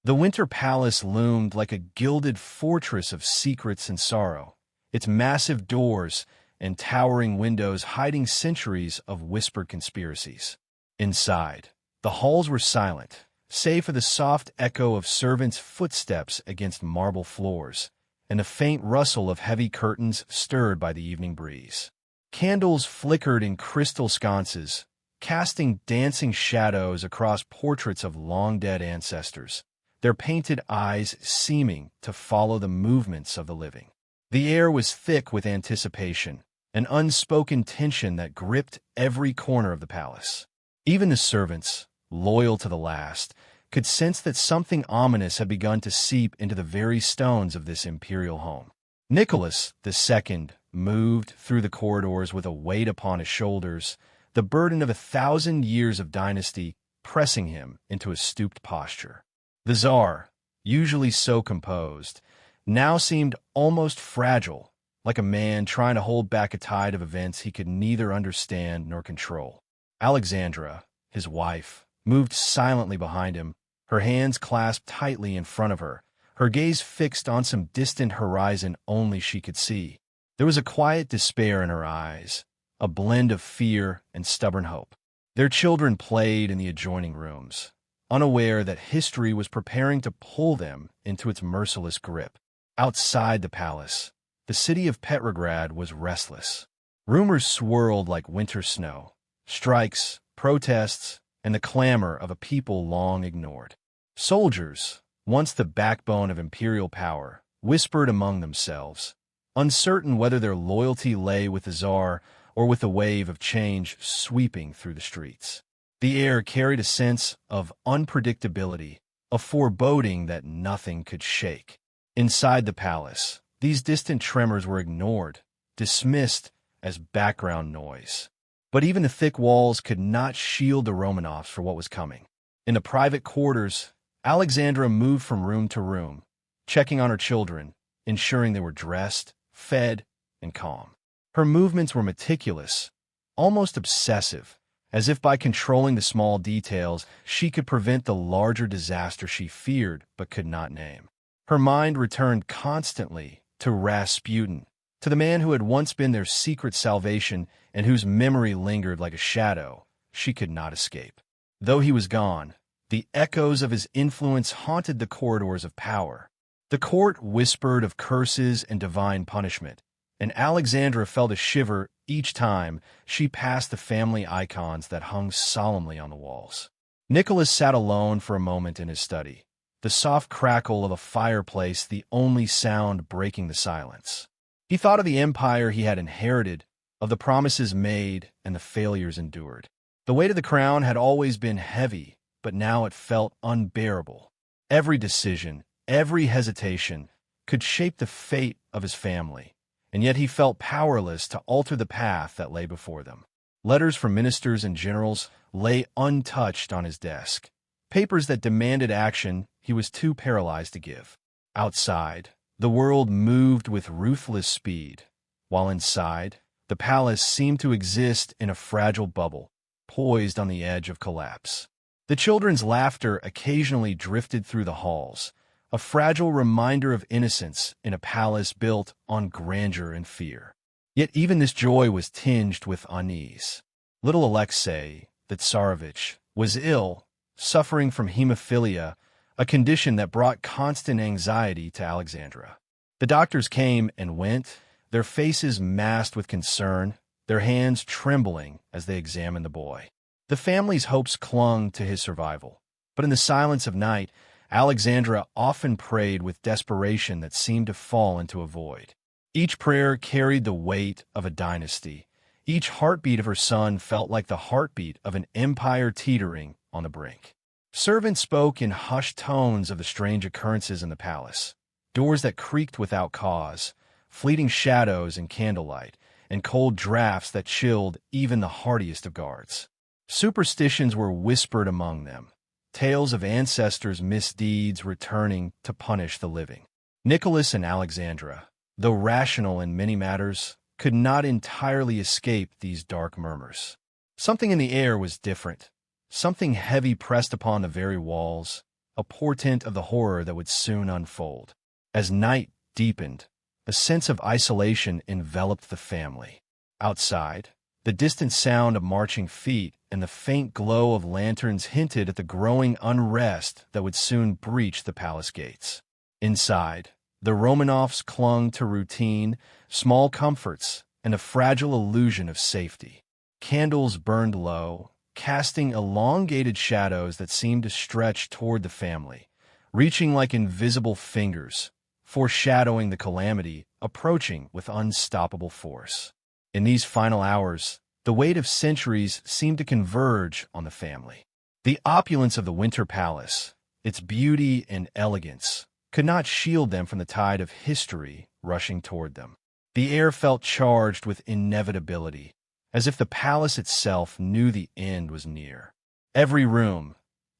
The Winter Palace loomed like a gilded fortress of secrets and sorrow, its massive doors and towering windows hiding centuries of whispered conspiracies. Inside, the halls were silent, save for the soft echo of servants' footsteps against marble floors, and the faint rustle of heavy curtains stirred by the evening breeze. Candles flickered in crystal sconces, casting dancing shadows across portraits of long-dead ancestors, their painted eyes seeming to follow the movements of the living. The air was thick with anticipation, an unspoken tension that gripped every corner of the palace. Even the servants, loyal to the last, could sense that something ominous had begun to seep into the very stones of this imperial home. Nicholas II moved through the corridors with a weight upon his shoulders, the burden of 1,000 years of dynasty pressing him into a stooped posture. The Tsar, usually so composed, now seemed almost fragile, like a man trying to hold back a tide of events he could neither understand nor control. Alexandra, his wife, moved silently behind him, her hands clasped tightly in front of her, her gaze fixed on some distant horizon only she could see. There was a quiet despair in her eyes, a blend of fear and stubborn hope. Their children played in the adjoining rooms, unaware that history was preparing to pull them into its merciless grip. Outside the palace, the city of Petrograd was restless. Rumors swirled like winter snow, strikes, protests, and the clamor of a people long ignored. Soldiers, once the backbone of imperial power, whispered among themselves, uncertain whether their loyalty lay with the Tsar or with the wave of change sweeping through the streets. The air carried a sense of unpredictability, a foreboding that nothing could shake. Inside the palace, these distant tremors were ignored, dismissed as background noise. But even the thick walls could not shield the Romanovs for what was coming. In the private quarters, Alexandra moved from room to room, checking on her children, ensuring they were dressed, fed, and calm. Her movements were meticulous, almost obsessive, as if by controlling the small details, she could prevent the larger disaster she feared but could not name. Her mind returned constantly to Rasputin, to the man who had once been their secret salvation and whose memory lingered like a shadow she could not escape. Though he was gone, the echoes of his influence haunted the corridors of power. The court whispered of curses and divine punishment, and Alexandra felt a shiver each time she passed the family icons that hung solemnly on the walls. Nicholas sat alone for a moment in his study, the soft crackle of a fireplace the only sound breaking the silence. He thought of the empire he had inherited, of the promises made and the failures endured. The weight of the crown had always been heavy, but now it felt unbearable. Every decision, every hesitation could shape the fate of his family, and yet he felt powerless to alter the path that lay before them. Letters from ministers and generals lay untouched on his desk. Papers that demanded action he was too paralyzed to give. Outside, the world moved with ruthless speed, while inside, the palace seemed to exist in a fragile bubble, poised on the edge of collapse. The children's laughter occasionally drifted through the halls, a fragile reminder of innocence in a palace built on grandeur and fear. Yet even this joy was tinged with unease. Little Alexei, the Tsarevich, was ill, suffering from hemophilia, a condition that brought constant anxiety to Alexandra. The doctors came and went, their faces masked with concern, their hands trembling as they examined the boy. The family's hopes clung to his survival, but in the silence of night, Alexandra often prayed with desperation that seemed to fall into a void. Each prayer carried the weight of a dynasty. Each heartbeat of her son felt like the heartbeat of an empire teetering on the brink. Servants spoke in hushed tones of the strange occurrences in the palace. Doors that creaked without cause, fleeting shadows in candlelight, and cold drafts that chilled even the hardiest of guards. Superstitions were whispered among them, tales of ancestors' misdeeds returning to punish the living. Nicholas and Alexandra, though rational in many matters, could not entirely escape these dark murmurs. Something in the air was different, something heavy pressed upon the very walls, a portent of the horror that would soon unfold. As night deepened, a sense of isolation enveloped the family. Outside, the distant sound of marching feet and the faint glow of lanterns hinted at the growing unrest that would soon breach the palace gates. Inside, the Romanovs clung to routine, small comforts, and a fragile illusion of safety. Candles burned low, casting elongated shadows that seemed to stretch toward the family, reaching like invisible fingers, foreshadowing the calamity approaching with unstoppable force. In these final hours, the weight of centuries seemed to converge on the family. The opulence of the Winter Palace, its beauty and elegance, could not shield them from the tide of history rushing toward them. The air felt charged with inevitability, as if the palace itself knew the end was near. Every room,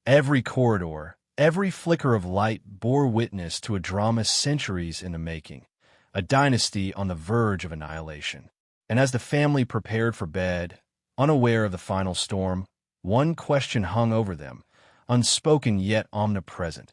every corridor, every flicker of light bore witness to a drama centuries in the making, a dynasty on the verge of annihilation. And as the family prepared for bed, unaware of the final storm, one question hung over them, unspoken yet omnipresent.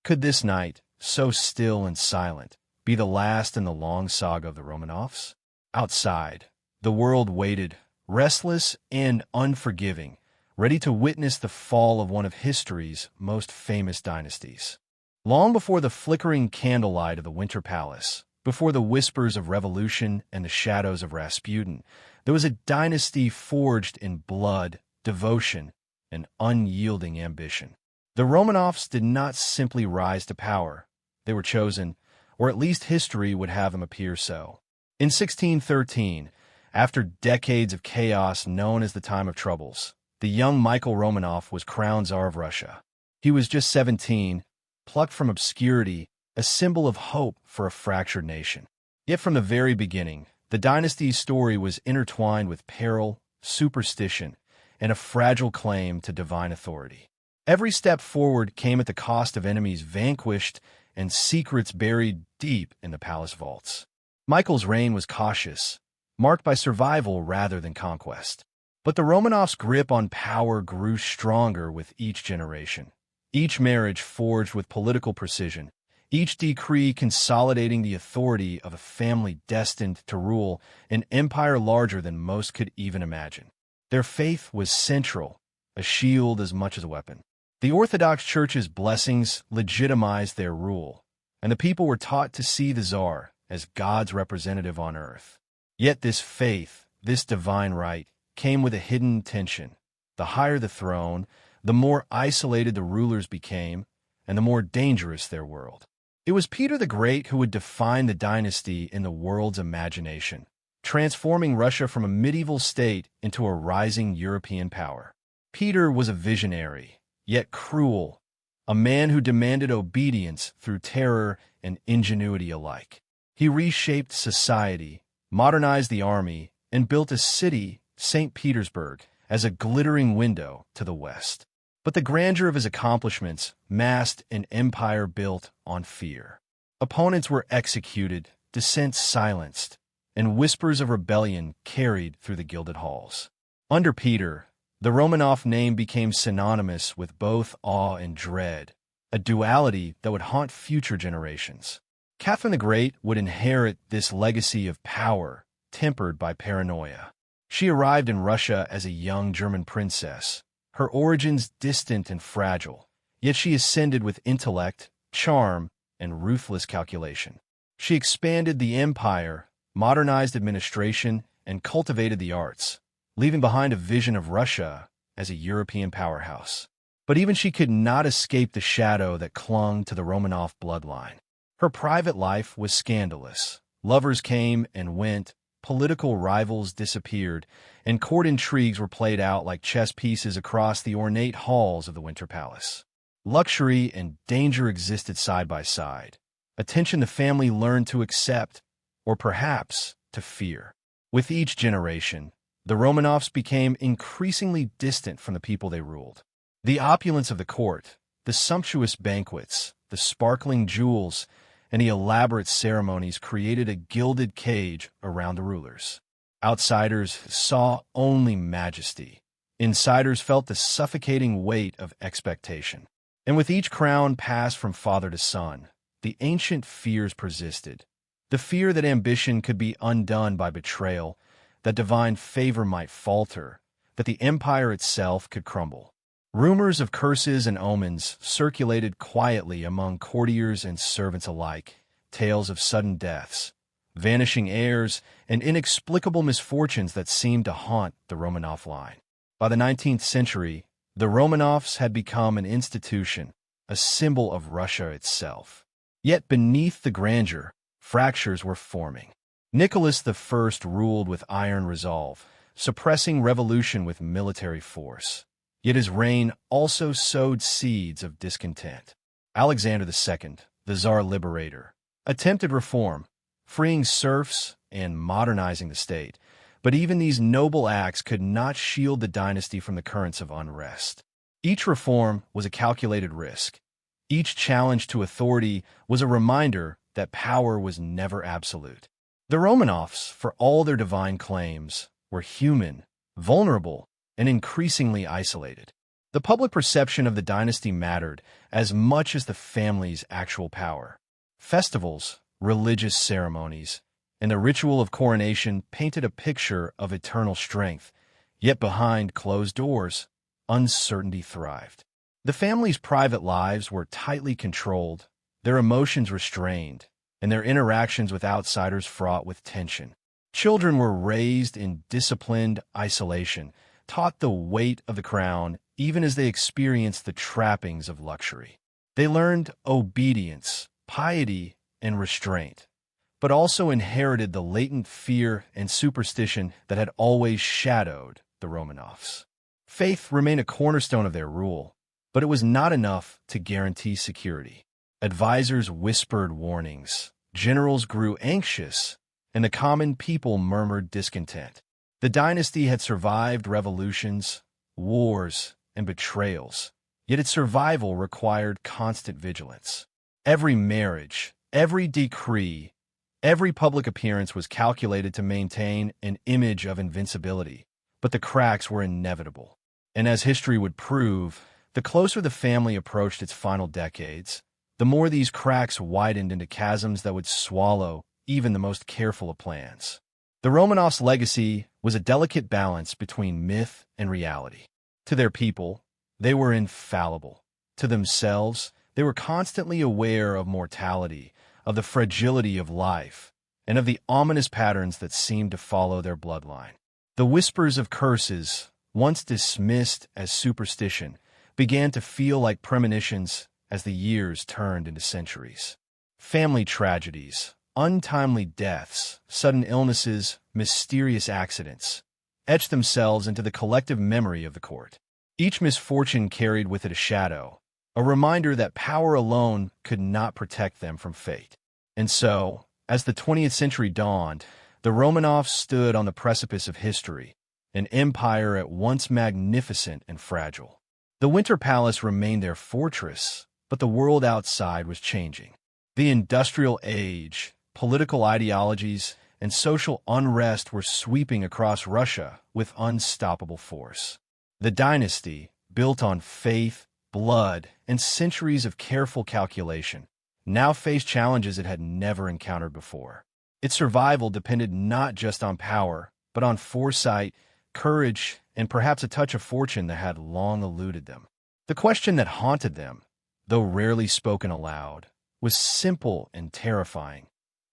Could this night, so still and silent, be the last in the long saga of the Romanovs? Outside, the world waited, restless and unforgiving, ready to witness the fall of one of history's most famous dynasties. Long before the flickering candlelight of the Winter Palace, before the whispers of revolution and the shadows of Rasputin, there was a dynasty forged in blood, devotion, and unyielding ambition. The Romanovs did not simply rise to power. They were chosen, or at least history would have them appear so. In 1613, after decades of chaos known as the Time of Troubles, the young Michael Romanov was crowned Tsar of Russia. He was just 17, plucked from obscurity, a symbol of hope for a fractured nation. Yet from the very beginning, the dynasty's story was intertwined with peril, superstition, and a fragile claim to divine authority. Every step forward came at the cost of enemies vanquished and secrets buried deep in the palace vaults. Michael's reign was cautious, marked by survival rather than conquest. But the Romanovs' grip on power grew stronger with each generation. Each marriage forged with political precision, each decree consolidating the authority of a family destined to rule an empire larger than most could even imagine. Their faith was central, a shield as much as a weapon. The Orthodox Church's blessings legitimized their rule, and the people were taught to see the Tsar as God's representative on earth. Yet this faith, this divine right, came with a hidden tension. The higher the throne, the more isolated the rulers became, and the more dangerous their world. It was Peter the Great who would define the dynasty in the world's imagination, transforming Russia from a medieval state into a rising European power. Peter was a visionary, yet cruel, a man who demanded obedience through terror and ingenuity alike. He reshaped society, modernized the army, and built a city, St. Petersburg, as a glittering window to the West. But the grandeur of his accomplishments masked an empire built on fear. Opponents were executed, dissent silenced, and whispers of rebellion carried through the gilded halls. Under Peter, the Romanov name became synonymous with both awe and dread, a duality that would haunt future generations. Catherine the Great would inherit this legacy of power, tempered by paranoia. She arrived in Russia as a young German princess, her origins distant and fragile, yet she ascended with intellect, charm, and ruthless calculation. She expanded the empire, modernized administration, and cultivated the arts, leaving behind a vision of Russia as a European powerhouse. But even she could not escape the shadow that clung to the Romanov bloodline. Her private life was scandalous. Lovers came and went, political rivals disappeared, and court intrigues were played out like chess pieces across the ornate halls of the Winter Palace. Luxury and danger existed side by side, a tension the family learned to accept, or perhaps to fear. With each generation, the Romanovs became increasingly distant from the people they ruled. The opulence of the court, the sumptuous banquets, the sparkling jewels, and the elaborate ceremonies created a gilded cage around the rulers. Outsiders saw only majesty. Insiders felt the suffocating weight of expectation. And with each crown passed from father to son, the ancient fears persisted. The fear that ambition could be undone by betrayal, that divine favor might falter, that the empire itself could crumble. Rumors of curses and omens circulated quietly among courtiers and servants alike, tales of sudden deaths, vanishing heirs, and inexplicable misfortunes that seemed to haunt the Romanov line. By the 19th century, the Romanovs had become an institution, a symbol of Russia itself. Yet beneath the grandeur, fractures were forming. Nicholas I ruled with iron resolve, suppressing revolution with military force. Yet his reign also sowed seeds of discontent. Alexander II, the Tsar liberator, attempted reform, freeing serfs and modernizing the state, but even these noble acts could not shield the dynasty from the currents of unrest. Each reform was a calculated risk. Each challenge to authority was a reminder that power was never absolute. The Romanovs, for all their divine claims, were human, vulnerable, and increasingly isolated. The public perception of the dynasty mattered as much as the family's actual power. Festivals, religious ceremonies, and the ritual of coronation painted a picture of eternal strength, yet behind closed doors, uncertainty thrived. The family's private lives were tightly controlled, their emotions restrained, and their interactions with outsiders fraught with tension. Children were raised in disciplined isolation, taught the weight of the crown even as they experienced the trappings of luxury. They learned obedience, piety, and restraint, but also inherited the latent fear and superstition that had always shadowed the Romanovs. Faith remained a cornerstone of their rule, but it was not enough to guarantee security. Advisors whispered warnings, generals grew anxious, and the common people murmured discontent. The dynasty had survived revolutions, wars, and betrayals, yet its survival required constant vigilance. Every marriage, every decree, every public appearance was calculated to maintain an image of invincibility, but the cracks were inevitable. And as history would prove, the closer the family approached its final decades, the more these cracks widened into chasms that would swallow even the most careful of plans. The Romanovs' legacy was a delicate balance between myth and reality. To their people, they were infallible. To themselves, they were constantly aware of mortality, of the fragility of life, and of the ominous patterns that seemed to follow their bloodline. The whispers of curses, once dismissed as superstition, began to feel like premonitions as the years turned into centuries. Family tragedies, untimely deaths, sudden illnesses, mysterious accidents, etched themselves into the collective memory of the court. Each misfortune carried with it a shadow, a reminder that power alone could not protect them from fate. And so, as the 20th century dawned, the Romanovs stood on the precipice of history, an empire at once magnificent and fragile. The Winter Palace remained their fortress, but the world outside was changing. The industrial age, political ideologies, and social unrest were sweeping across Russia with unstoppable force. The dynasty, built on faith, blood, and centuries of careful calculation, now faced challenges it had never encountered before. Its survival depended not just on power, but on foresight, courage, and perhaps a touch of fortune that had long eluded them. The question that haunted them, though rarely spoken aloud, was simple and terrifying.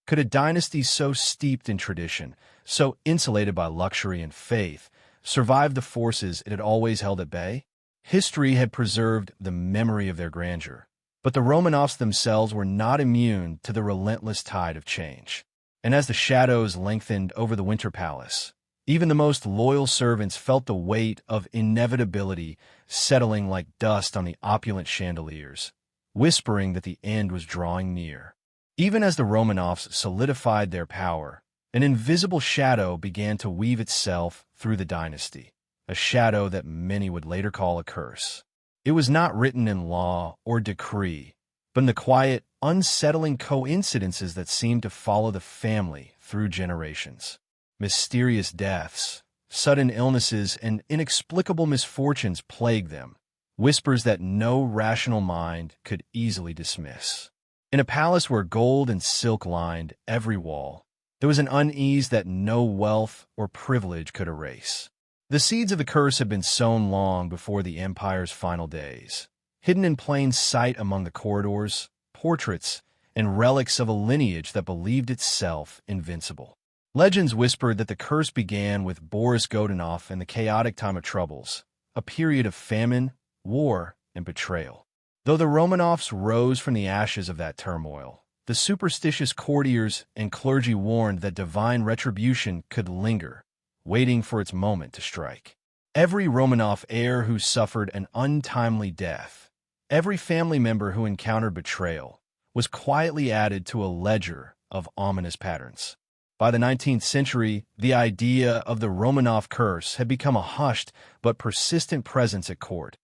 Could a dynasty so steeped in tradition, so insulated by luxury and faith, survive the forces it had always held at bay? History had preserved the memory of their grandeur, but the Romanovs themselves were not immune to the relentless tide of change. And as the shadows lengthened over the Winter Palace, even the most loyal servants felt the weight of inevitability settling like dust on the opulent chandeliers, whispering that the end was drawing near. Even as the Romanovs solidified their power, an invisible shadow began to weave itself through the dynasty, a shadow that many would later call a curse. It was not written in law or decree, but in the quiet, unsettling coincidences that seemed to follow the family through generations. Mysterious deaths, sudden illnesses, and inexplicable misfortunes plagued them, whispers that no rational mind could easily dismiss. In a palace where gold and silk lined every wall, there was an unease that no wealth or privilege could erase. The seeds of the curse had been sown long before the empire's final days, hidden in plain sight among the corridors, portraits, and relics of a lineage that believed itself invincible. Legends whispered that the curse began with Boris Godunov and the chaotic time of troubles, a period of famine, war, and betrayal. Though the Romanovs rose from the ashes of that turmoil, the superstitious courtiers and clergy warned that divine retribution could linger, waiting for its moment to strike. Every Romanov heir who suffered an untimely death, every family member who encountered betrayal, was quietly added to a ledger of ominous patterns. By the 19th century, the idea of the Romanov curse had become a hushed but persistent presence at court,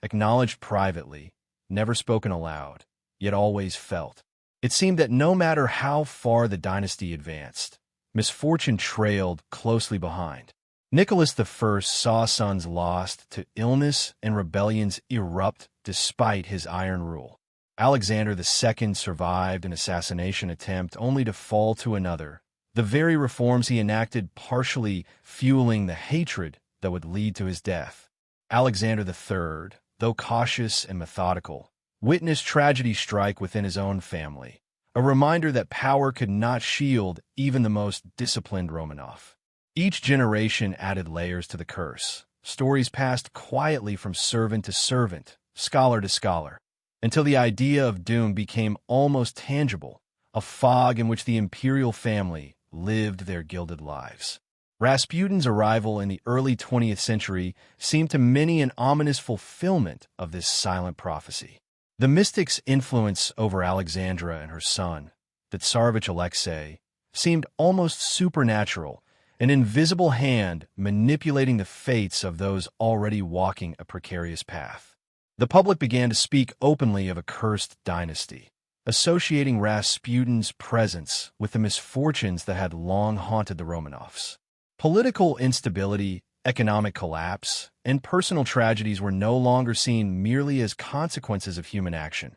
acknowledged privately, never spoken aloud, yet always felt. It seemed that no matter how far the dynasty advanced, misfortune trailed closely behind. Nicholas I saw sons lost to illness and rebellions erupt despite his iron rule. Alexander II survived an assassination attempt only to fall to another, the very reforms he enacted partially fueling the hatred that would lead to his death. Alexander III, though cautious and methodical, witnessed tragedy strike within his own family, a reminder that power could not shield even the most disciplined Romanov. Each generation added layers to the curse, stories passed quietly from servant to servant, scholar to scholar, until the idea of doom became almost tangible, a fog in which the imperial family lived their gilded lives. Rasputin's arrival in the early 20th century seemed to many an ominous fulfillment of this silent prophecy. The mystic's influence over Alexandra and her son, the Tsarevich Alexei, seemed almost supernatural, an invisible hand manipulating the fates of those already walking a precarious path. The public began to speak openly of a cursed dynasty, associating Rasputin's presence with the misfortunes that had long haunted the Romanovs. Political instability, economic collapse, and personal tragedies were no longer seen merely as consequences of human action.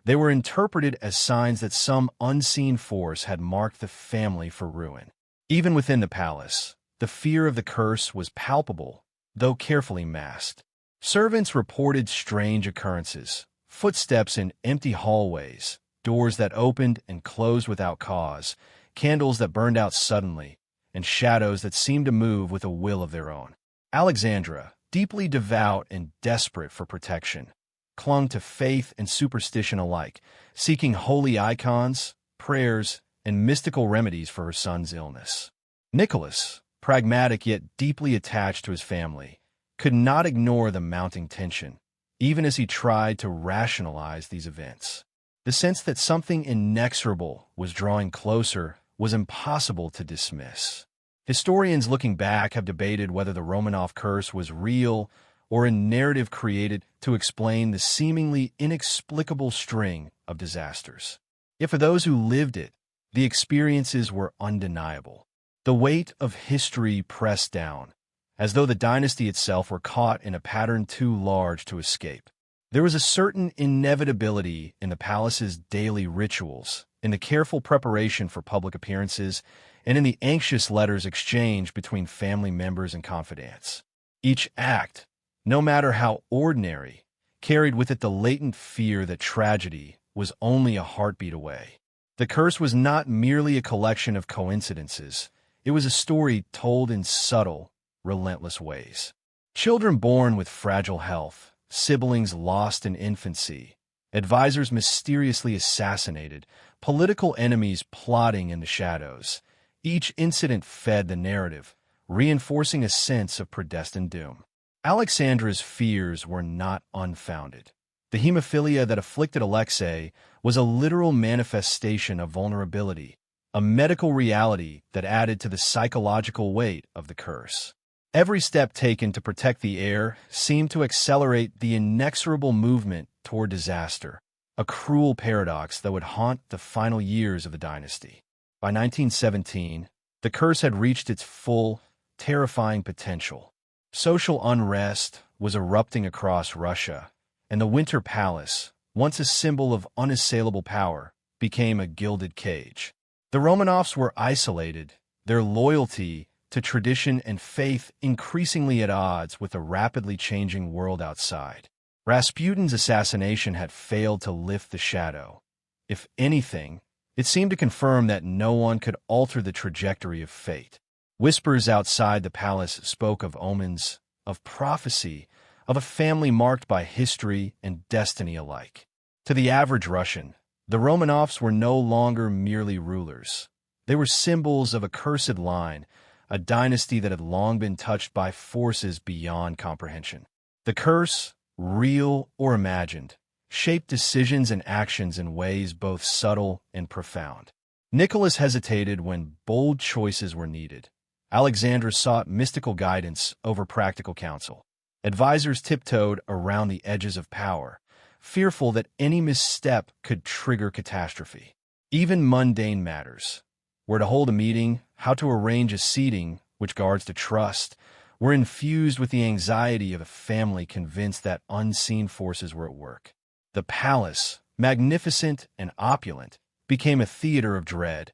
They were interpreted as signs that some unseen force had marked the family for ruin. Even within the palace, the fear of the curse was palpable, though carefully masked. Servants reported strange occurrences, footsteps in empty hallways, doors that opened and closed without cause, candles that burned out suddenly, and shadows that seemed to move with a will of their own. Alexandra, deeply devout and desperate for protection, clung to faith and superstition alike, seeking holy icons, prayers, and mystical remedies for her son's illness. Nicholas, pragmatic yet deeply attached to his family, could not ignore the mounting tension, even as he tried to rationalize these events. The sense that something inexorable was drawing closer was impossible to dismiss. Historians looking back have debated whether the Romanov curse was real or a narrative created to explain the seemingly inexplicable string of disasters. Yet for those who lived it, the experiences were undeniable. The weight of history pressed down, as though the dynasty itself were caught in a pattern too large to escape. There was a certain inevitability in the palace's daily rituals, in the careful preparation for public appearances, and in the anxious letters exchanged between family members and confidants. Each act, no matter how ordinary, carried with it the latent fear that tragedy was only a heartbeat away. The curse was not merely a collection of coincidences. It was a story told in subtle, relentless ways. Children born with fragile health, siblings lost in infancy, advisors mysteriously assassinated, political enemies plotting in the shadows. Each incident fed the narrative, reinforcing a sense of predestined doom. Alexandra's fears were not unfounded. The hemophilia that afflicted Alexei was a literal manifestation of vulnerability, a medical reality that added to the psychological weight of the curse. Every step taken to protect the heir seemed to accelerate the inexorable movement toward disaster, a cruel paradox that would haunt the final years of the dynasty. By 1917, the curse had reached its full, terrifying potential. Social unrest was erupting across Russia, and the Winter Palace, once a symbol of unassailable power, became a gilded cage. The Romanovs were isolated, their loyalty to tradition and faith increasingly at odds with the rapidly changing world outside. Rasputin's assassination had failed to lift the shadow. If anything, it seemed to confirm that no one could alter the trajectory of fate. Whispers outside the palace spoke of omens, of prophecy, of a family marked by history and destiny alike. To the average Russian, the Romanovs were no longer merely rulers. They were symbols of a cursed line, a dynasty that had long been touched by forces beyond comprehension. The curse, real or imagined, shaped decisions and actions in ways both subtle and profound. Nicholas hesitated when bold choices were needed. Alexandra sought mystical guidance over practical counsel. Advisors tiptoed around the edges of power, fearful that any misstep could trigger catastrophe. Even mundane matters, where to hold a meeting, how to arrange a seating, which guards to trust, were infused with the anxiety of a family convinced that unseen forces were at work. The palace, magnificent and opulent, became a theater of dread.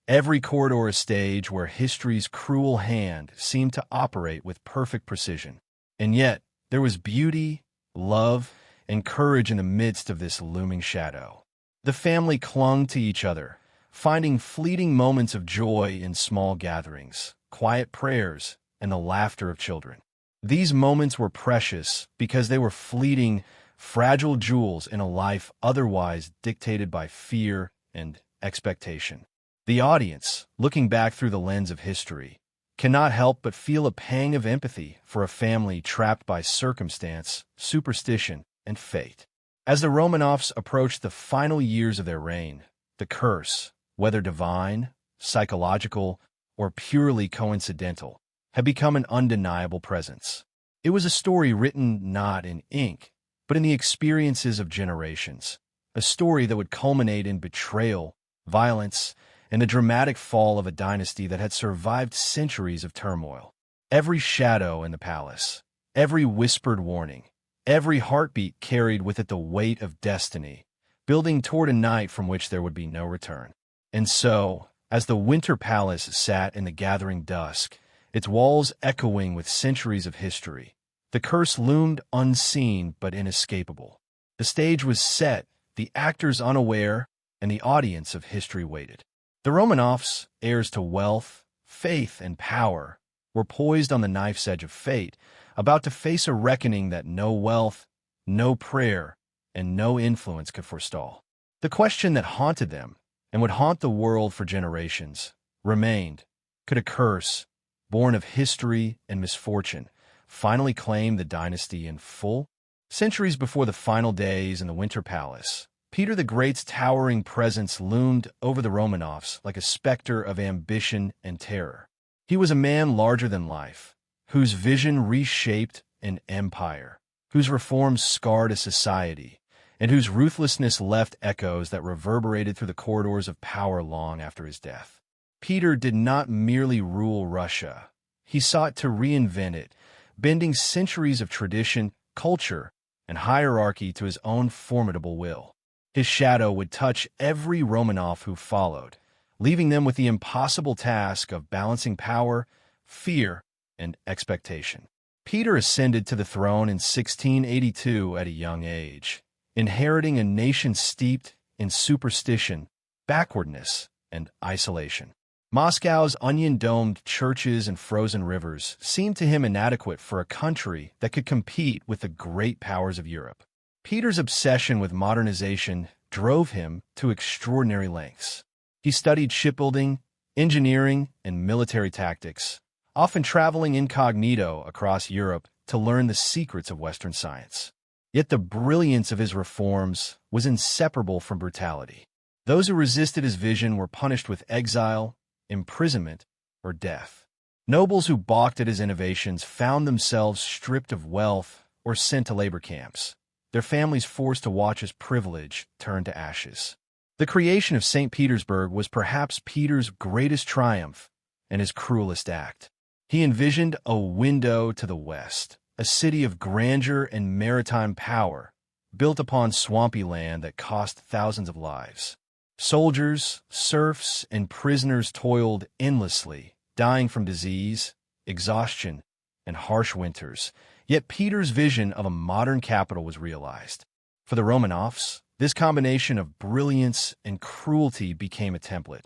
Every corridor a stage where history's cruel hand seemed to operate with perfect precision. And yet, there was beauty, love, and courage in the midst of this looming shadow. The family clung to each other, finding fleeting moments of joy in small gatherings, quiet prayers, and the laughter of children. These moments were precious because they were fleeting, fragile jewels in a life otherwise dictated by fear and expectation. The audience, looking back through the lens of history, cannot help but feel a pang of empathy for a family trapped by circumstance, superstition, and fate. As the Romanovs approached the final years of their reign, the curse, whether divine, psychological, or purely coincidental, had become an undeniable presence. It was a story written not in ink, but in the experiences of generations, a story that would culminate in betrayal, violence, and the dramatic fall of a dynasty that had survived centuries of turmoil. Every shadow in the palace, every whispered warning, every heartbeat carried with it the weight of destiny, building toward a night from which there would be no return. And so, as the Winter Palace sat in the gathering dusk, its walls echoing with centuries of history, the curse loomed unseen but inescapable. The stage was set, the actors unaware, and the audience of history waited. The Romanovs, heirs to wealth, faith, and power, were poised on the knife's edge of fate, about to face a reckoning that no wealth, no prayer, and no influence could forestall. The question that haunted them, and would haunt the world for generations, remained: could a curse, born of history and misfortune, finally claim the dynasty in full? Centuries before the final days in the Winter Palace, Peter the Great's towering presence loomed over the Romanovs like a specter of ambition and terror. He was a man larger than life, whose vision reshaped an empire, whose reforms scarred a society, and whose ruthlessness left echoes that reverberated through the corridors of power long after his death. Peter did not merely rule Russia. He sought to reinvent it, bending centuries of tradition, culture, and hierarchy to his own formidable will. His shadow would touch every Romanov who followed, leaving them with the impossible task of balancing power, fear, and expectation. Peter ascended to the throne in 1682 at a young age, inheriting a nation steeped in superstition, backwardness, and isolation. Moscow's onion-domed churches and frozen rivers seemed to him inadequate for a country that could compete with the great powers of Europe. Peter's obsession with modernization drove him to extraordinary lengths. He studied shipbuilding, engineering, and military tactics, often traveling incognito across Europe to learn the secrets of Western science. Yet the brilliance of his reforms was inseparable from brutality. Those who resisted his vision were punished with exile, imprisonment, or death. Nobles who balked at his innovations found themselves stripped of wealth or sent to labor camps, their families forced to watch as privilege turn to ashes. The creation of St. Petersburg was perhaps Peter's greatest triumph and his cruelest act. He envisioned a window to the west, a city of grandeur and maritime power, built upon swampy land that cost thousands of lives. Soldiers, serfs, and prisoners toiled endlessly, dying from disease, exhaustion, and harsh winters. Yet Peter's vision of a modern capital was realized. For the Romanovs, this combination of brilliance and cruelty became a template.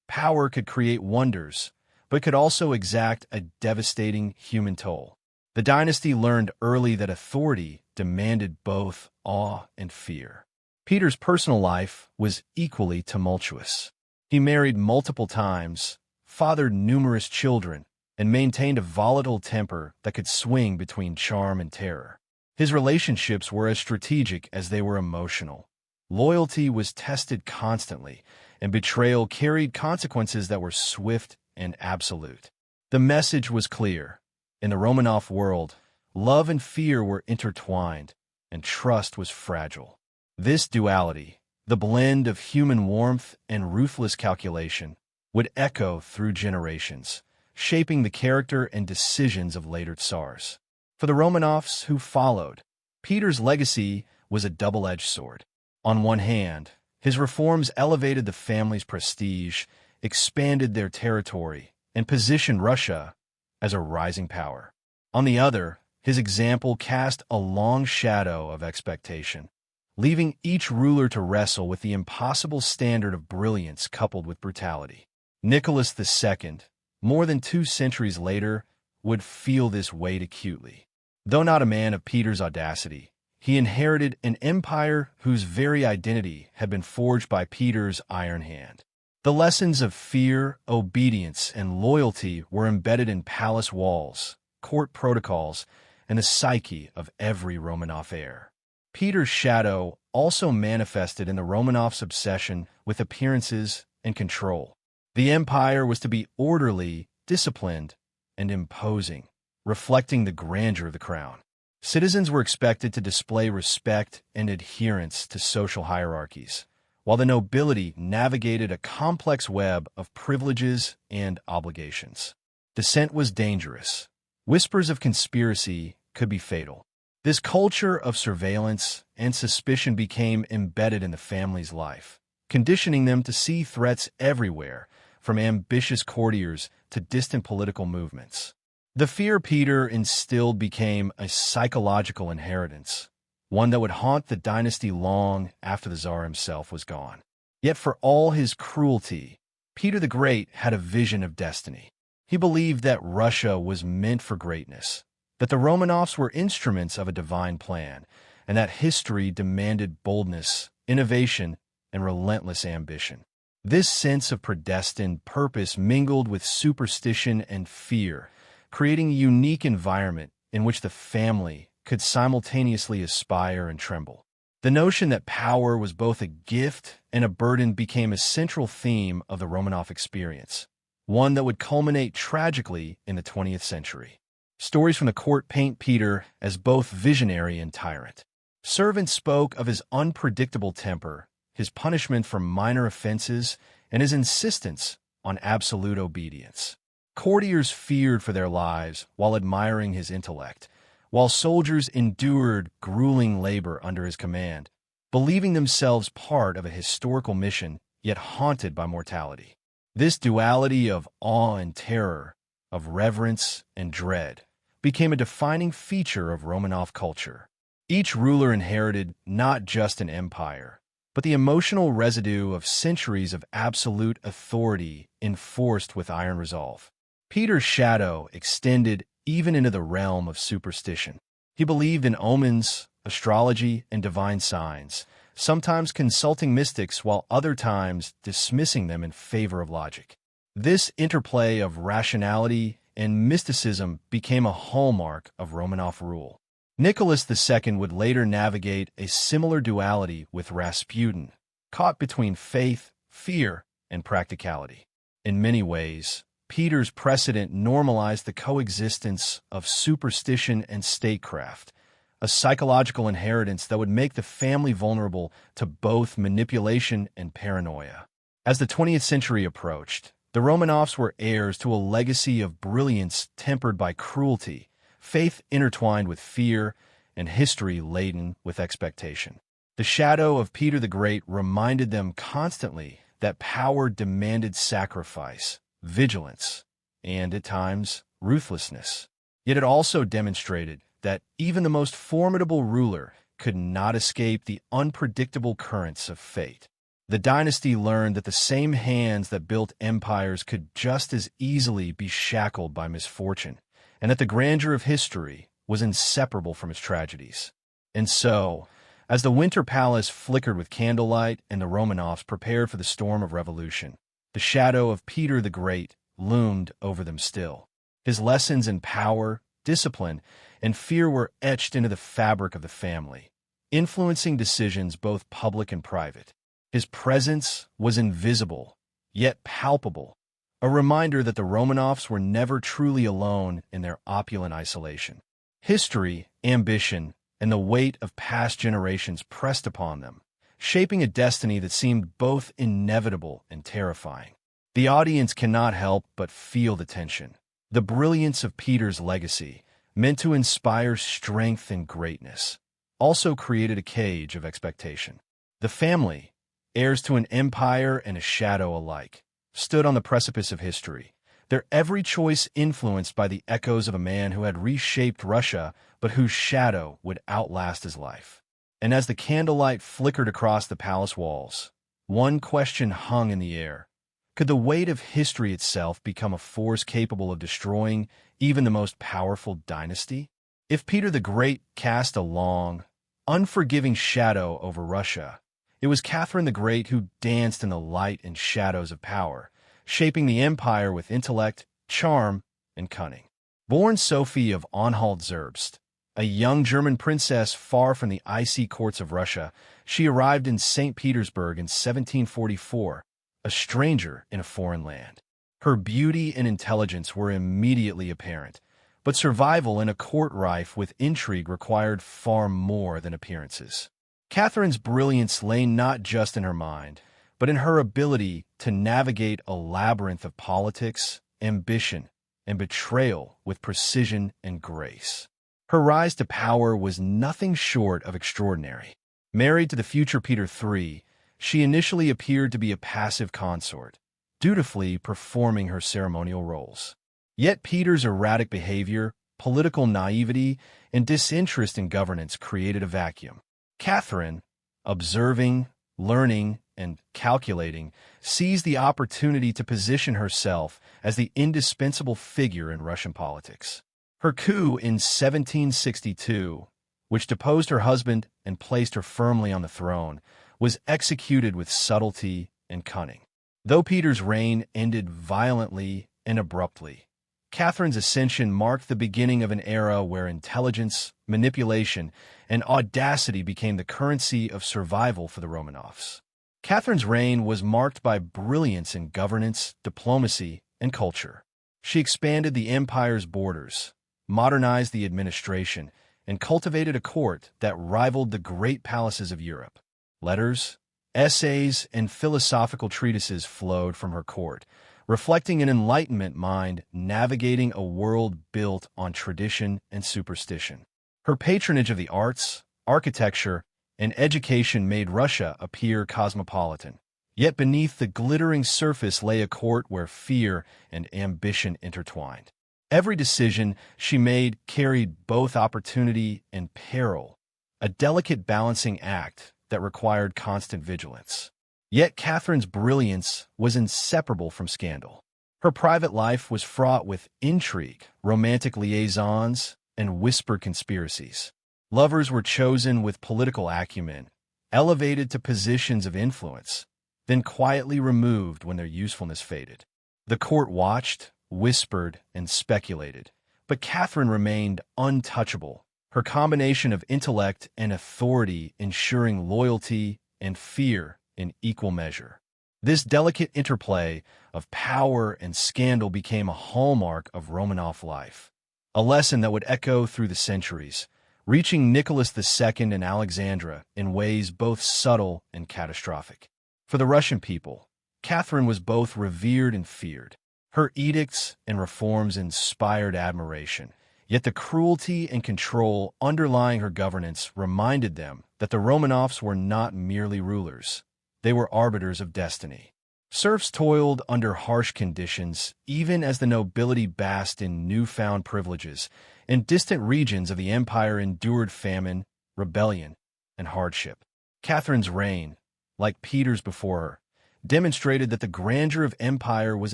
Power could create wonders, but could also exact a devastating human toll. The dynasty learned early that authority demanded both awe and fear. Peter's personal life was equally tumultuous. He married multiple times, fathered numerous children, and maintained a volatile temper that could swing between charm and terror. His relationships were as strategic as they were emotional. Loyalty was tested constantly, and betrayal carried consequences that were swift and absolute. The message was clear. In the Romanov world, love and fear were intertwined, and trust was fragile. This duality, the blend of human warmth and ruthless calculation, would echo through generations, shaping the character and decisions of later Tsars. For the Romanovs who followed, Peter's legacy was a double-edged sword. On one hand, his reforms elevated the family's prestige, expanded their territory, and positioned Russia as a rising power. On the other, his example cast a long shadow of expectation, leaving each ruler to wrestle with the impossible standard of brilliance coupled with brutality. Nicholas II, more than 2 centuries later, would feel this weight acutely. Though not a man of Peter's audacity, he inherited an empire whose very identity had been forged by Peter's iron hand. The lessons of fear, obedience, and loyalty were embedded in palace walls, court protocols, and the psyche of every Romanov heir. Peter's shadow also manifested in the Romanovs' obsession with appearances and control. The empire was to be orderly, disciplined, and imposing, reflecting the grandeur of the crown. Citizens were expected to display respect and adherence to social hierarchies, while the nobility navigated a complex web of privileges and obligations. Dissent was dangerous. Whispers of conspiracy could be fatal. This culture of surveillance and suspicion became embedded in the family's life, conditioning them to see threats everywhere, from ambitious courtiers to distant political movements. The fear Peter instilled became a psychological inheritance, one that would haunt the dynasty long after the Tsar himself was gone. Yet for all his cruelty, Peter the Great had a vision of destiny. He believed that Russia was meant for greatness, that the Romanovs were instruments of a divine plan, and that history demanded boldness, innovation, and relentless ambition. This sense of predestined purpose mingled with superstition and fear, creating a unique environment in which the family could simultaneously aspire and tremble. The notion that power was both a gift and a burden became a central theme of the Romanov experience, one that would culminate tragically in the 20th century. Stories from the court paint Peter as both visionary and tyrant. Servants spoke of his unpredictable temper, his punishment for minor offenses, and his insistence on absolute obedience. Courtiers feared for their lives while admiring his intellect, while soldiers endured grueling labor under his command, believing themselves part of a historical mission, yet haunted by mortality. This duality of awe and terror, of reverence and dread, became a defining feature of Romanov culture. Each ruler inherited not just an empire, but the emotional residue of centuries of absolute authority enforced with iron resolve. Peter's shadow extended even into the realm of superstition. He believed in omens, astrology, and divine signs, sometimes consulting mystics while other times dismissing them in favor of logic. This interplay of rationality and mysticism became a hallmark of Romanov rule. Nicholas II would later navigate a similar duality with Rasputin, caught between faith, fear, and practicality. In many ways, Peter's precedent normalized the coexistence of superstition and statecraft, a psychological inheritance that would make the family vulnerable to both manipulation and paranoia. As the 20th century approached, the Romanovs were heirs to a legacy of brilliance tempered by cruelty, faith intertwined with fear, and history laden with expectation. The shadow of Peter the Great reminded them constantly that power demanded sacrifice, vigilance, and, at times, ruthlessness. Yet it also demonstrated that even the most formidable ruler could not escape the unpredictable currents of fate. The dynasty learned that the same hands that built empires could just as easily be shackled by misfortune, and that the grandeur of history was inseparable from its tragedies. And so, as the Winter Palace flickered with candlelight and the Romanovs prepared for the storm of revolution, the shadow of Peter the Great loomed over them still. His lessons in power, discipline, and fear were etched into the fabric of the family, influencing decisions both public and private. His presence was invisible, yet palpable, a reminder that the Romanovs were never truly alone in their opulent isolation. History, ambition, and the weight of past generations pressed upon them, shaping a destiny that seemed both inevitable and terrifying. The audience cannot help but feel the tension. The brilliance of Peter's legacy, meant to inspire strength and greatness, also created a cage of expectation. The family, heirs to an empire and a shadow alike, stood on the precipice of history, their every choice influenced by the echoes of a man who had reshaped Russia but whose shadow would outlast his life. And as the candlelight flickered across the palace walls, one question hung in the air. Could the weight of history itself become a force capable of destroying even the most powerful dynasty? If Peter the Great cast a long, unforgiving shadow over Russia, it was Catherine the Great who danced in the light and shadows of power, shaping the empire with intellect, charm, and cunning. Born Sophie of Anhalt-Zerbst, a young German princess far from the icy courts of Russia, she arrived in St. Petersburg in 1744, a stranger in a foreign land. Her beauty and intelligence were immediately apparent, but survival in a court rife with intrigue required far more than appearances. Catherine's brilliance lay not just in her mind, but in her ability to navigate a labyrinth of politics, ambition, and betrayal with precision and grace. Her rise to power was nothing short of extraordinary. Married to the future Peter III, she initially appeared to be a passive consort, dutifully performing her ceremonial roles. Yet Peter's erratic behavior, political naivety, and disinterest in governance created a vacuum. Catherine, observing, learning, and calculating, seized the opportunity to position herself as the indispensable figure in Russian politics. Her coup in 1762, which deposed her husband and placed her firmly on the throne, was executed with subtlety and cunning. Though Peter's reign ended violently and abruptly, Catherine's ascension marked the beginning of an era where intelligence, manipulation, and audacity became the currency of survival for the Romanovs. Catherine's reign was marked by brilliance in governance, diplomacy, and culture. She expanded the empire's borders, modernized the administration, and cultivated a court that rivaled the great palaces of Europe. Letters, essays, and philosophical treatises flowed from her court, reflecting an Enlightenment mind navigating a world built on tradition and superstition. Her patronage of the arts, architecture, and education made Russia appear cosmopolitan. Yet beneath the glittering surface lay a court where fear and ambition intertwined. Every decision she made carried both opportunity and peril, a delicate balancing act that required constant vigilance. Yet Catherine's brilliance was inseparable from scandal. Her private life was fraught with intrigue, romantic liaisons, and whispered conspiracies. Lovers were chosen with political acumen, elevated to positions of influence, then quietly removed when their usefulness faded. The court watched, whispered, and speculated, but Catherine remained untouchable, her combination of intellect and authority ensuring loyalty and fear in equal measure. This delicate interplay of power and scandal became a hallmark of Romanov life, a lesson that would echo through the centuries, reaching Nicholas II and Alexandra in ways both subtle and catastrophic. For the Russian people, Catherine was both revered and feared. Her edicts and reforms inspired admiration, Yet the cruelty and control underlying her governance reminded them that the Romanovs were not merely rulers. They were arbiters of destiny. Serfs toiled under harsh conditions, even as the nobility basked in newfound privileges, and distant regions of the empire endured famine, rebellion, and hardship. Catherine's reign, like Peter's before her, demonstrated that the grandeur of empire was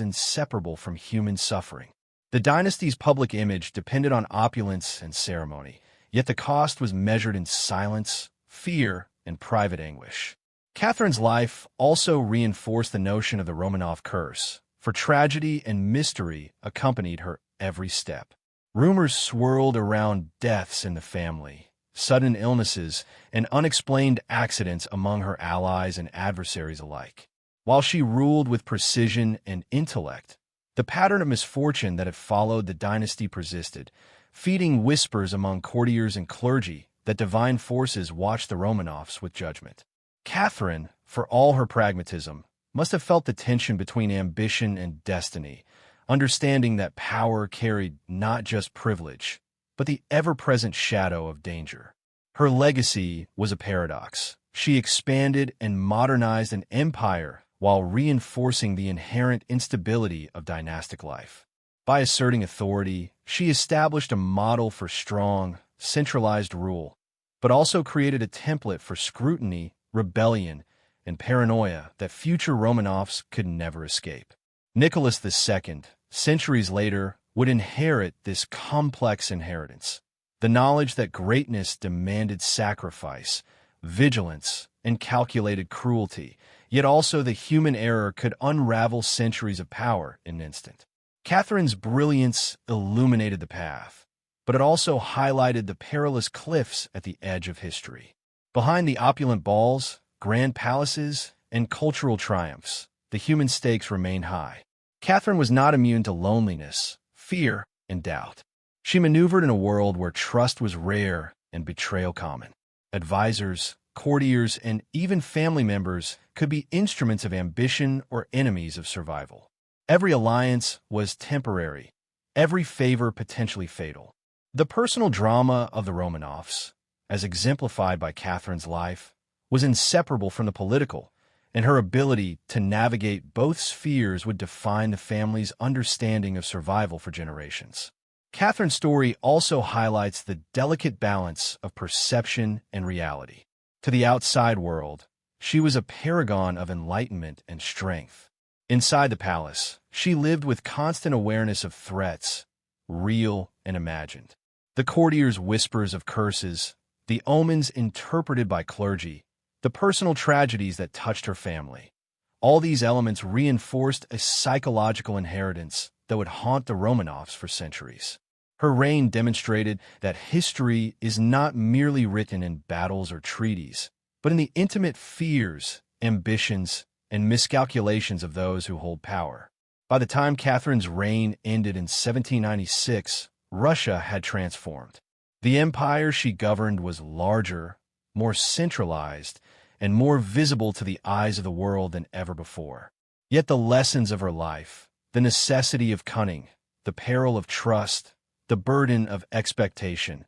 inseparable from human suffering. The dynasty's public image depended on opulence and ceremony, yet the cost was measured in silence, fear, and private anguish. Catherine's life also reinforced the notion of the Romanov curse, for tragedy and mystery accompanied her every step. Rumors swirled around deaths in the family, sudden illnesses, and unexplained accidents among her allies and adversaries alike. While she ruled with precision and intellect, the pattern of misfortune that had followed the dynasty persisted, feeding whispers among courtiers and clergy that divine forces watched the Romanovs with judgment. Catherine, for all her pragmatism, must have felt the tension between ambition and destiny, understanding that power carried not just privilege, but the ever-present shadow of danger. Her legacy was a paradox. She expanded and modernized an empire while reinforcing the inherent instability of dynastic life. By asserting authority, she established a model for strong, centralized rule, but also created a template for scrutiny, rebellion, and paranoia that future Romanovs could never escape. Nicholas II, centuries later, would inherit this complex inheritance, the knowledge that greatness demanded sacrifice, vigilance, and calculated cruelty, yet also the human error could unravel centuries of power in an instant. Catherine's brilliance illuminated the path, but it also highlighted the perilous cliffs at the edge of history. Behind the opulent balls, grand palaces, and cultural triumphs, the human stakes remained high. Catherine was not immune to loneliness, fear, and doubt. She maneuvered in a world where trust was rare and betrayal common. Advisors, courtiers, and even family members could be instruments of ambition or enemies of survival. Every alliance was temporary, every favor potentially fatal. The personal drama of the Romanovs, as exemplified by Catherine's life, was inseparable from the political, and her ability to navigate both spheres would define the family's understanding of survival for generations. Catherine's story also highlights the delicate balance of perception and reality. To the outside world, she was a paragon of enlightenment and strength. Inside the palace, she lived with constant awareness of threats, real and imagined. The courtiers' whispers of curses, the omens interpreted by clergy, the personal tragedies that touched her family. All these elements reinforced a psychological inheritance that would haunt the Romanovs for centuries. Her reign demonstrated that history is not merely written in battles or treaties, but in the intimate fears, ambitions, and miscalculations of those who hold power. By the time Catherine's reign ended in 1796, Russia had transformed. The empire she governed was larger, more centralized, and more visible to the eyes of the world than ever before. Yet the lessons of her life, the necessity of cunning, the peril of trust, the burden of expectation,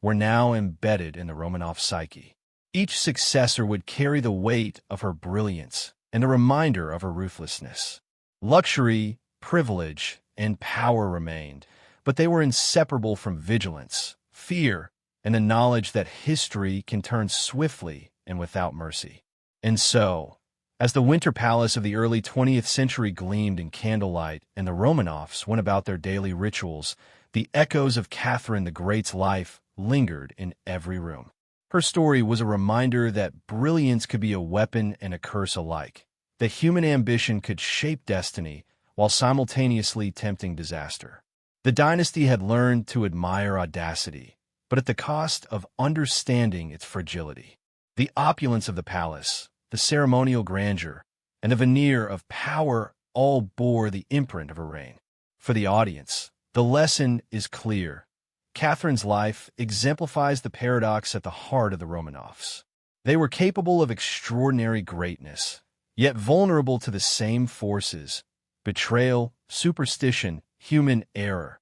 were now embedded in the Romanov psyche. Each successor would carry the weight of her brilliance and the reminder of her ruthlessness. Luxury, privilege, and power remained, but they were inseparable from vigilance, fear, and the knowledge that history can turn swiftly and without mercy. And so, as the Winter Palace of the early 20th century gleamed in candlelight and the Romanovs went about their daily rituals, the echoes of Catherine the Great's life lingered in every room. Her story was a reminder that brilliance could be a weapon and a curse alike, that human ambition could shape destiny while simultaneously tempting disaster. The dynasty had learned to admire audacity, but at the cost of understanding its fragility. The opulence of the palace, the ceremonial grandeur, and the veneer of power all bore the imprint of her reign. For the audience, the lesson is clear. Catherine's life exemplifies the paradox at the heart of the Romanovs. They were capable of extraordinary greatness, yet vulnerable to the same forces, betrayal, superstition, human error,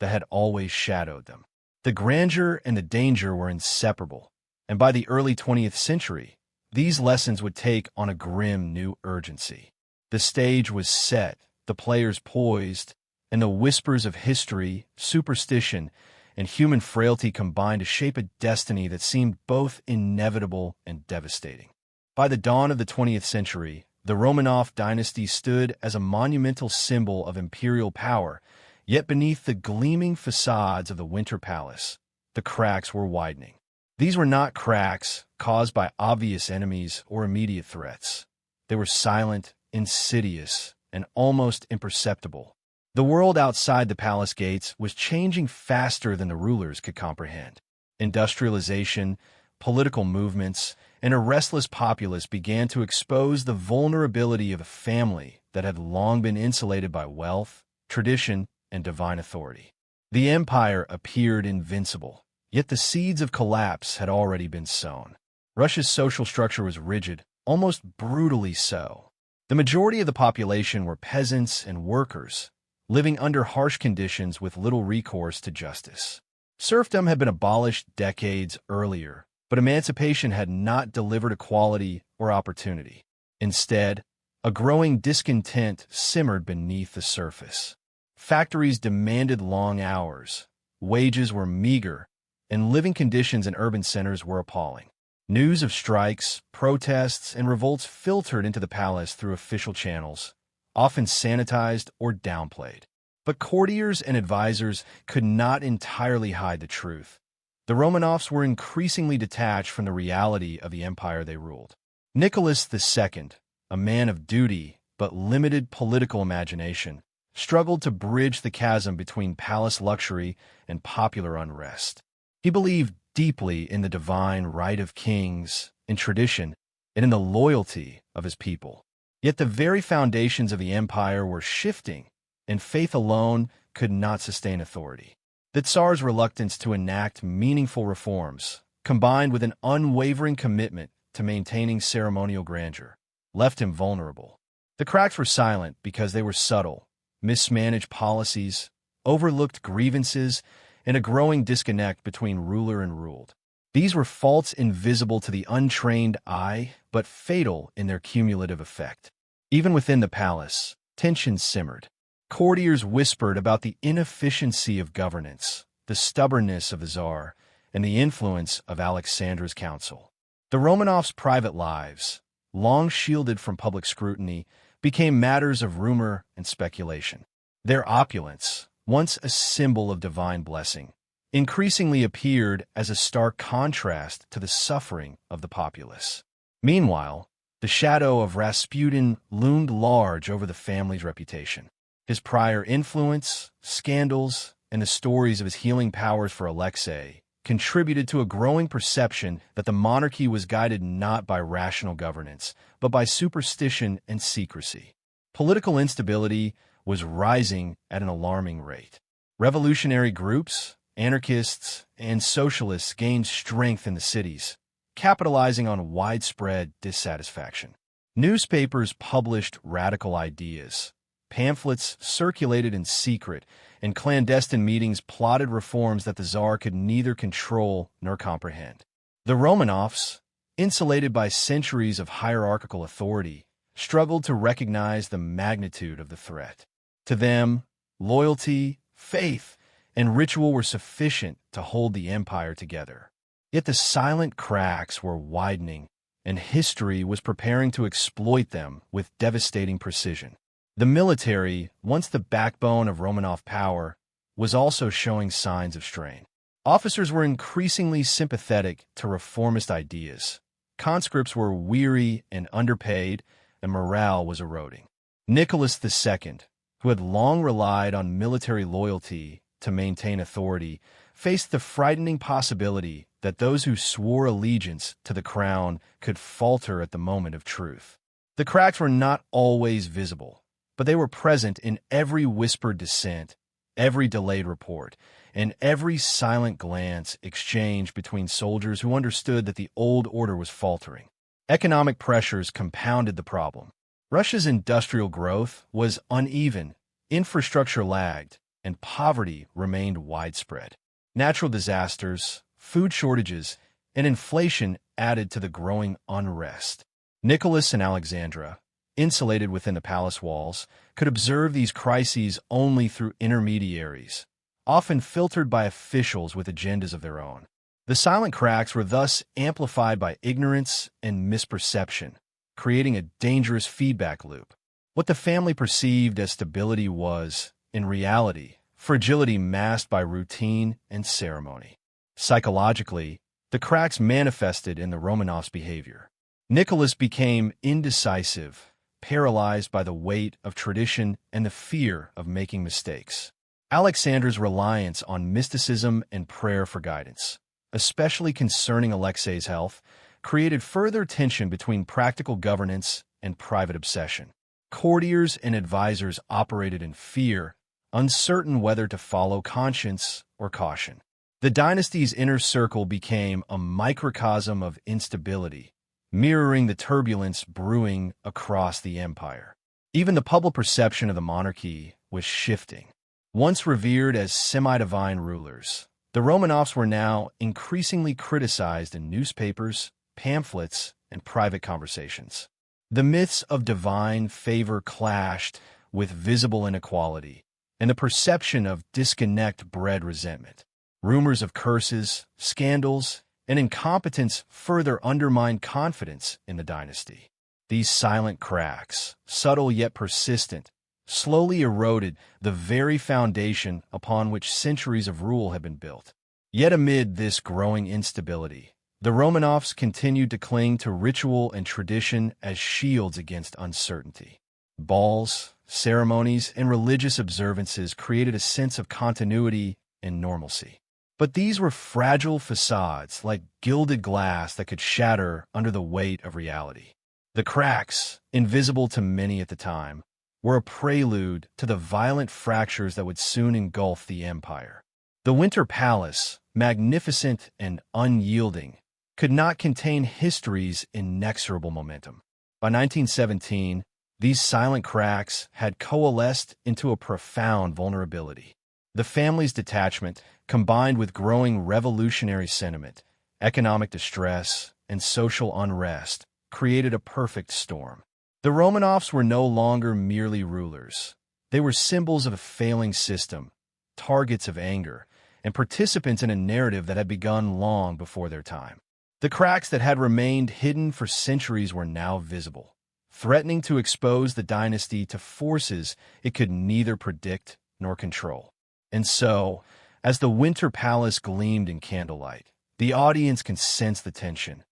that had always shadowed them. The grandeur and the danger were inseparable, and by the early 20th century, these lessons would take on a grim new urgency. The stage was set, the players poised, and the whispers of history, superstition, and human frailty combined to shape a destiny that seemed both inevitable and devastating. By the dawn of the 20th century, the Romanov dynasty stood as a monumental symbol of imperial power, yet beneath the gleaming facades of the Winter Palace, the cracks were widening. These were not cracks caused by obvious enemies or immediate threats. They were silent, insidious, and almost imperceptible. The world outside the palace gates was changing faster than the rulers could comprehend. Industrialization, political movements, and a restless populace began to expose the vulnerability of a family that had long been insulated by wealth, tradition, and divine authority. The empire appeared invincible, yet the seeds of collapse had already been sown. Russia's social structure was rigid, almost brutally so. The majority of the population were peasants and workers, living under harsh conditions with little recourse to justice. Serfdom had been abolished decades earlier, but emancipation had not delivered equality or opportunity. Instead, a growing discontent simmered beneath the surface. Factories demanded long hours, wages were meager, and living conditions in urban centers were appalling. News of strikes, protests, and revolts filtered into the palace through official channels, often sanitized or downplayed. But courtiers and advisors could not entirely hide the truth. The Romanovs were increasingly detached from the reality of the empire they ruled. Nicholas II, a man of duty but limited political imagination, struggled to bridge the chasm between palace luxury and popular unrest. He believed deeply in the divine right of kings, in tradition, and in the loyalty of his people. Yet the very foundations of the empire were shifting, and faith alone could not sustain authority. The Tsar's reluctance to enact meaningful reforms, combined with an unwavering commitment to maintaining ceremonial grandeur, left him vulnerable. The cracks were silent because they were subtle: mismanaged policies, overlooked grievances, and a growing disconnect between ruler and ruled. These were faults invisible to the untrained eye, but fatal in their cumulative effect. Even within the palace, tensions simmered. Courtiers whispered about the inefficiency of governance, the stubbornness of the Tsar, and the influence of Alexandra's council. The Romanovs' private lives, long shielded from public scrutiny, became matters of rumor and speculation. Their opulence, once a symbol of divine blessing, increasingly appeared as a stark contrast to the suffering of the populace. Meanwhile, the shadow of Rasputin loomed large over the family's reputation. His prior influence, scandals, and the stories of his healing powers for Alexei contributed to a growing perception that the monarchy was guided not by rational governance, but by superstition and secrecy. Political instability was rising at an alarming rate. Revolutionary groups, anarchists, and socialists gained strength in the cities, capitalizing on widespread dissatisfaction. Newspapers published radical ideas. Pamphlets circulated in secret, and clandestine meetings plotted reforms that the Tsar could neither control nor comprehend. The Romanovs, insulated by centuries of hierarchical authority, struggled to recognize the magnitude of the threat. To them, loyalty, faith, and ritual were sufficient to hold the empire together. Yet the silent cracks were widening, and history was preparing to exploit them with devastating precision. The military, once the backbone of Romanov power, was also showing signs of strain. Officers were increasingly sympathetic to reformist ideas. Conscripts were weary and underpaid, and morale was eroding. Nicholas II, who had long relied on military loyalty to maintain authority, faced the frightening possibility that those who swore allegiance to the crown could falter at the moment of truth. The cracks were not always visible, but they were present in every whispered dissent, every delayed report, and every silent glance exchanged between soldiers who understood that the old order was faltering. Economic pressures compounded the problem. Russia's industrial growth was uneven, infrastructure lagged, and poverty remained widespread. Natural disasters, food shortages, and inflation added to the growing unrest. Nicholas and Alexandra, insulated within the palace walls, could observe these crises only through intermediaries, often filtered by officials with agendas of their own. The silent cracks were thus amplified by ignorance and misperception, creating a dangerous feedback loop. What the family perceived as stability was, in reality, fragility masked by routine and ceremony. Psychologically, the cracks manifested in the Romanovs' behavior. Nicholas became indecisive, paralyzed by the weight of tradition and the fear of making mistakes. Alexandra's reliance on mysticism and prayer for guidance, especially concerning Alexei's health, created further tension between practical governance and private obsession. Courtiers and advisors operated in fear, uncertain whether to follow conscience or caution. The dynasty's inner circle became a microcosm of instability, mirroring the turbulence brewing across the empire. Even the public perception of the monarchy was shifting. Once revered as semi-divine rulers, the Romanovs were now increasingly criticized in newspapers, pamphlets, and private conversations. The myths of divine favor clashed with visible inequality, and the perception of disconnect bred resentment. Rumors of curses, scandals, and incompetence further undermined confidence in the dynasty. These silent cracks, subtle yet persistent, slowly eroded the very foundation upon which centuries of rule had been built. Yet amid this growing instability, the Romanovs continued to cling to ritual and tradition as shields against uncertainty. Balls, ceremonies, and religious observances created a sense of continuity and normalcy. But these were fragile facades like gilded glass that could shatter under the weight of reality. The cracks, invisible to many at the time, were a prelude to the violent fractures that would soon engulf the empire. The Winter Palace, magnificent and unyielding, could not contain history's inexorable momentum. By 1917, these silent cracks had coalesced into a profound vulnerability. The family's detachment, combined with growing revolutionary sentiment, economic distress, and social unrest, created a perfect storm. The Romanovs were no longer merely rulers. They were symbols of a failing system, targets of anger, and participants in a narrative that had begun long before their time. The cracks that had remained hidden for centuries were now visible, threatening to expose the dynasty to forces it could neither predict nor control. And so, as the Winter Palace gleamed in candlelight, the audience can sense the tension,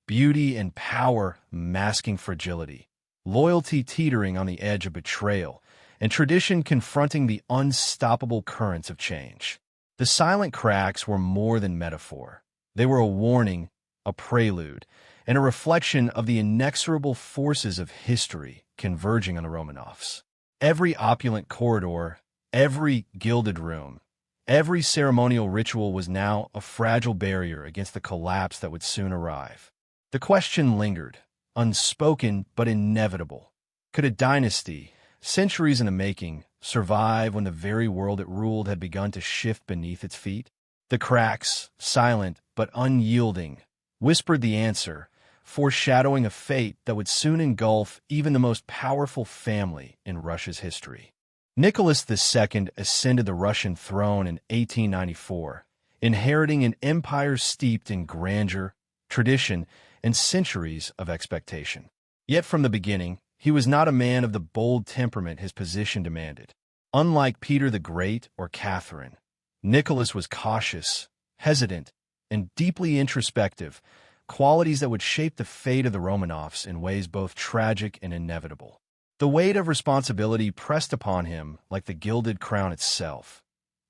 beauty and power masking fragility, loyalty teetering on the edge of betrayal, and tradition confronting the unstoppable currents of change. The silent cracks were more than metaphor. They were a warning, a prelude, and a reflection of the inexorable forces of history converging on the Romanovs. Every opulent corridor, every gilded room, every ceremonial ritual was now a fragile barrier against the collapse that would soon arrive. The question lingered, unspoken but inevitable. Could a dynasty, centuries in the making, survive when the very world it ruled had begun to shift beneath its feet? The cracks, silent but unyielding, whispered the answer, foreshadowing a fate that would soon engulf even the most powerful family in Russia's history. Nicholas II ascended the Russian throne in 1894, inheriting an empire steeped in grandeur, tradition, and centuries of expectation. Yet from the beginning, he was not a man of the bold temperament his position demanded. Unlike Peter the Great or Catherine, Nicholas was cautious, hesitant, and deeply introspective, qualities that would shape the fate of the Romanovs in ways both tragic and inevitable. The weight of responsibility pressed upon him like the gilded crown itself,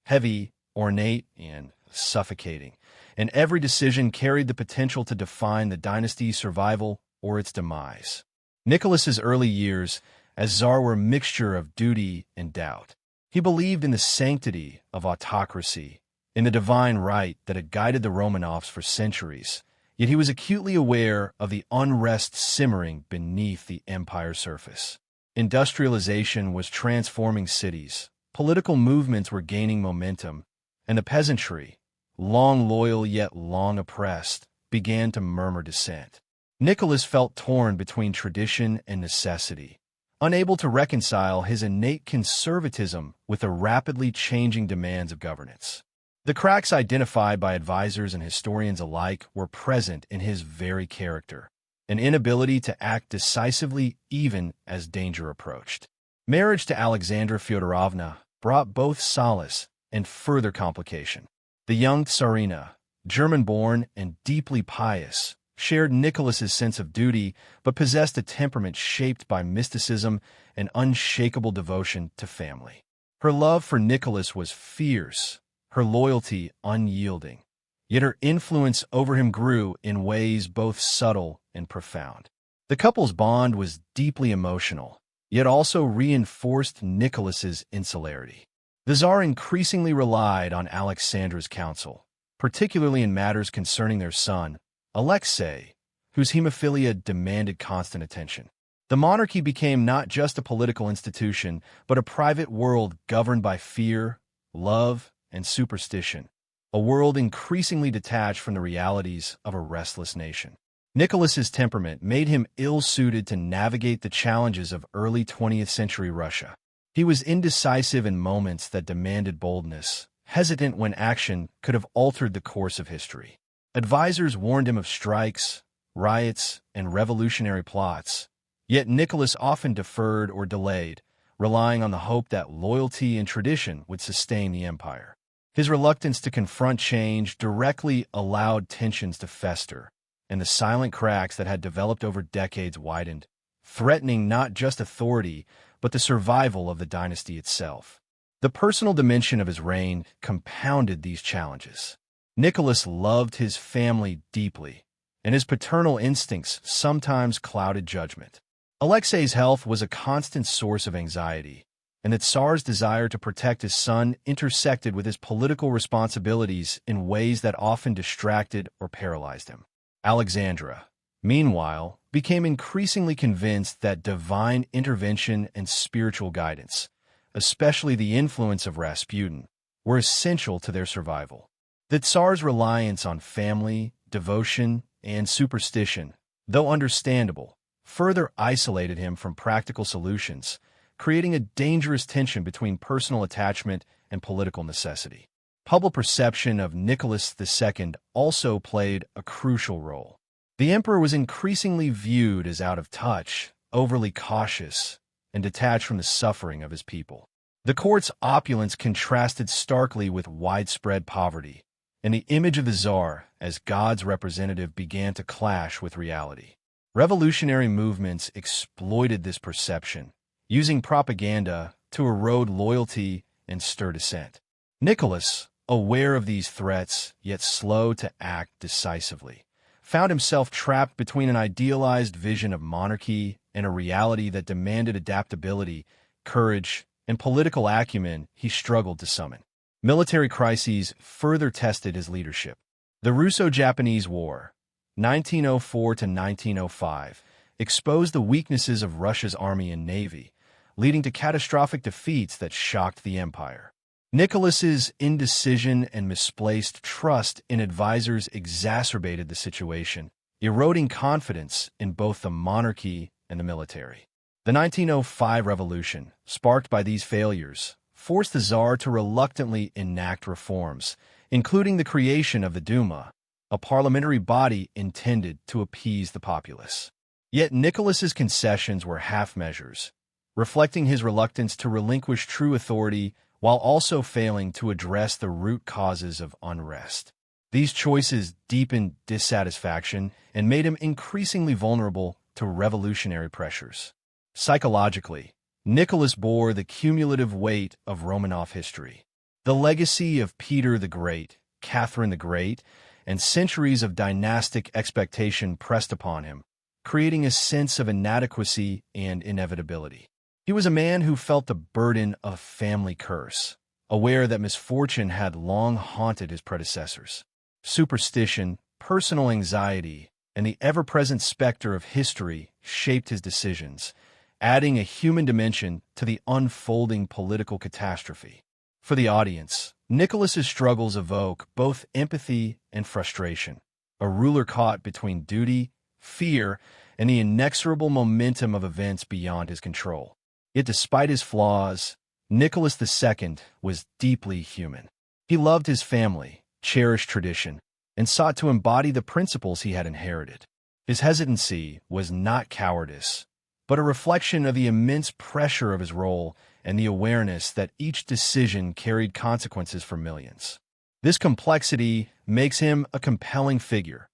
heavy, ornate, and suffocating, and every decision carried the potential to define the dynasty's survival or its demise. Nicholas's early years as Tsar were a mixture of duty and doubt. He believed in the sanctity of autocracy, in the divine right that had guided the Romanovs for centuries, yet he was acutely aware of the unrest simmering beneath the empire's surface. Industrialization was transforming cities, Political movements were gaining momentum, and the peasantry, long loyal yet long oppressed, began to murmur dissent. Nicholas felt torn between tradition and necessity, unable to reconcile his innate conservatism with the rapidly changing demands of governance. The cracks identified by advisors and historians alike were present in his very character, an inability to act decisively even as danger approached. Marriage to Alexandra Fyodorovna brought both solace and further complication. The young Tsarina, German-born and deeply pious, shared Nicholas's sense of duty but possessed a temperament shaped by mysticism and unshakable devotion to family. Her love for Nicholas was fierce, her loyalty unyielding, yet her influence over him grew in ways both subtle and profound. The couple's bond was deeply emotional, yet also reinforced Nicholas's insularity. The Tsar increasingly relied on Alexandra's counsel, particularly in matters concerning their son, Alexei, whose hemophilia demanded constant attention. The monarchy became not just a political institution, but a private world governed by fear, love, and superstition, a world increasingly detached from the realities of a restless nation. Nicholas's temperament made him ill-suited to navigate the challenges of early 20th century Russia. He was indecisive in moments that demanded boldness, hesitant when action could have altered the course of history. Advisors warned him of strikes, riots, and revolutionary plots, yet Nicholas often deferred or delayed, relying on the hope that loyalty and tradition would sustain the empire. His reluctance to confront change directly allowed tensions to fester, and the silent cracks that had developed over decades widened, threatening not just authority, but the survival of the dynasty itself. The personal dimension of his reign compounded these challenges. Nicholas loved his family deeply, and his paternal instincts sometimes clouded judgment. Alexei's health was a constant source of anxiety, and the Tsar's desire to protect his son intersected with his political responsibilities in ways that often distracted or paralyzed him. Alexandra, meanwhile, became increasingly convinced that divine intervention and spiritual guidance, especially the influence of Rasputin, were essential to their survival. The Tsar's reliance on family, devotion, and superstition, though understandable, further isolated him from practical solutions, creating a dangerous tension between personal attachment and political necessity. Public perception of Nicholas II also played a crucial role. The emperor was increasingly viewed as out of touch, overly cautious, and detached from the suffering of his people. The court's opulence contrasted starkly with widespread poverty, and the image of the Tsar as God's representative began to clash with reality. Revolutionary movements exploited this perception, using propaganda to erode loyalty and stir dissent. Nicholas, aware of these threats, yet slow to act decisively, found himself trapped between an idealized vision of monarchy and a reality that demanded adaptability, courage, and political acumen he struggled to summon. Military crises further tested his leadership. The Russo-Japanese War, 1904 to 1905, exposed the weaknesses of Russia's army and navy, leading to catastrophic defeats that shocked the empire. Nicholas's indecision and misplaced trust in advisors exacerbated the situation, eroding confidence in both the monarchy and the military. The 1905 revolution, sparked by these failures, forced the Tsar to reluctantly enact reforms, including the creation of the Duma, a parliamentary body intended to appease the populace. Yet Nicholas's concessions were half-measures, reflecting his reluctance to relinquish true authority while also failing to address the root causes of unrest. These choices deepened dissatisfaction and made him increasingly vulnerable to revolutionary pressures. Psychologically, Nicholas bore the cumulative weight of Romanov history. The legacy of Peter the Great, Catherine the Great, and centuries of dynastic expectation pressed upon him, creating a sense of inadequacy and inevitability. He was a man who felt the burden of a family curse, aware that misfortune had long haunted his predecessors. Superstition, personal anxiety, and the ever-present specter of history shaped his decisions, adding a human dimension to the unfolding political catastrophe. For the audience, Nicholas's struggles evoke both empathy and frustration, a ruler caught between duty, fear, and the inexorable momentum of events beyond his control. Yet despite his flaws, Nicholas II was deeply human. He loved his family, cherished tradition, and sought to embody the principles he had inherited. His hesitancy was not cowardice, but a reflection of the immense pressure of his role and the awareness that each decision carried consequences for millions. This complexity makes him a compelling figure,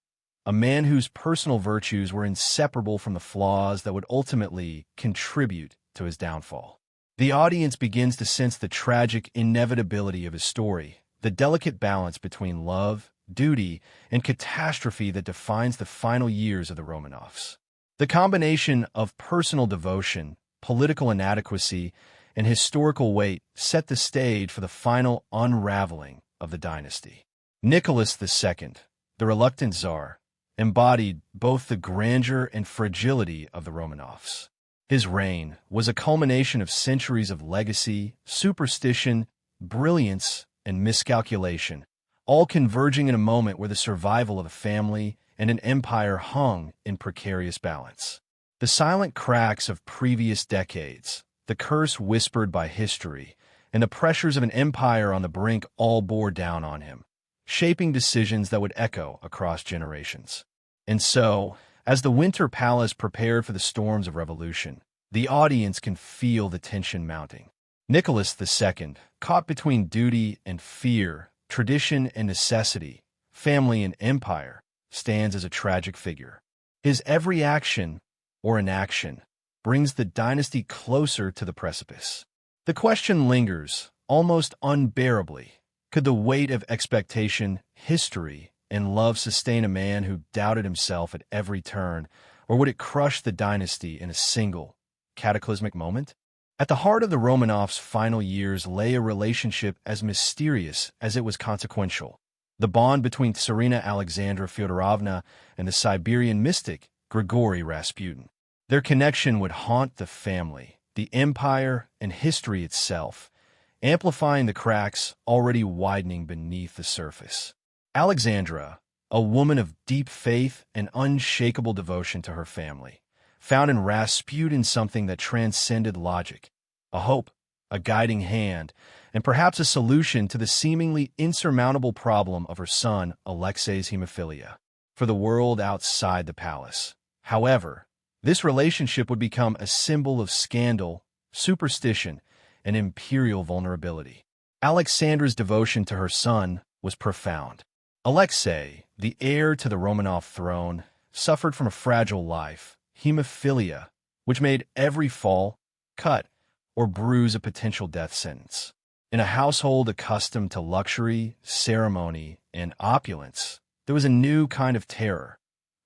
a man whose personal virtues were inseparable from the flaws that would ultimately contribute to his downfall. The audience begins to sense the tragic inevitability of his story, the delicate balance between love, duty, and catastrophe that defines the final years of the Romanovs. The combination of personal devotion, political inadequacy, and historical weight set the stage for the final unraveling of the dynasty. Nicholas II, the reluctant Tsar, embodied both the grandeur and fragility of the Romanovs. His reign was a culmination of centuries of legacy, superstition, brilliance, and miscalculation, all converging in a moment where the survival of a family and an empire hung in precarious balance. The silent cracks of previous decades, the curse whispered by history, and the pressures of an empire on the brink all bore down on him, shaping decisions that would echo across generations. And so, as the Winter Palace prepared for the storms of revolution, the audience can feel the tension mounting. Nicholas II, caught between duty and fear, tradition and necessity, family and empire, stands as a tragic figure. His every action or inaction brings the dynasty closer to the precipice. The question lingers, almost unbearably. Could the weight of expectation, history, and love sustain a man who doubted himself at every turn, or would it crush the dynasty in a single, cataclysmic moment? At the heart of the Romanovs' final years lay a relationship as mysterious as it was consequential. The bond between Tsarina Alexandra Fyodorovna and the Siberian mystic Grigory Rasputin. Their connection would haunt the family, the empire, and history itself, amplifying the cracks already widening beneath the surface. Alexandra, a woman of deep faith and unshakable devotion to her family, found in Rasputin something that transcended logic, a hope, a guiding hand, and perhaps a solution to the seemingly insurmountable problem of her son Alexei's hemophilia. For the world outside the palace, however, this relationship would become a symbol of scandal, superstition, and imperial vulnerability. Alexandra's devotion to her son was profound. Alexei, the heir to the Romanov throne, suffered from a fragile life, hemophilia, which made every fall, cut, or bruise a potential death sentence. In a household accustomed to luxury, ceremony, and opulence, there was a new kind of terror,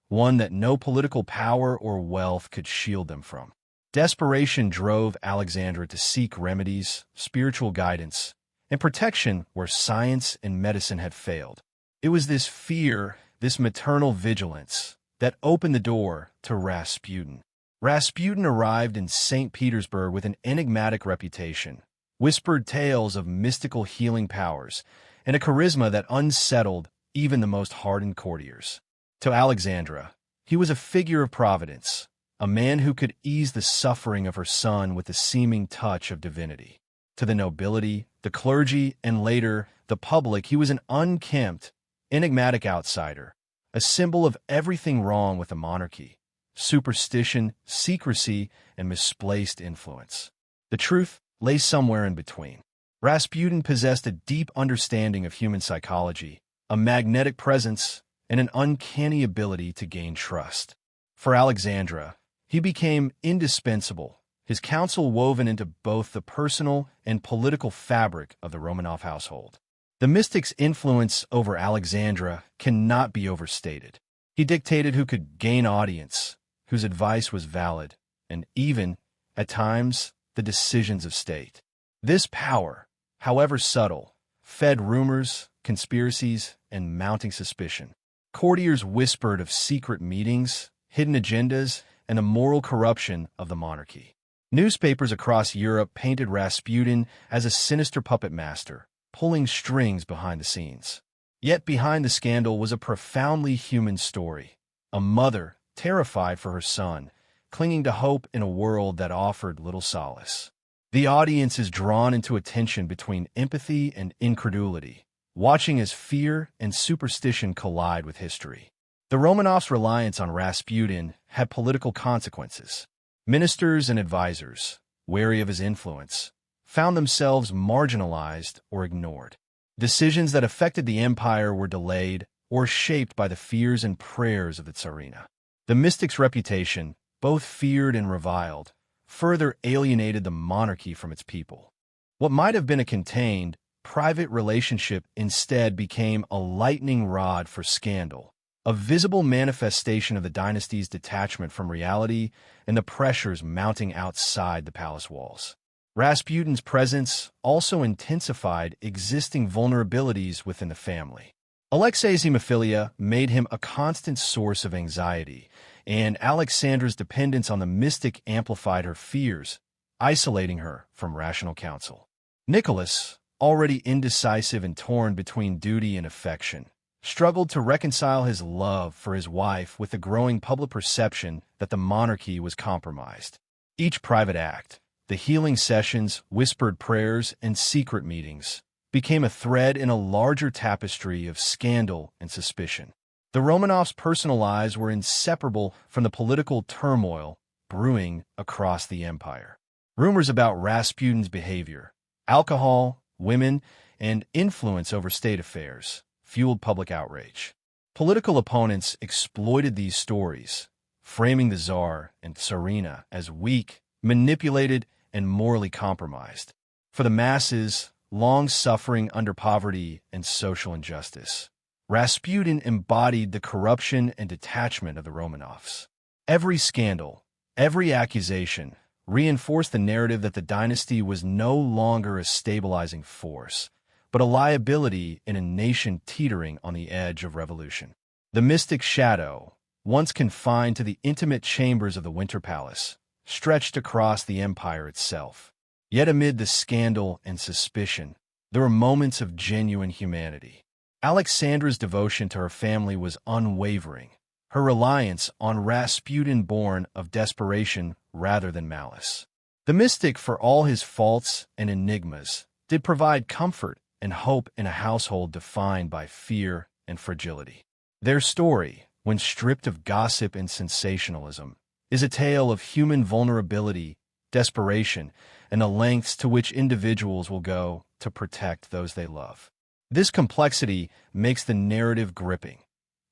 one that no political power or wealth could shield them from. Desperation drove Alexandra to seek remedies, spiritual guidance, and protection where science and medicine had failed. It was this fear, this maternal vigilance, that opened the door to Rasputin. Rasputin arrived in St. Petersburg with an enigmatic reputation, whispered tales of mystical healing powers, and a charisma that unsettled even the most hardened courtiers. To Alexandra, he was a figure of providence, a man who could ease the suffering of her son with the seeming touch of divinity. To the nobility, the clergy, and later, the public, he was an unkempt, enigmatic outsider, a symbol of everything wrong with the monarchy: superstition, secrecy, and misplaced influence. The truth lay somewhere in between. Rasputin possessed a deep understanding of human psychology, a magnetic presence, and an uncanny ability to gain trust. For Alexandra, he became indispensable, his counsel woven into both the personal and political fabric of the Romanov household. The mystic's influence over Alexandra cannot be overstated. He dictated who could gain audience, whose advice was valid, and even, at times, the decisions of state. This power, however subtle, fed rumors, conspiracies, and mounting suspicion. Courtiers whispered of secret meetings, hidden agendas, and the moral corruption of the monarchy. Newspapers across Europe painted Rasputin as a sinister puppet master, pulling strings behind the scenes. Yet behind the scandal was a profoundly human story. A mother, terrified for her son, clinging to hope in a world that offered little solace. The audience is drawn into a tension between empathy and incredulity, watching as fear and superstition collide with history. The Romanovs' reliance on Rasputin had political consequences. Ministers and advisors, wary of his influence, found themselves marginalized or ignored. Decisions that affected the empire were delayed or shaped by the fears and prayers of the Tsarina. The mystic's reputation, both feared and reviled, further alienated the monarchy from its people. What might have been a contained, private relationship instead became a lightning rod for scandal, a visible manifestation of the dynasty's detachment from reality and the pressures mounting outside the palace walls. Rasputin's presence also intensified existing vulnerabilities within the family. Alexei's hemophilia made him a constant source of anxiety, and Alexandra's dependence on the mystic amplified her fears, isolating her from rational counsel. Nicholas, already indecisive and torn between duty and affection, struggled to reconcile his love for his wife with the growing public perception that the monarchy was compromised. Each private act, the healing sessions, whispered prayers, and secret meetings, became a thread in a larger tapestry of scandal and suspicion. The Romanovs' personal lives were inseparable from the political turmoil brewing across the empire. Rumors about Rasputin's behavior, alcohol, women, and influence over state affairs fueled public outrage. Political opponents exploited these stories, framing the Tsar and Tsarina as weak, manipulated, and morally compromised. For the masses, long suffering under poverty and social injustice, Rasputin embodied the corruption and detachment of the Romanovs. Every scandal, every accusation, reinforced the narrative that the dynasty was no longer a stabilizing force, but a liability in a nation teetering on the edge of revolution. The mystic shadow, once confined to the intimate chambers of the Winter Palace, stretched across the empire itself. Yet amid the scandal and suspicion, there were moments of genuine humanity. Alexandra's devotion to her family was unwavering, her reliance on Rasputin born of desperation rather than malice. The mystic, for all his faults and enigmas, did provide comfort and hope in a household defined by fear and fragility. Their story, when stripped of gossip and sensationalism, is a tale of human vulnerability, desperation, and the lengths to which individuals will go to protect those they love. This complexity makes the narrative gripping.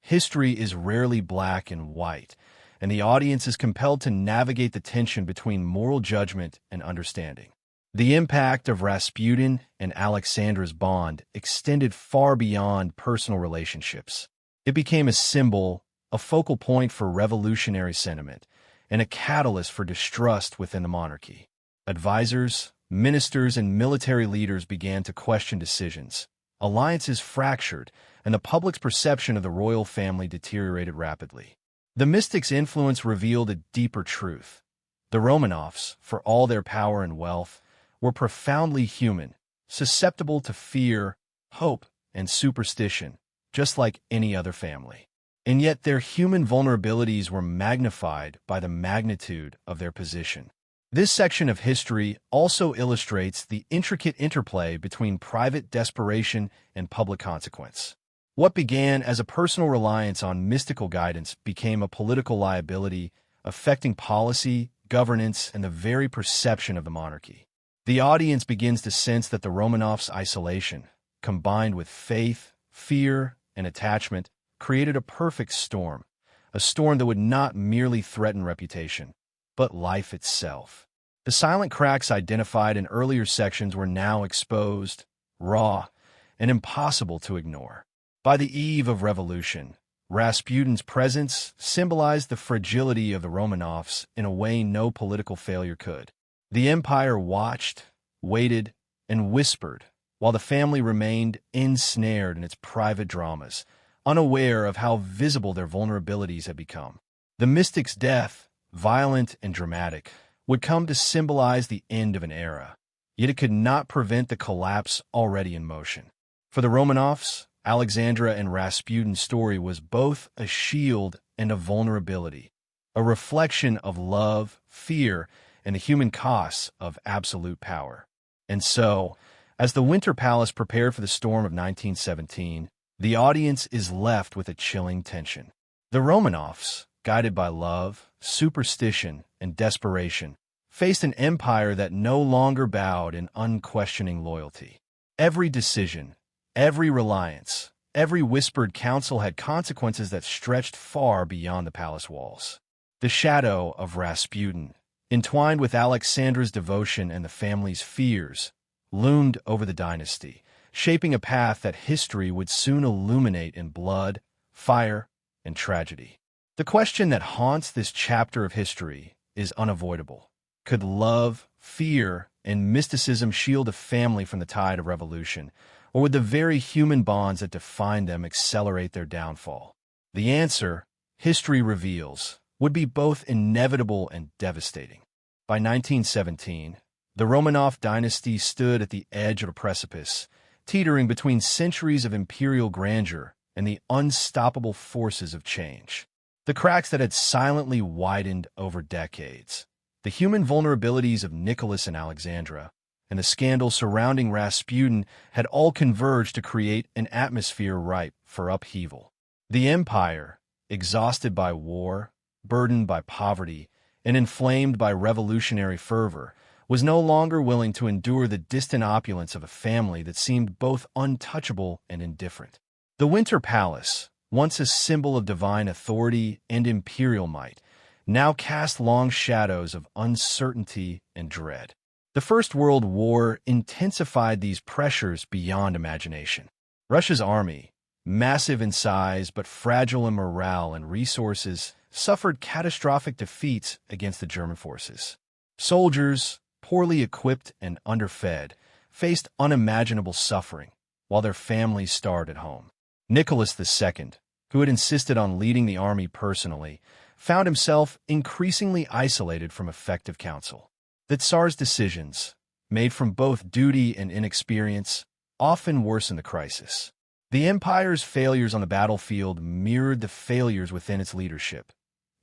History is rarely black and white, and the audience is compelled to navigate the tension between moral judgment and understanding. The impact of Rasputin and Alexandra's bond extended far beyond personal relationships. It became a symbol, a focal point for revolutionary sentiment, and a catalyst for distrust within the monarchy. Advisors, ministers, and military leaders began to question decisions. Alliances fractured, and the public's perception of the royal family deteriorated rapidly. The mystic's influence revealed a deeper truth. The Romanovs, for all their power and wealth, were profoundly human, susceptible to fear, hope, and superstition, just like any other family. And yet their human vulnerabilities were magnified by the magnitude of their position. This section of history also illustrates the intricate interplay between private desperation and public consequence. What began as a personal reliance on mystical guidance became a political liability, affecting policy, governance, and the very perception of the monarchy. The audience begins to sense that the Romanovs' isolation, combined with faith, fear, and attachment, created a perfect storm, a storm that would not merely threaten reputation, but life itself. The silent cracks identified in earlier sections were now exposed, raw, and impossible to ignore. By the eve of revolution, Rasputin's presence symbolized the fragility of the Romanovs in a way no political failure could. The empire watched, waited, and whispered, while the family remained ensnared in its private dramas, unaware of how visible their vulnerabilities had become. The mystic's death, violent and dramatic, would come to symbolize the end of an era, yet it could not prevent the collapse already in motion. For the Romanovs, Alexandra and Rasputin's story was both a shield and a vulnerability, a reflection of love, fear, and the human costs of absolute power. And so, as the Winter Palace prepared for the storm of 1917, the audience is left with a chilling tension. The Romanovs, guided by love, superstition, and desperation, faced an empire that no longer bowed in unquestioning loyalty. Every decision, every reliance, every whispered counsel had consequences that stretched far beyond the palace walls. The shadow of Rasputin, entwined with Alexandra's devotion and the family's fears, loomed over the dynasty, shaping a path that history would soon illuminate in blood, fire, and tragedy. The question that haunts this chapter of history is unavoidable. Could love, fear, and mysticism shield a family from the tide of revolution, or would the very human bonds that define them accelerate their downfall? The answer, history reveals, would be both inevitable and devastating. By 1917, the Romanov dynasty stood at the edge of a precipice, teetering between centuries of imperial grandeur and the unstoppable forces of change. The cracks that had silently widened over decades, the human vulnerabilities of Nicholas and Alexandra, and the scandal surrounding Rasputin had all converged to create an atmosphere ripe for upheaval. The empire, exhausted by war, burdened by poverty, and inflamed by revolutionary fervor, was no longer willing to endure the distant opulence of a family that seemed both untouchable and indifferent. The Winter Palace, once a symbol of divine authority and imperial might, now cast long shadows of uncertainty and dread. The First World War intensified these pressures beyond imagination. Russia's army, massive in size but fragile in morale and resources, suffered catastrophic defeats against the German forces. Soldiers, poorly equipped and underfed, faced unimaginable suffering, while their families starved at home. Nicholas II, who had insisted on leading the army personally, found himself increasingly isolated from effective counsel. The Tsar's decisions, made from both duty and inexperience, often worsened the crisis. The empire's failures on the battlefield mirrored the failures within its leadership.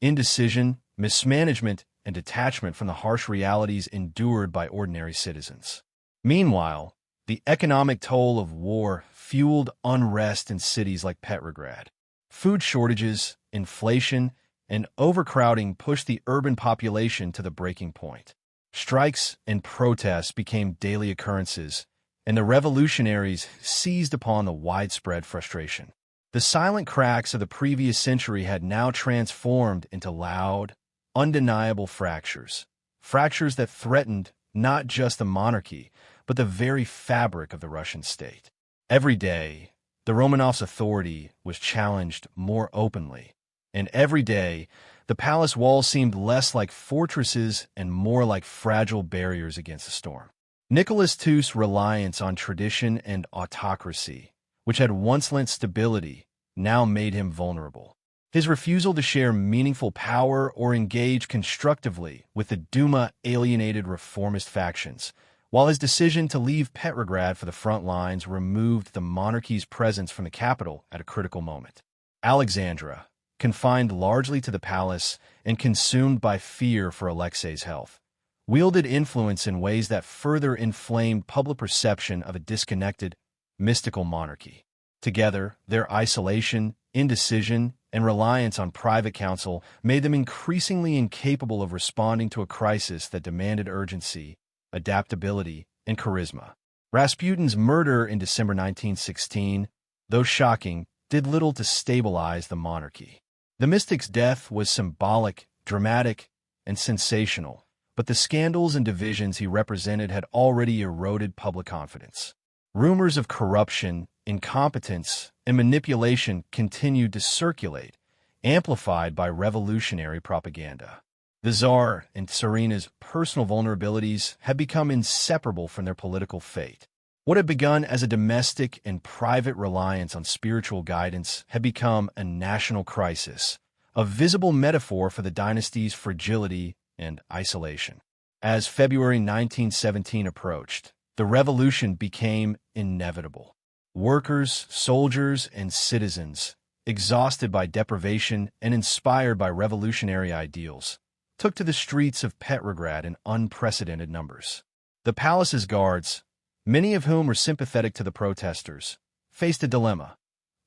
Indecision, mismanagement, and detachment from the harsh realities endured by ordinary citizens. Meanwhile, the economic toll of war fueled unrest in cities like Petrograd. Food shortages, inflation, and overcrowding pushed the urban population to the breaking point. Strikes and protests became daily occurrences, and the revolutionaries seized upon the widespread frustration. The silent cracks of the previous century had now transformed into loud, undeniable fractures that threatened not just the monarchy, but the very fabric of the Russian state. Every day, the Romanovs' authority was challenged more openly, and every day, the palace walls seemed less like fortresses and more like fragile barriers against a storm. Nicholas II's reliance on tradition and autocracy, which had once lent stability, now made him vulnerable. His refusal to share meaningful power or engage constructively with the Duma alienated reformist factions, while his decision to leave Petrograd for the front lines removed the monarchy's presence from the capital at a critical moment. Alexandra, confined largely to the palace and consumed by fear for Alexei's health, wielded influence in ways that further inflamed public perception of a disconnected, mystical monarchy. Together, their isolation, indecision, and reliance on private counsel made them increasingly incapable of responding to a crisis that demanded urgency, adaptability, and charisma. Rasputin's murder in December 1916, though shocking, did little to stabilize the monarchy. The mystic's death was symbolic, dramatic, and sensational, but the scandals and divisions he represented had already eroded public confidence. Rumors of corruption, incompetence, and manipulation continued to circulate, amplified by revolutionary propaganda. The Tsar and Tsarina's personal vulnerabilities had become inseparable from their political fate. What had begun as a domestic and private reliance on spiritual guidance had become a national crisis, a visible metaphor for the dynasty's fragility and isolation. As February 1917 approached, the revolution became inevitable. Workers, soldiers, and citizens, exhausted by deprivation and inspired by revolutionary ideals, took to the streets of Petrograd in unprecedented numbers. The palace's guards, many of whom were sympathetic to the protesters, faced a dilemma: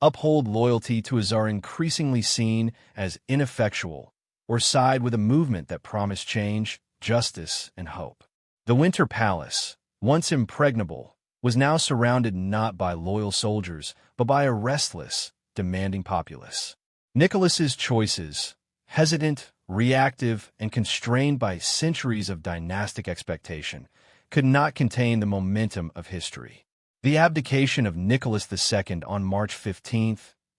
uphold loyalty to a Tsar increasingly seen as ineffectual, or side with a movement that promised change, justice, and hope. The Winter Palace, once impregnable, was now surrounded not by loyal soldiers, but by a restless, demanding populace. Nicholas's choices, hesitant, reactive, and constrained by centuries of dynastic expectation, could not contain the momentum of history. The abdication of Nicholas II on March 15,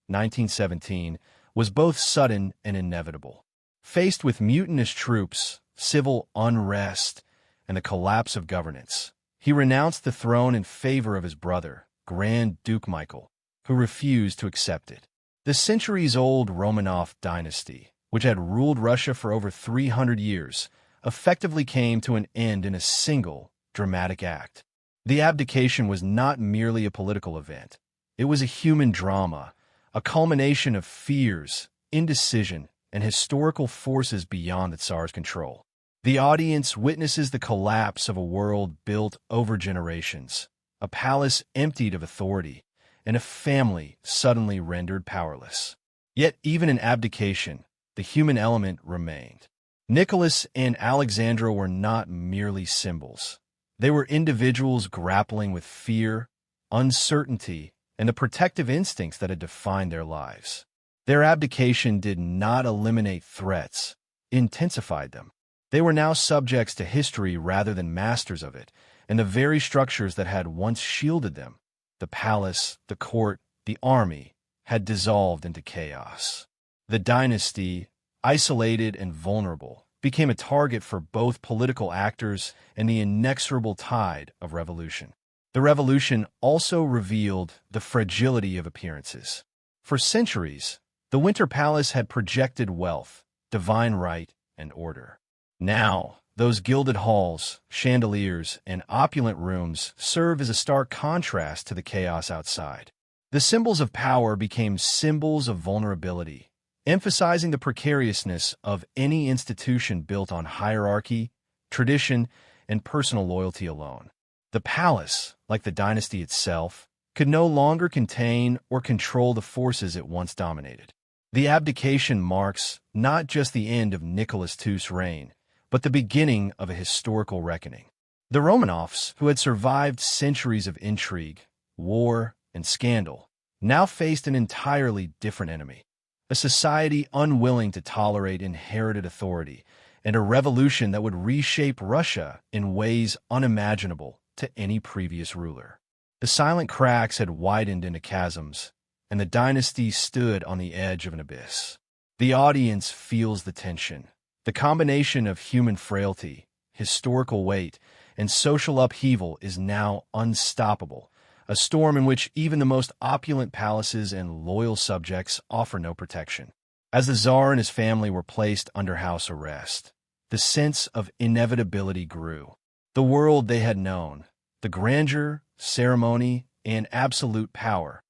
1917, was both sudden and inevitable. Faced with mutinous troops, civil unrest, and the collapse of governance, he renounced the throne in favor of his brother, Grand Duke Michael, who refused to accept it. The centuries-old Romanov dynasty, which had ruled Russia for over 300 years, effectively came to an end in a single, dramatic act. The abdication was not merely a political event. It was a human drama, a culmination of fears, indecision, and historical forces beyond the Tsar's control. The audience witnesses the collapse of a world built over generations, a palace emptied of authority, and a family suddenly rendered powerless. Yet even in abdication, the human element remained. Nicholas and Alexandra were not merely symbols. They were individuals grappling with fear, uncertainty, and the protective instincts that had defined their lives. Their abdication did not eliminate threats, it intensified them. They were now subjects to history rather than masters of it, and the very structures that had once shielded them, the palace, the court, the army, had dissolved into chaos. The dynasty, isolated and vulnerable, became a target for both political actors and the inexorable tide of revolution. The revolution also revealed the fragility of appearances. For centuries, the Winter Palace had projected wealth, divine right, and order. Now, those gilded halls, chandeliers, and opulent rooms serve as a stark contrast to the chaos outside. The symbols of power became symbols of vulnerability, emphasizing the precariousness of any institution built on hierarchy, tradition, and personal loyalty alone. The palace, like the dynasty itself, could no longer contain or control the forces it once dominated. The abdication marks not just the end of Nicholas II's reign, but the beginning of a historical reckoning. The Romanovs, who had survived centuries of intrigue, war, and scandal, now faced an entirely different enemy: a society unwilling to tolerate inherited authority, and a revolution that would reshape Russia in ways unimaginable to any previous ruler. The silent cracks had widened into chasms, and the dynasty stood on the edge of an abyss. The audience feels the tension. The combination of human frailty, historical weight, and social upheaval is now unstoppable, a storm in which even the most opulent palaces and loyal subjects offer no protection. As the Tsar and his family were placed under house arrest, the sense of inevitability grew. The world they had known, the grandeur, ceremony, and absolute power,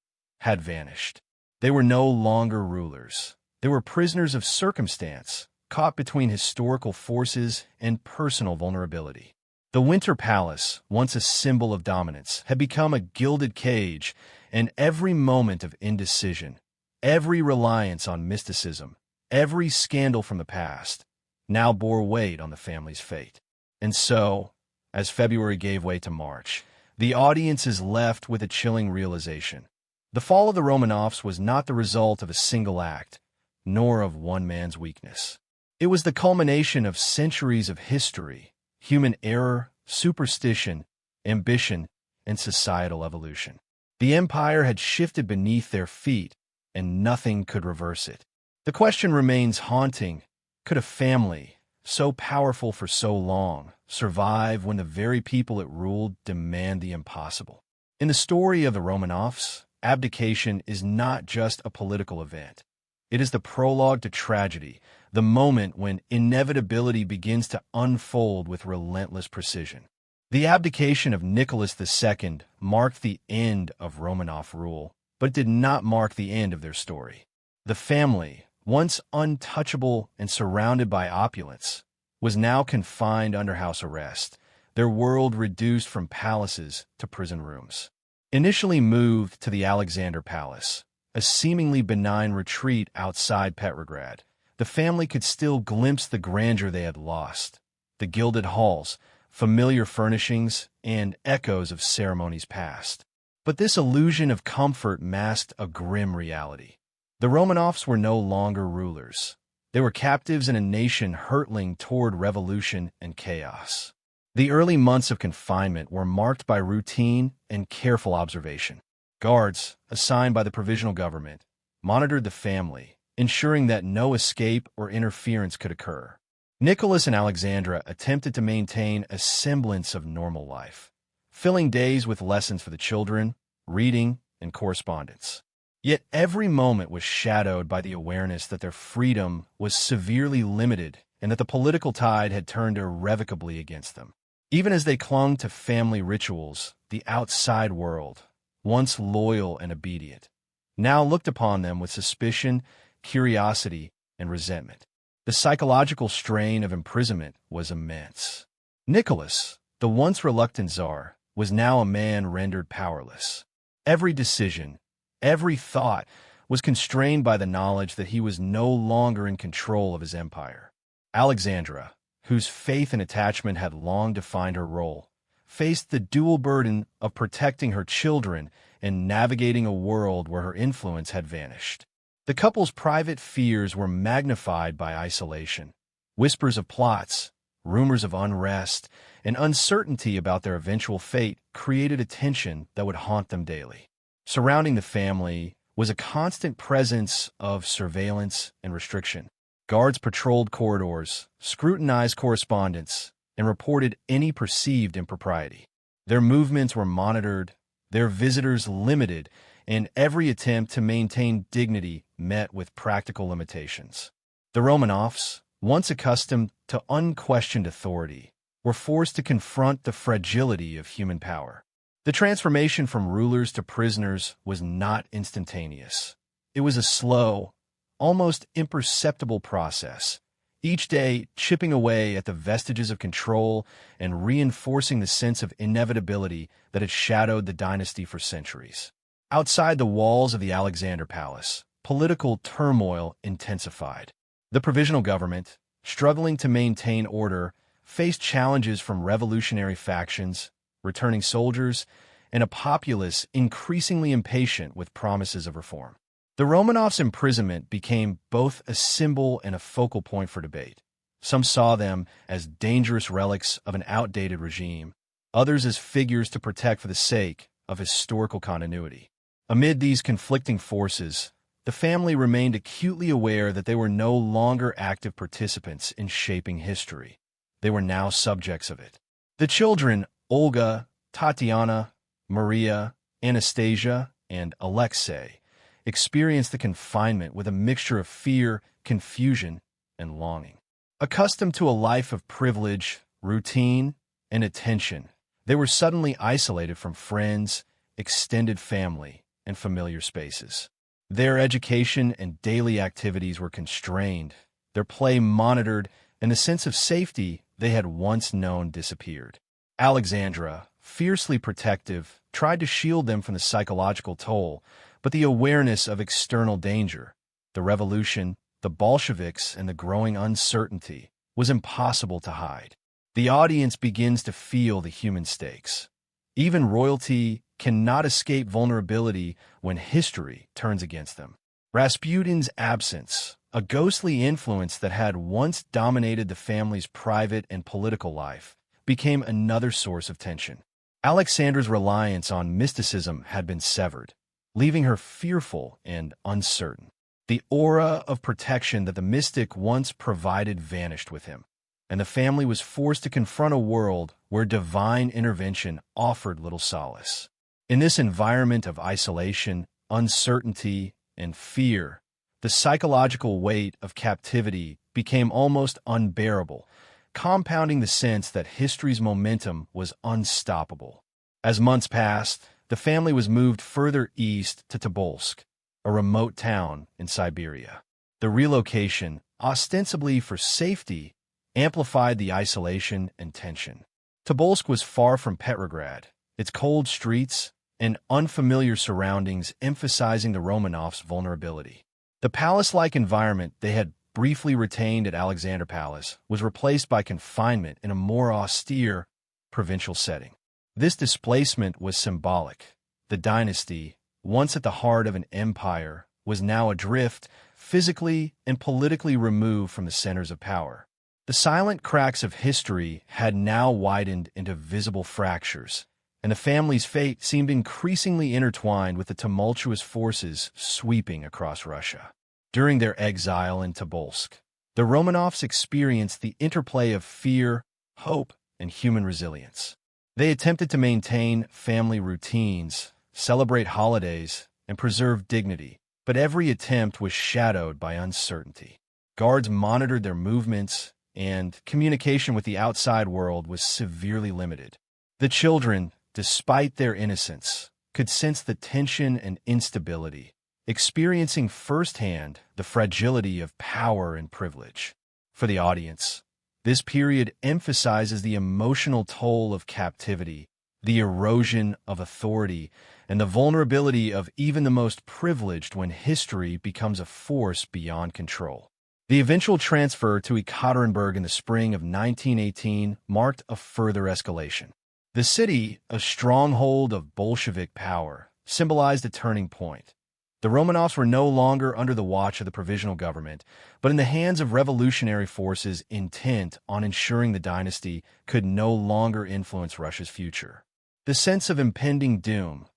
had vanished. They were no longer rulers. They were prisoners of circumstance, caught between historical forces and personal vulnerability. The Winter Palace, once a symbol of dominance, had become a gilded cage, and every moment of indecision, every reliance on mysticism, every scandal from the past, now bore weight on the family's fate. And so, as February gave way to March, the audience is left with a chilling realization. The fall of the Romanovs was not the result of a single act, nor of one man's weakness. It was the culmination of centuries of history, human error, superstition, ambition, and societal evolution. The empire had shifted beneath their feet, and nothing could reverse it. The question remains haunting: could a family, so powerful for so long, survive when the very people it ruled demand the impossible? In the story of the Romanovs, abdication is not just a political event. It is the prologue to tragedy, the moment when inevitability begins to unfold with relentless precision. The abdication of Nicholas II marked the end of Romanov rule, but it did not mark the end of their story. The family, once untouchable and surrounded by opulence, was now confined under house arrest, their world reduced from palaces to prison rooms. Initially moved to the Alexandra Palace, a seemingly benign retreat outside Petrograd, the family could still glimpse the grandeur they had lost. The gilded halls, familiar furnishings, and echoes of ceremonies past. But this illusion of comfort masked a grim reality. The Romanovs were no longer rulers. They were captives in a nation hurtling toward revolution and chaos. The early months of confinement were marked by routine and careful observation. Guards, assigned by the provisional government, monitored the family, ensuring that no escape or interference could occur. Nicholas and Alexandra attempted to maintain a semblance of normal life, filling days with lessons for the children, reading, and correspondence. Yet every moment was shadowed by the awareness that their freedom was severely limited and that the political tide had turned irrevocably against them. Even as they clung to family rituals, the outside world, once loyal and obedient, now looked upon them with suspicion, curiosity, and resentment. The psychological strain of imprisonment was immense. Nicholas, the once reluctant Tsar, was now a man rendered powerless. Every decision, every thought was constrained by the knowledge that he was no longer in control of his empire. Alexandra, whose faith and attachment had long defined her role, faced the dual burden of protecting her children and navigating a world where her influence had vanished. The couple's private fears were magnified by isolation. Whispers of plots, rumors of unrest, and uncertainty about their eventual fate created a tension that would haunt them daily. Surrounding the family was a constant presence of surveillance and restriction. Guards patrolled corridors, scrutinized correspondence, and reported any perceived impropriety. Their movements were monitored, their visitors limited, and every attempt to maintain dignity met with practical limitations. The Romanovs, once accustomed to unquestioned authority, were forced to confront the fragility of human power. The transformation from rulers to prisoners was not instantaneous. It was a slow, almost imperceptible process, each day chipping away at the vestiges of control and reinforcing the sense of inevitability that had shadowed the dynasty for centuries. Outside the walls of the Alexandra Palace, political turmoil intensified. The provisional government, struggling to maintain order, faced challenges from revolutionary factions, returning soldiers, and a populace increasingly impatient with promises of reform. The Romanovs' imprisonment became both a symbol and a focal point for debate. Some saw them as dangerous relics of an outdated regime, others as figures to protect for the sake of historical continuity. Amid these conflicting forces, the family remained acutely aware that they were no longer active participants in shaping history. They were now subjects of it. The children, Olga, Tatiana, Maria, Anastasia, and Alexei, experienced the confinement with a mixture of fear, confusion, and longing. Accustomed to a life of privilege, routine, and attention, they were suddenly isolated from friends, extended family, and familiar spaces. Their education and daily activities were constrained, their play monitored, and the sense of safety they had once known disappeared. Alexandra, fiercely protective, tried to shield them from the psychological toll, but the awareness of external danger, the revolution, the Bolsheviks, and the growing uncertainty was impossible to hide. The audience begins to feel the human stakes. Even royalty cannot escape vulnerability when history turns against them. Rasputin's absence, a ghostly influence that had once dominated the family's private and political life, became another source of tension. Alexandra's reliance on mysticism had been severed, leaving her fearful and uncertain. The aura of protection that the mystic once provided vanished with him, and the family was forced to confront a world where divine intervention offered little solace. In this environment of isolation, uncertainty, and fear, The psychological weight of captivity became almost unbearable, compounding the sense that history's momentum was unstoppable. As months passed, the family was moved further east to Tobolsk, a remote town in Siberia. The relocation, ostensibly for safety, amplified the isolation and tension. Tobolsk was far from Petrograd, its cold streets and unfamiliar surroundings emphasizing the Romanovs' vulnerability. The palace-like environment they had briefly retained at Alexandra Palace was replaced by confinement in a more austere, provincial setting. This displacement was symbolic. The dynasty, once at the heart of an empire, was now adrift, physically and politically removed from the centers of power. The silent cracks of history had now widened into visible fractures, and the family's fate seemed increasingly intertwined with the tumultuous forces sweeping across Russia. During their exile in Tobolsk, the Romanovs experienced the interplay of fear, hope, and human resilience. They attempted to maintain family routines, celebrate holidays, and preserve dignity, but every attempt was shadowed by uncertainty. Guards monitored their movements, and communication with the outside world was severely limited. The children, despite their innocence, could sense the tension and instability, experiencing firsthand the fragility of power and privilege. For the audience, this period emphasizes the emotional toll of captivity, the erosion of authority, and the vulnerability of even the most privileged when history becomes a force beyond control. The eventual transfer to Ekaterinburg in the spring of 1918 marked a further escalation. The city, a stronghold of Bolshevik power, symbolized a turning point. The Romanovs were no longer under the watch of the provisional government, but in the hands of revolutionary forces intent on ensuring the dynasty could no longer influence Russia's future. The sense of impending doom,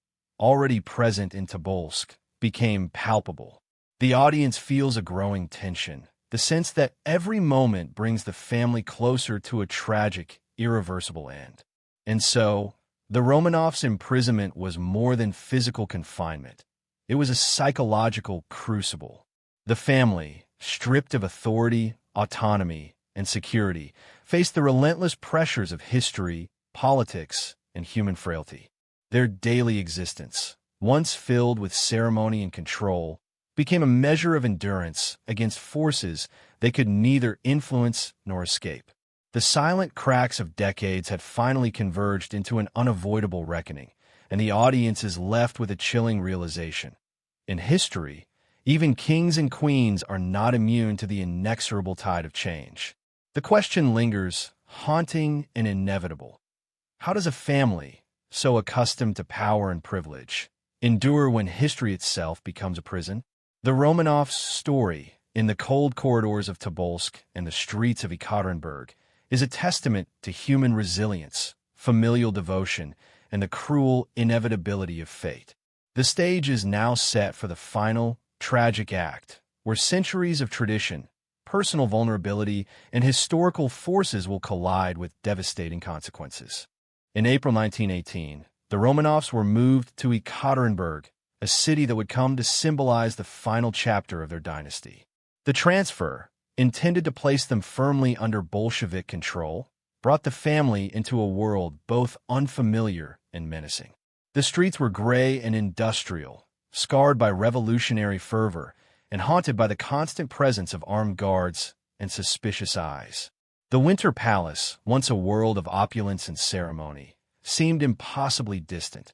already present in Tobolsk, became palpable. The audience feels a growing tension, the sense that every moment brings the family closer to a tragic, irreversible end. And so, the Romanovs' imprisonment was more than physical confinement. It was a psychological crucible. The family, stripped of authority, autonomy, and security, faced the relentless pressures of history, politics, and human frailty. Their daily existence, once filled with ceremony and control, became a measure of endurance against forces they could neither influence nor escape. The silent cracks of decades had finally converged into an unavoidable reckoning, and the audience is left with a chilling realization. In history, even kings and queens are not immune to the inexorable tide of change. The question lingers, haunting and inevitable. How does a family, so accustomed to power and privilege, endure when history itself becomes a prison? The Romanovs' story, in the cold corridors of Tobolsk and the streets of Ekaterinburg, is a testament to human resilience, familial devotion, and the cruel inevitability of fate. The stage is now set for the final, tragic act, where centuries of tradition, personal vulnerability, and historical forces will collide with devastating consequences. In April 1918, the Romanovs were moved to Ekaterinburg, a city that would come to symbolize the final chapter of their dynasty. The transfer, intended to place them firmly under Bolshevik control, brought the family into a world both unfamiliar and menacing. The streets were gray and industrial, scarred by revolutionary fervor, and haunted by the constant presence of armed guards and suspicious eyes. The Winter Palace, once a world of opulence and ceremony, seemed impossibly distant.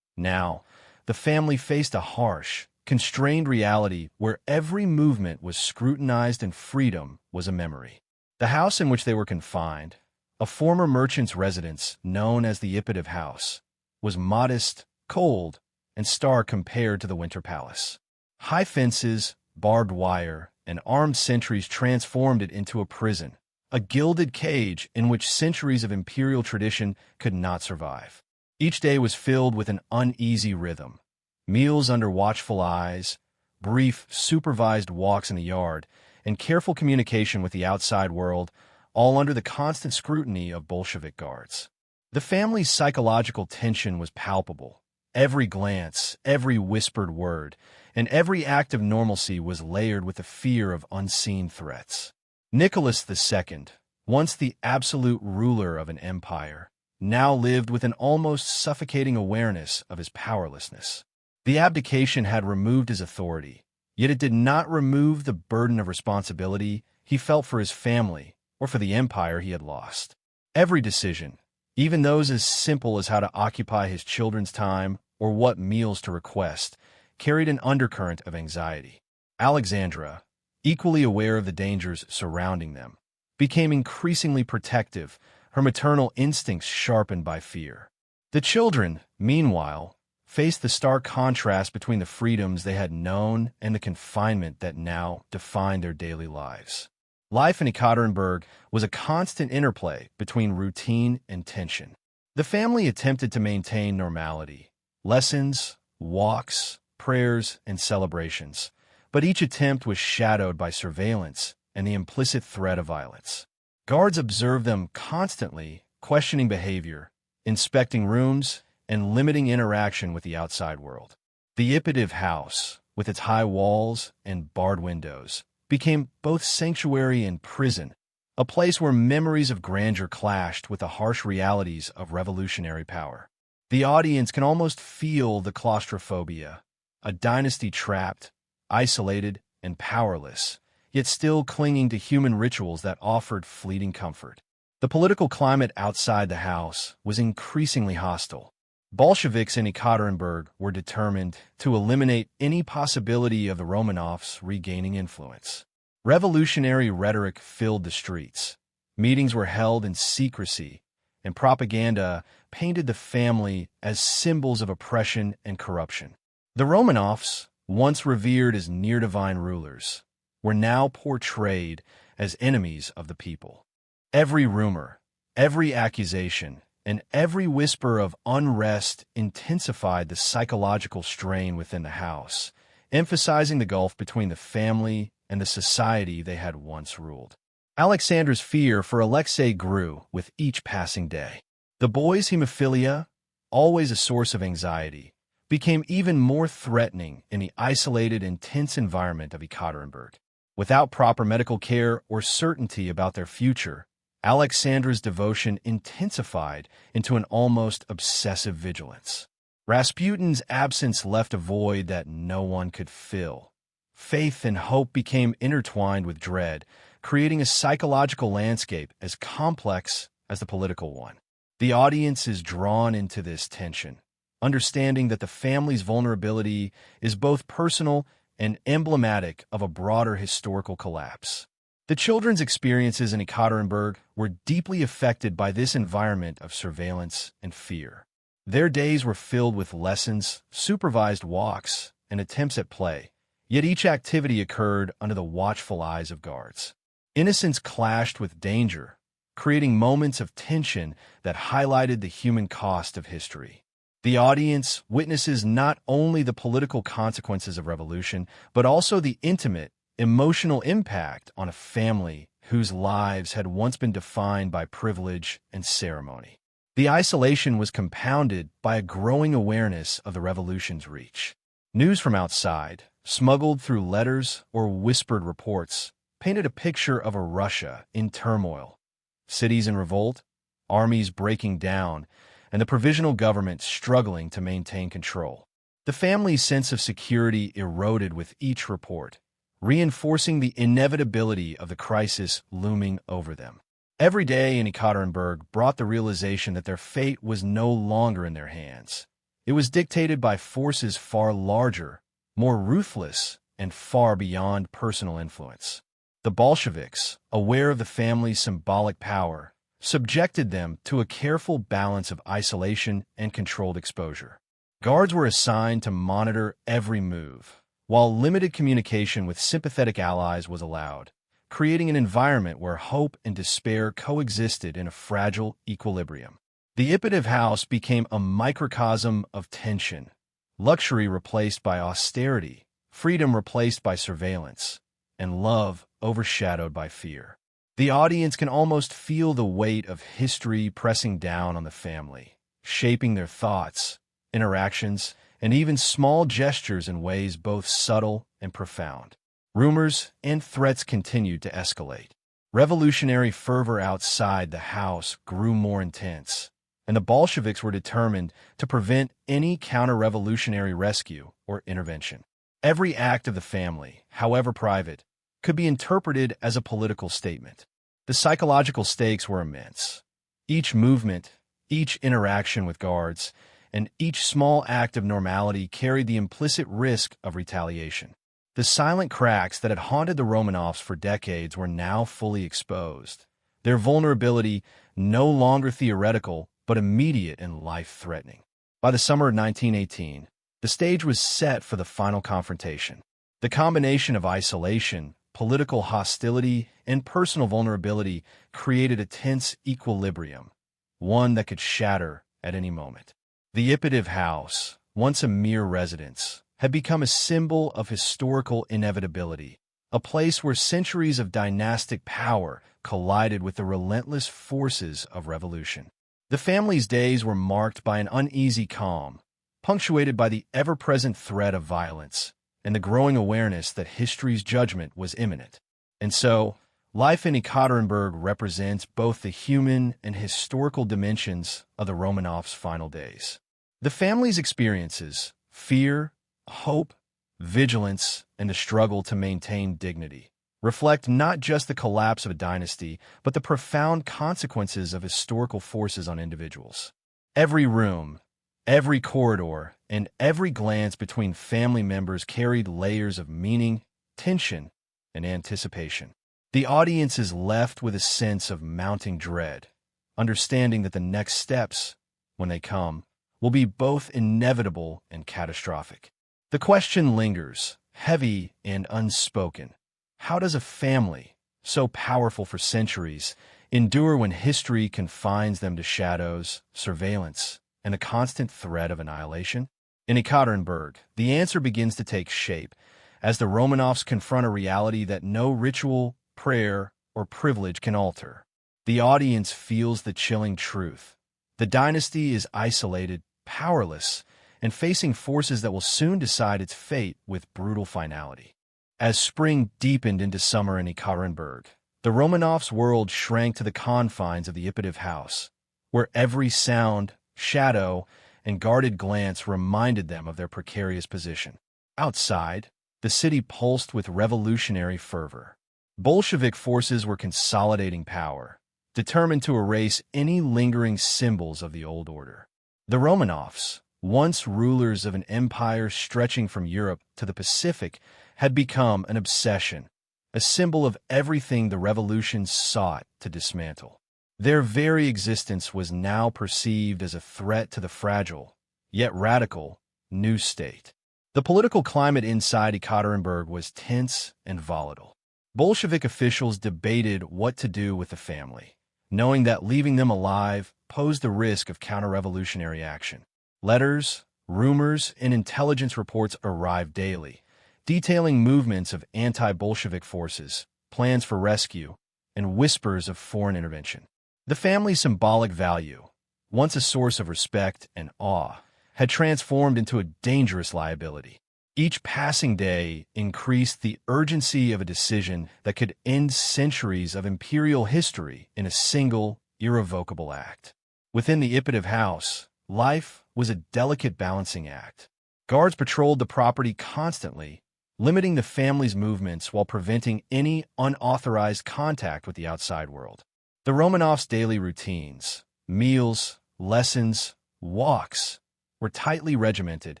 Now, the family faced a harsh, constrained reality where every movement was scrutinized and freedom was a memory. The house in which they were confined, a former merchant's residence known as the Ipatov House, was modest, cold, and stark compared to the Winter Palace. High fences, barbed wire, and armed sentries transformed it into a prison, a gilded cage in which centuries of imperial tradition could not survive. Each day was filled with an uneasy rhythm. Meals under watchful eyes, brief, supervised walks in the yard, and careful communication with the outside world, all under the constant scrutiny of Bolshevik guards. The family's psychological tension was palpable. Every glance, every whispered word, and every act of normalcy was layered with the fear of unseen threats. Nicholas II, once the absolute ruler of an empire, now lived with an almost suffocating awareness of his powerlessness. The abdication had removed his authority, yet it did not remove the burden of responsibility he felt for his family or for the empire he had lost. Every decision, even those as simple as how to occupy his children's time or what meals to request, carried an undercurrent of anxiety. Alexandra, equally aware of the dangers surrounding them, became increasingly protective, her maternal instincts sharpened by fear. The children, meanwhile, faced the stark contrast between the freedoms they had known and the confinement that now defined their daily lives. Life in Ekaterinburg was a constant interplay between routine and tension. The family attempted to maintain normality, lessons, walks, prayers, and celebrations, but each attempt was shadowed by surveillance and the implicit threat of violence. Guards observed them constantly, questioning behavior, inspecting rooms, and limiting interaction with the outside world. The Ipatiev house, with its high walls and barred windows, became both sanctuary and prison, a place where memories of grandeur clashed with the harsh realities of revolutionary power. The audience can almost feel the claustrophobia, a dynasty trapped, isolated, and powerless, yet still clinging to human rituals that offered fleeting comfort. The political climate outside the house was increasingly hostile. Bolsheviks in Ekaterinburg were determined to eliminate any possibility of the Romanovs regaining influence. Revolutionary rhetoric filled the streets. Meetings were held in secrecy, and propaganda painted the family as symbols of oppression and corruption. The Romanovs, once revered as near-divine rulers, were now portrayed as enemies of the people. Every rumor, every accusation, and every whisper of unrest intensified the psychological strain within the house, emphasizing the gulf between the family and the society they had once ruled. Alexandra's fear for Alexei grew with each passing day. The boy's hemophilia, always a source of anxiety, became even more threatening in the isolated, intense environment of Ekaterinburg. Without proper medical care or certainty about their future, Alexandra's devotion intensified into an almost obsessive vigilance. Rasputin's absence left a void that no one could fill. Faith and hope became intertwined with dread, creating a psychological landscape as complex as the political one. The audience is drawn into this tension, understanding that the family's vulnerability is both personal and emblematic of a broader historical collapse. The children's experiences in Ekaterinburg were deeply affected by this environment of surveillance and fear. Their days were filled with lessons, supervised walks, and attempts at play, yet each activity occurred under the watchful eyes of guards. Innocence clashed with danger, creating moments of tension that highlighted the human cost of history. The audience witnesses not only the political consequences of revolution, but also the intimate, emotional impact on a family whose lives had once been defined by privilege and ceremony. The isolation was compounded by a growing awareness of the revolution's reach. News from outside, smuggled through letters or whispered reports, painted a picture of a Russia in turmoil, cities in revolt, armies breaking down, and the provisional government struggling to maintain control. The family's sense of security eroded with each report, reinforcing the inevitability of the crisis looming over them. Every day in Ekaterinburg brought the realization that their fate was no longer in their hands. It was dictated by forces far larger, more ruthless, and far beyond personal influence. The Bolsheviks, aware of the family's symbolic power, subjected them to a careful balance of isolation and controlled exposure. Guards were assigned to monitor every move, while limited communication with sympathetic allies was allowed, creating an environment where hope and despair coexisted in a fragile equilibrium. The Ipatiev house became a microcosm of tension, luxury replaced by austerity, freedom replaced by surveillance, and love overshadowed by fear. The audience can almost feel the weight of history pressing down on the family, shaping their thoughts, interactions, and even small gestures in ways both subtle and profound. Rumors and threats continued to escalate. Revolutionary fervor outside the house grew more intense, and the Bolsheviks were determined to prevent any counter-revolutionary rescue or intervention. Every act of the family, however private, could be interpreted as a political statement. The psychological stakes were immense. Each movement, each interaction with guards, and each small act of normality carried the implicit risk of retaliation. The silent cracks that had haunted the Romanovs for decades were now fully exposed, their vulnerability no longer theoretical but immediate and life-threatening. By the summer of 1918, the stage was set for the final confrontation. The combination of isolation, political hostility, and personal vulnerability created a tense equilibrium, one that could shatter at any moment. The Ipatiev house, once a mere residence, had become a symbol of historical inevitability, a place where centuries of dynastic power collided with the relentless forces of revolution. The family's days were marked by an uneasy calm, punctuated by the ever-present threat of violence and the growing awareness that history's judgment was imminent. And so, life in Ekaterinburg represents both the human and historical dimensions of the Romanovs' final days. The family's experiences, fear, hope, vigilance, and the struggle to maintain dignity, reflect not just the collapse of a dynasty, but the profound consequences of historical forces on individuals. Every room, every corridor, and every glance between family members carried layers of meaning, tension, and anticipation. The audience is left with a sense of mounting dread, understanding that the next steps, when they come, will be both inevitable and catastrophic. The question lingers, heavy and unspoken. How does a family, so powerful for centuries, endure when history confines them to shadows, surveillance, and the constant threat of annihilation? In Ekaterinburg, the answer begins to take shape as the Romanovs confront a reality that no ritual, prayer, or privilege can alter. The audience feels the chilling truth. The dynasty is isolated, powerless, and facing forces that will soon decide its fate with brutal finality. As spring deepened into summer in Ekaterinburg, the Romanovs' world shrank to the confines of the Ipatiev house, where every sound, shadow, and guarded glance reminded them of their precarious position. Outside, the city pulsed with revolutionary fervor. Bolshevik forces were consolidating power, determined to erase any lingering symbols of the old order. The Romanovs, once rulers of an empire stretching from Europe to the Pacific, had become an obsession, a symbol of everything the revolution sought to dismantle. Their very existence was now perceived as a threat to the fragile, yet radical, new state. The political climate inside Ekaterinburg was tense and volatile. Bolshevik officials debated what to do with the family, knowing that leaving them alive posed the risk of counter-revolutionary action. Letters, rumors, and intelligence reports arrived daily, detailing movements of anti-Bolshevik forces, plans for rescue, and whispers of foreign intervention. The family's symbolic value, once a source of respect and awe, had transformed into a dangerous liability. Each passing day increased the urgency of a decision that could end centuries of imperial history in a single, irrevocable act. Within the Ipatiev house, life was a delicate balancing act. Guards patrolled the property constantly, limiting the family's movements while preventing any unauthorized contact with the outside world. The Romanovs' daily routines, meals, lessons, walks, were tightly regimented,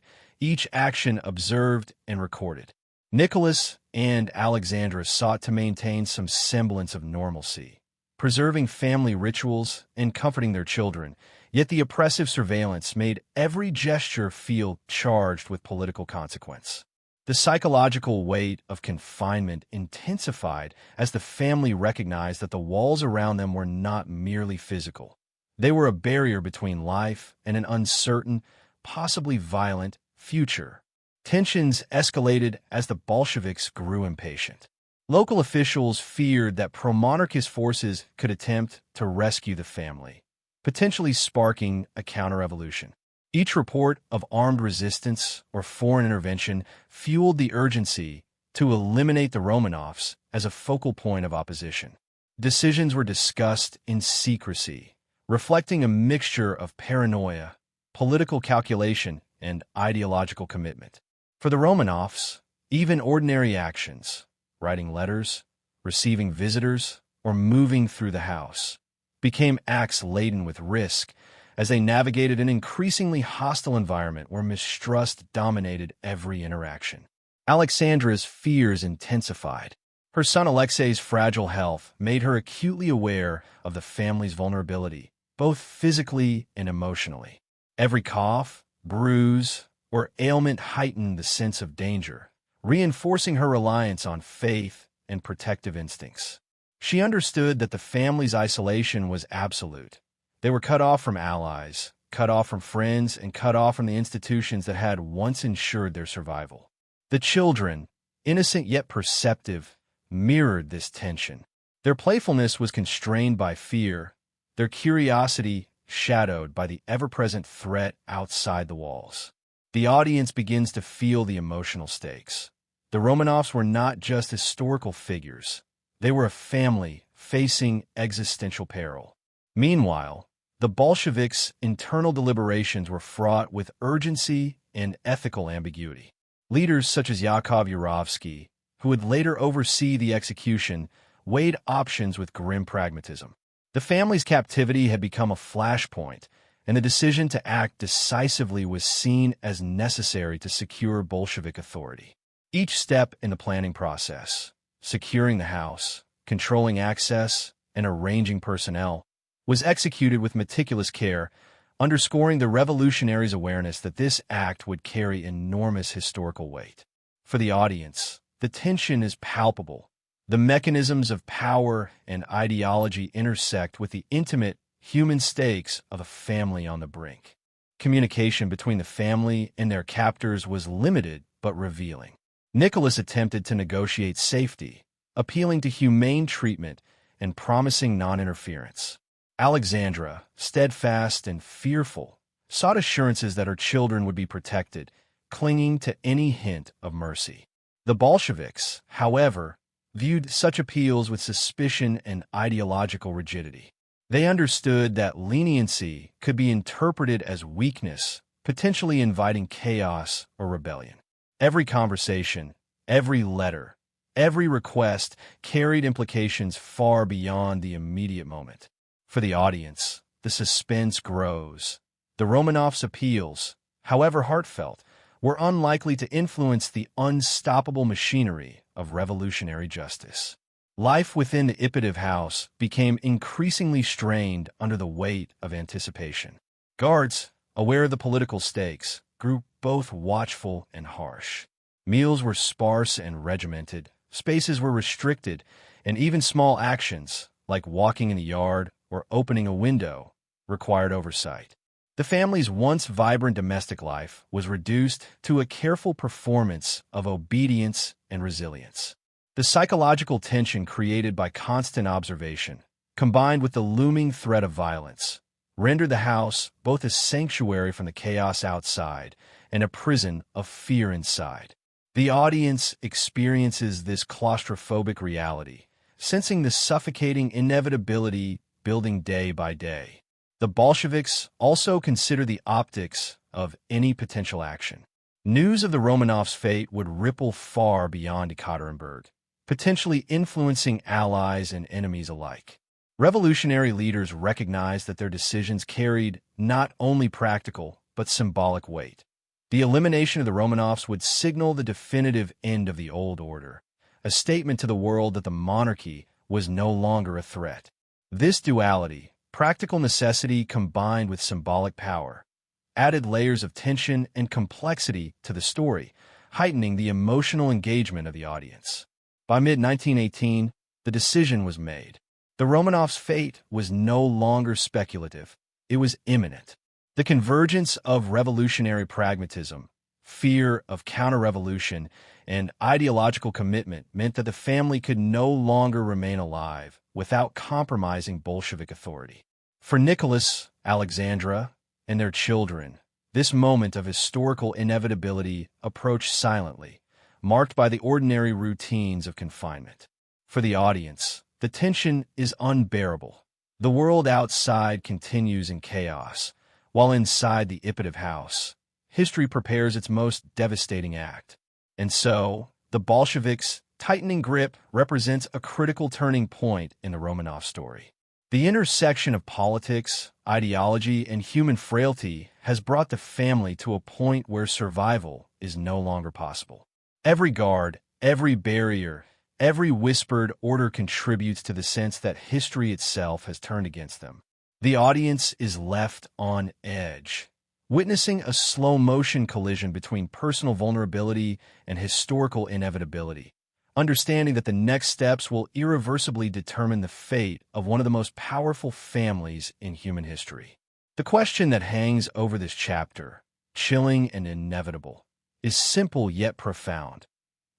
each action observed and recorded. Nicholas and Alexandra sought to maintain some semblance of normalcy, preserving family rituals and comforting their children, yet the oppressive surveillance made every gesture feel charged with political consequence. The psychological weight of confinement intensified as the family recognized that the walls around them were not merely physical. They were a barrier between life and an uncertain, possibly violent, future. Tensions escalated as the Bolsheviks grew impatient. Local officials feared that pro-monarchist forces could attempt to rescue the family, potentially sparking a counter-revolution. Each report of armed resistance or foreign intervention fueled the urgency to eliminate the Romanovs as a focal point of opposition. Decisions were discussed in secrecy, reflecting a mixture of paranoia, political calculation, and ideological commitment. For the Romanovs, even ordinary actions, writing letters, receiving visitors, or moving through the house, became acts laden with risk as they navigated an increasingly hostile environment where mistrust dominated every interaction. Alexandra's fears intensified. Her son Alexei's fragile health made her acutely aware of the family's vulnerability, both physically and emotionally. Every cough, bruise, or ailment heightened the sense of danger, reinforcing her reliance on faith and protective instincts. She understood that the family's isolation was absolute. They were cut off from allies, cut off from friends, and cut off from the institutions that had once ensured their survival. The children, innocent yet perceptive, mirrored this tension. Their playfulness was constrained by fear, their curiosity shadowed by the ever-present threat outside the walls. The audience begins to feel the emotional stakes. The Romanovs were not just historical figures. They were a family facing existential peril. Meanwhile, the Bolsheviks' internal deliberations were fraught with urgency and ethical ambiguity. Leaders such as Yakov Yurovsky, who would later oversee the execution, weighed options with grim pragmatism. The family's captivity had become a flashpoint, and the decision to act decisively was seen as necessary to secure Bolshevik authority. Each step in the planning process, securing the house, controlling access, and arranging personnel, was executed with meticulous care, underscoring the revolutionaries' awareness that this act would carry enormous historical weight. For the audience, the tension is palpable. The mechanisms of power and ideology intersect with the intimate human stakes of a family on the brink. Communication between the family and their captors was limited but revealing. Nicholas attempted to negotiate safety, appealing to humane treatment and promising non-interference. Alexandra, steadfast and fearful, sought assurances that her children would be protected, clinging to any hint of mercy. The Bolsheviks, however, viewed such appeals with suspicion and ideological rigidity. They understood that leniency could be interpreted as weakness, potentially inviting chaos or rebellion. Every conversation, every letter, every request carried implications far beyond the immediate moment. For the audience, the suspense grows. The Romanovs' appeals, however heartfelt, were unlikely to influence the unstoppable machinery of revolutionary justice. Life within the Ipatiev house became increasingly strained under the weight of anticipation. Guards, aware of the political stakes, grew both watchful and harsh. Meals were sparse and regimented, spaces were restricted, and even small actions, like walking in the yard or opening a window, required oversight. The family's once vibrant domestic life was reduced to a careful performance of obedience and resilience. The psychological tension created by constant observation, combined with the looming threat of violence, rendered the house both a sanctuary from the chaos outside and a prison of fear inside. The audience experiences this claustrophobic reality, sensing the suffocating inevitability building day by day. The Bolsheviks also consider the optics of any potential action. News of the Romanovs' fate would ripple far beyond Ekaterinburg, potentially influencing allies and enemies alike. Revolutionary leaders recognized that their decisions carried not only practical but symbolic weight. The elimination of the Romanovs would signal the definitive end of the old order, a statement to the world that the monarchy was no longer a threat. This duality, practical necessity combined with symbolic power, added layers of tension and complexity to the story, heightening the emotional engagement of the audience. By mid-1918, the decision was made. The Romanovs' fate was no longer speculative. It was imminent. The convergence of revolutionary pragmatism, fear of counter-revolution, and ideological commitment meant that the family could no longer remain alive without compromising Bolshevik authority. For Nicholas, Alexandra, and their children, This moment of historical inevitability approached silently, marked by the ordinary routines of confinement. For the audience, the tension is unbearable. The world outside continues in chaos, while inside the Ipatov house, history prepares its most devastating act. And so, the Bolsheviks' tightening grip represents a critical turning point in the Romanov story. The intersection of politics, ideology, and human frailty has brought the family to a point where survival is no longer possible. Every guard, every barrier, every whispered order contributes to the sense that history itself has turned against them. The audience is left on edge, witnessing a slow-motion collision between personal vulnerability and historical inevitability, understanding that the next steps will irreversibly determine the fate of one of the most powerful families in human history. The question that hangs over this chapter, chilling and inevitable, is simple yet profound.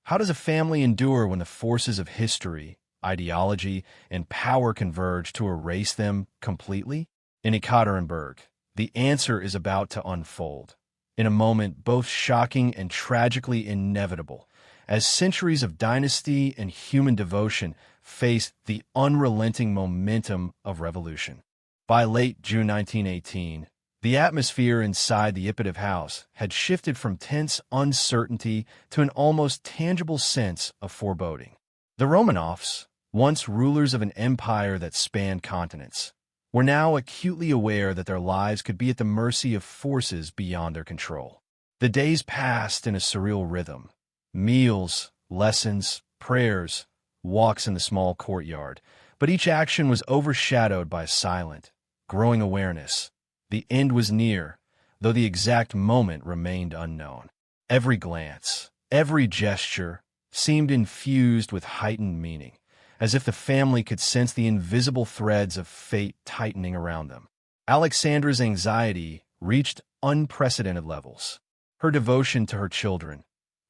How does a family endure when the forces of history, ideology, and power converge to erase them completely? In Ekaterinburg, the answer is about to unfold, in a moment both shocking and tragically inevitable, as centuries of dynasty and human devotion face the unrelenting momentum of revolution. By late June 1918, the atmosphere inside the Ipatov house had shifted from tense uncertainty to an almost tangible sense of foreboding. The Romanovs, once rulers of an empire that spanned continents, were now acutely aware that their lives could be at the mercy of forces beyond their control. The days passed in a surreal rhythm. Meals, lessons, prayers, walks in the small courtyard, but each action was overshadowed by a silent, growing awareness. The end was near, though the exact moment remained unknown. Every glance, every gesture seemed infused with heightened meaning, as if the family could sense the invisible threads of fate tightening around them. Alexandra's anxiety reached unprecedented levels. Her devotion to her children,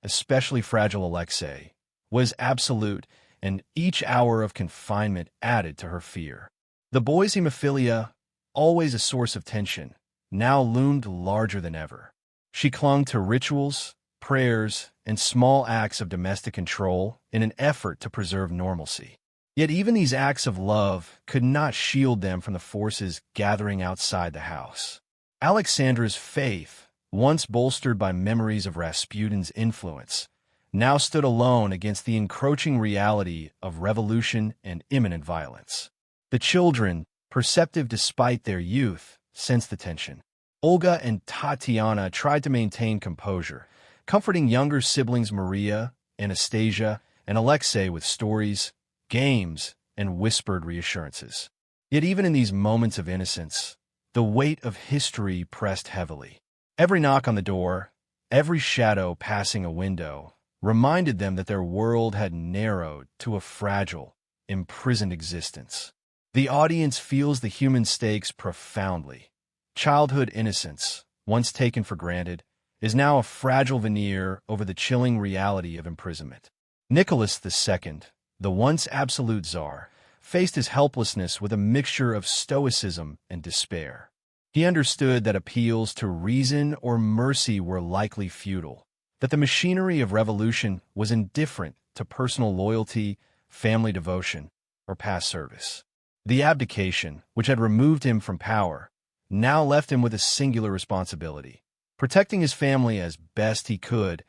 especially fragile Alexei, was absolute, and each hour of confinement added to her fear. The boy's hemophilia, always a source of tension, now loomed larger than ever. She clung to rituals, prayers, and small acts of domestic control in an effort to preserve normalcy. Yet even these acts of love could not shield them from the forces gathering outside the house. Alexandra's faith, once bolstered by memories of Rasputin's influence, now stood alone against the encroaching reality of revolution and imminent violence. The children, perceptive despite their youth, sensed the tension. Olga and Tatiana tried to maintain composure, comforting younger siblings Maria, Anastasia, and Alexei with stories, games, and whispered reassurances. Yet even in these moments of innocence, the weight of history pressed heavily. Every knock on the door, every shadow passing a window, reminded them that their world had narrowed to a fragile, imprisoned existence. The audience feels the human stakes profoundly. Childhood innocence, once taken for granted, is now a fragile veneer over the chilling reality of imprisonment. Nicholas II, the once absolute Tsar, faced his helplessness with a mixture of stoicism and despair. He understood that appeals to reason or mercy were likely futile, that the machinery of revolution was indifferent to personal loyalty, family devotion, or past service. The abdication, which had removed him from power, now left him with a singular responsibility, protecting his family as best he could,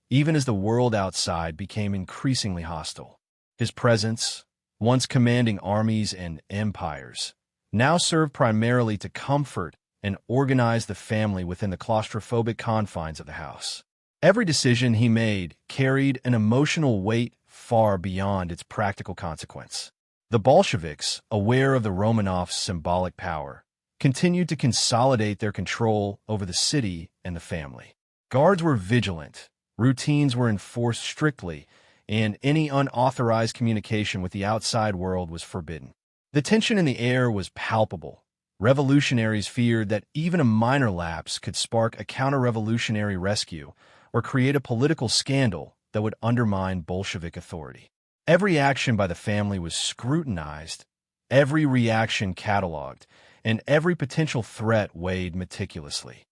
even as the world outside became increasingly hostile. His presence, once commanding armies and empires, now served primarily to comfort and organize the family within the claustrophobic confines of the house. Every decision he made carried an emotional weight far beyond its practical consequence. The Bolsheviks, aware of the Romanovs' symbolic power, continued to consolidate their control over the city and the family. Guards were vigilant, routines were enforced strictly, and any unauthorized communication with the outside world was forbidden. The tension in the air was palpable. Revolutionaries feared that even a minor lapse could spark a counter-revolutionary rescue or create a political scandal that would undermine Bolshevik authority. Every action by the family was scrutinized, every reaction catalogued, and every potential threat weighed meticulously.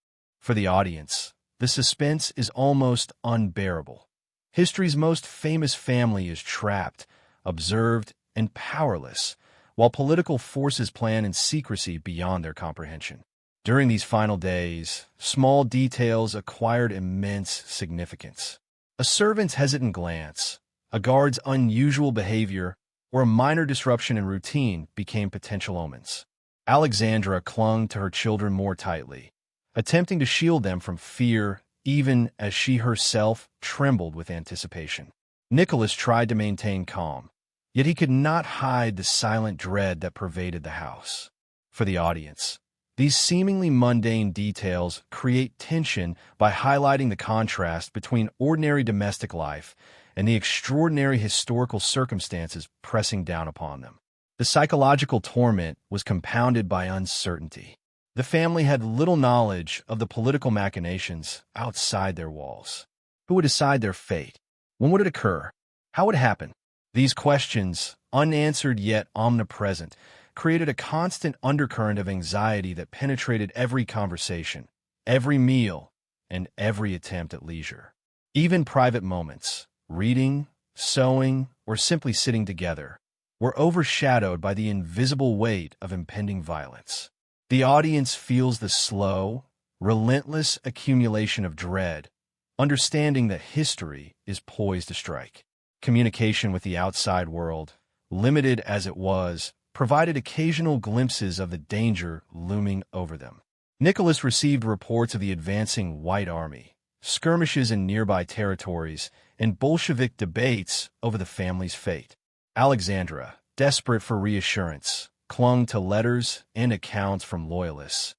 For the audience, the suspense is almost unbearable. History's most famous family is trapped, observed, and powerless, while political forces plan in secrecy beyond their comprehension. During these final days, small details acquired immense significance. A servant's hesitant glance, a guard's unusual behavior, or a minor disruption in routine became potential omens. Alexandra clung to her children more tightly, attempting to shield them from fear even as she herself trembled with anticipation. Nicholas tried to maintain calm, yet he could not hide the silent dread that pervaded the house. For the audience, these seemingly mundane details create tension by highlighting the contrast between ordinary domestic life and the extraordinary historical circumstances pressing down upon them. The psychological torment was compounded by uncertainty. The family had little knowledge of the political machinations outside their walls. Who would decide their fate? When would it occur? How would it happen? These questions, unanswered yet omnipresent, created a constant undercurrent of anxiety that penetrated every conversation, every meal, and every attempt at leisure. Even private moments, reading, sewing, or simply sitting together, were overshadowed by the invisible weight of impending violence. The audience feels the slow, relentless accumulation of dread, understanding that history is poised to strike. Communication with the outside world, limited as it was, provided occasional glimpses of the danger looming over them. Nicholas received reports of the advancing White Army, skirmishes in nearby territories, and Bolshevik debates over the family's fate. Alexandra, desperate for reassurance, clung to letters and accounts from loyalists,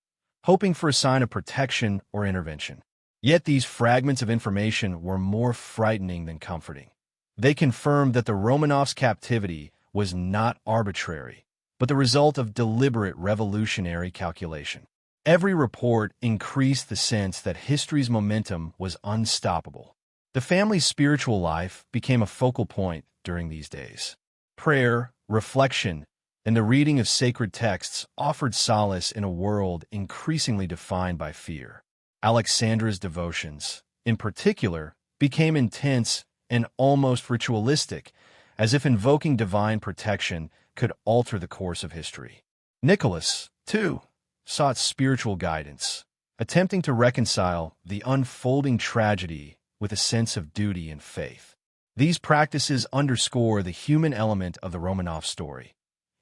hoping for a sign of protection or intervention. Yet these fragments of information were more frightening than comforting. They confirmed that the Romanovs' captivity was not arbitrary, but the result of deliberate revolutionary calculation. Every report increased the sense that history's momentum was unstoppable. The family's spiritual life became a focal point during these days. Prayer, reflection, and the reading of sacred texts offered solace in a world increasingly defined by fear. Alexandra's devotions, in particular, became intense and almost ritualistic, as if invoking divine protection could alter the course of history. Nicholas, too, sought spiritual guidance, attempting to reconcile the unfolding tragedy with a sense of duty and faith. These practices underscore the human element of the Romanov story.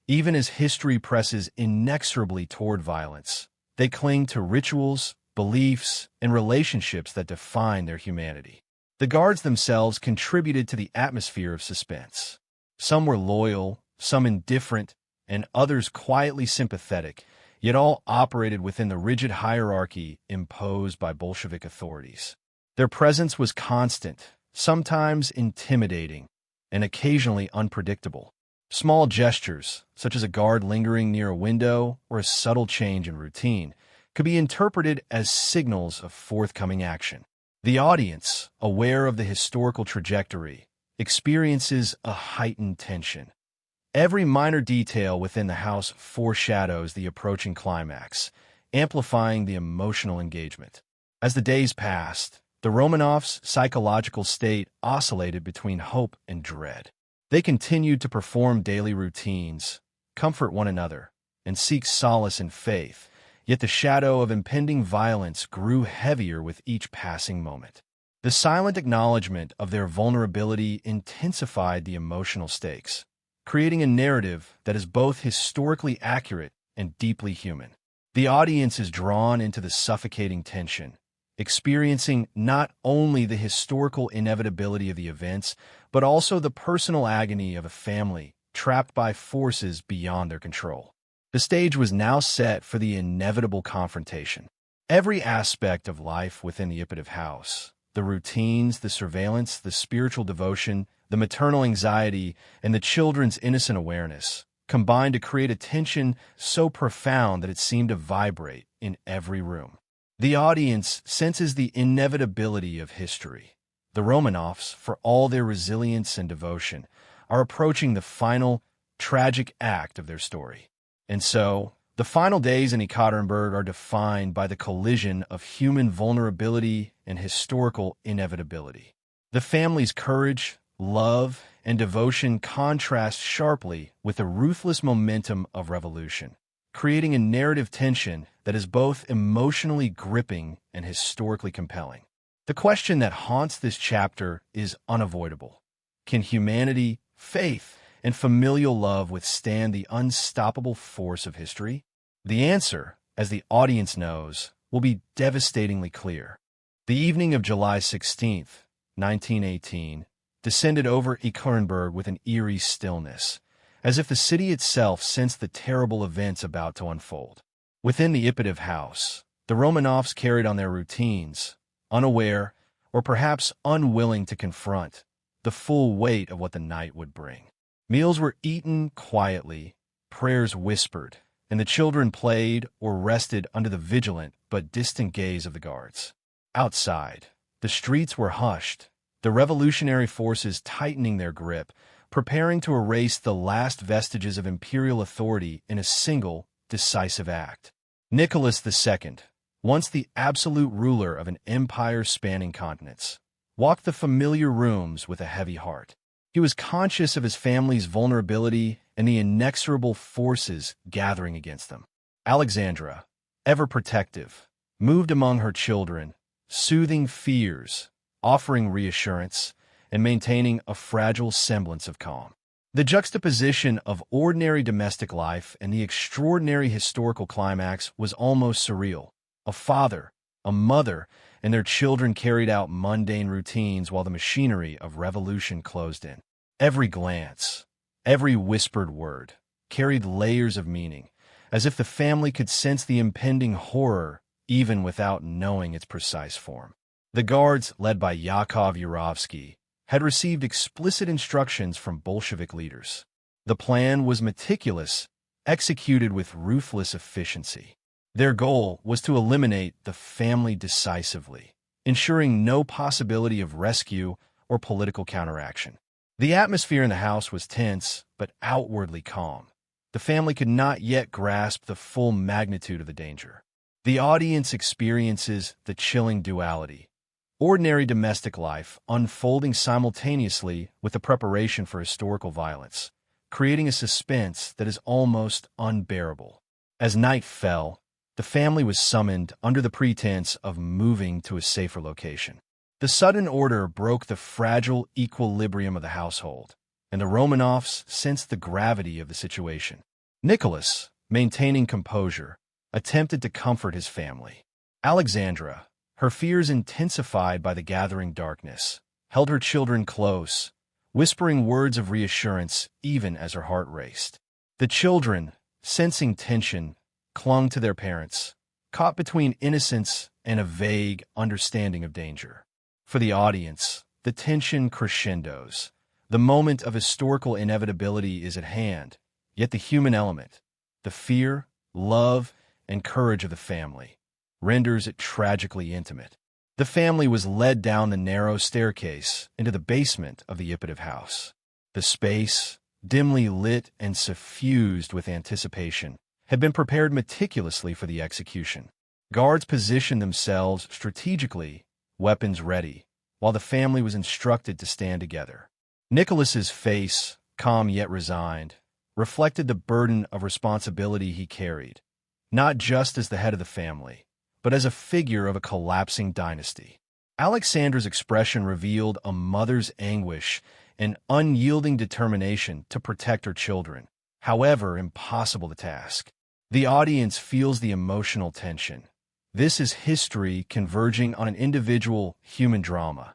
Even as history presses inexorably toward violence, they cling to rituals, beliefs, and relationships that define their humanity. The guards themselves contributed to the atmosphere of suspense. Some were loyal, some indifferent, and others quietly sympathetic, yet all operated within the rigid hierarchy imposed by Bolshevik authorities. Their presence was constant, sometimes intimidating, and occasionally unpredictable. Small gestures, such as a guard lingering near a window or a subtle change in routine, could be interpreted as signals of forthcoming action. The audience, aware of the historical trajectory, experiences a heightened tension. Every minor detail within the house foreshadows the approaching climax, amplifying the emotional engagement. As the days passed, the Romanovs' psychological state oscillated between hope and dread. They continued to perform daily routines, comfort one another, and seek solace in faith, yet the shadow of impending violence grew heavier with each passing moment. The silent acknowledgement of their vulnerability intensified the emotional stakes, creating a narrative that is both historically accurate and deeply human. The audience is drawn into the suffocating tension, experiencing not only the historical inevitability of the events, but also the personal agony of a family trapped by forces beyond their control. The stage was now set for the inevitable confrontation. Every aspect of life within the Ippative house, the routines, the surveillance, the spiritual devotion, the maternal anxiety, and the children's innocent awareness, combined to create a tension so profound that it seemed to vibrate in every room. The audience senses the inevitability of history. The Romanovs, for all their resilience and devotion, are approaching the final, tragic act of their story. And so, the The final days in Ekaterinburg are defined by the collision of human vulnerability and historical inevitability. The family's courage, love, and devotion contrast sharply with the ruthless momentum of revolution, creating a narrative tension that is both emotionally gripping and historically compelling. The question that haunts this chapter is unavoidable. Can humanity, faith, and familial love withstand the unstoppable force of history? The answer, as the audience knows, will be devastatingly clear. The evening of July 16th, 1918, descended over Ekaterinburg with an eerie stillness, as if the city itself sensed the terrible events about to unfold. Within the Ipatiev house, the Romanovs carried on their routines, unaware, or perhaps unwilling to confront, the full weight of what the night would bring. Meals were eaten quietly, prayers whispered, and the children played or rested under the vigilant but distant gaze of the guards. Outside, the streets were hushed, the revolutionary forces tightening their grip, preparing to erase the last vestiges of imperial authority in a single, decisive act. Nicholas II, once the absolute ruler of an empire spanning continents, walked the familiar rooms with a heavy heart. He was conscious of his family's vulnerability and the inexorable forces gathering against them. Alexandra, ever protective, moved among her children, soothing fears, offering reassurance, and maintaining a fragile semblance of calm. The juxtaposition of ordinary domestic life and the extraordinary historical climax was almost surreal. A father, a mother, and their children carried out mundane routines while the machinery of revolution closed in. Every glance, every whispered word, carried layers of meaning, as if the family could sense the impending horror even without knowing its precise form. The guards, led by Yakov Yurovsky, had received explicit instructions from Bolshevik leaders. The plan was meticulous, executed with ruthless efficiency. Their goal was to eliminate the family decisively, ensuring no possibility of rescue or political counteraction. The atmosphere in the house was tense, but outwardly calm. The family could not yet grasp the full magnitude of the danger. The audience experiences the chilling duality: ordinary domestic life unfolding simultaneously with the preparation for historical violence, creating a suspense that is almost unbearable. As night fell, the family was summoned under the pretense of moving to a safer location. The sudden order broke the fragile equilibrium of the household, and the Romanovs sensed the gravity of the situation. Nicholas, maintaining composure, attempted to comfort his family. Alexandra, her fears intensified by the gathering darkness, held her children close, whispering words of reassurance even as her heart raced. The children, sensing tension, clung to their parents, caught between innocence and a vague understanding of danger. For the audience, the tension crescendos. The moment of historical inevitability is at hand, yet the human element, the fear, love, and courage of the family, renders it tragically intimate. The family was led down the narrow staircase into the basement of the Ipatiev house. The space, dimly lit and suffused with anticipation, had been prepared meticulously for the execution. Guards positioned themselves strategically, weapons ready, while the family was instructed to stand together. Nicholas's face, calm yet resigned, reflected the burden of responsibility he carried, not just as the head of the family, but as a figure of a collapsing dynasty. Alexandra's expression revealed a mother's anguish and unyielding determination to protect her children, however impossible the task. The audience feels the emotional tension. This is history converging on an individual human drama,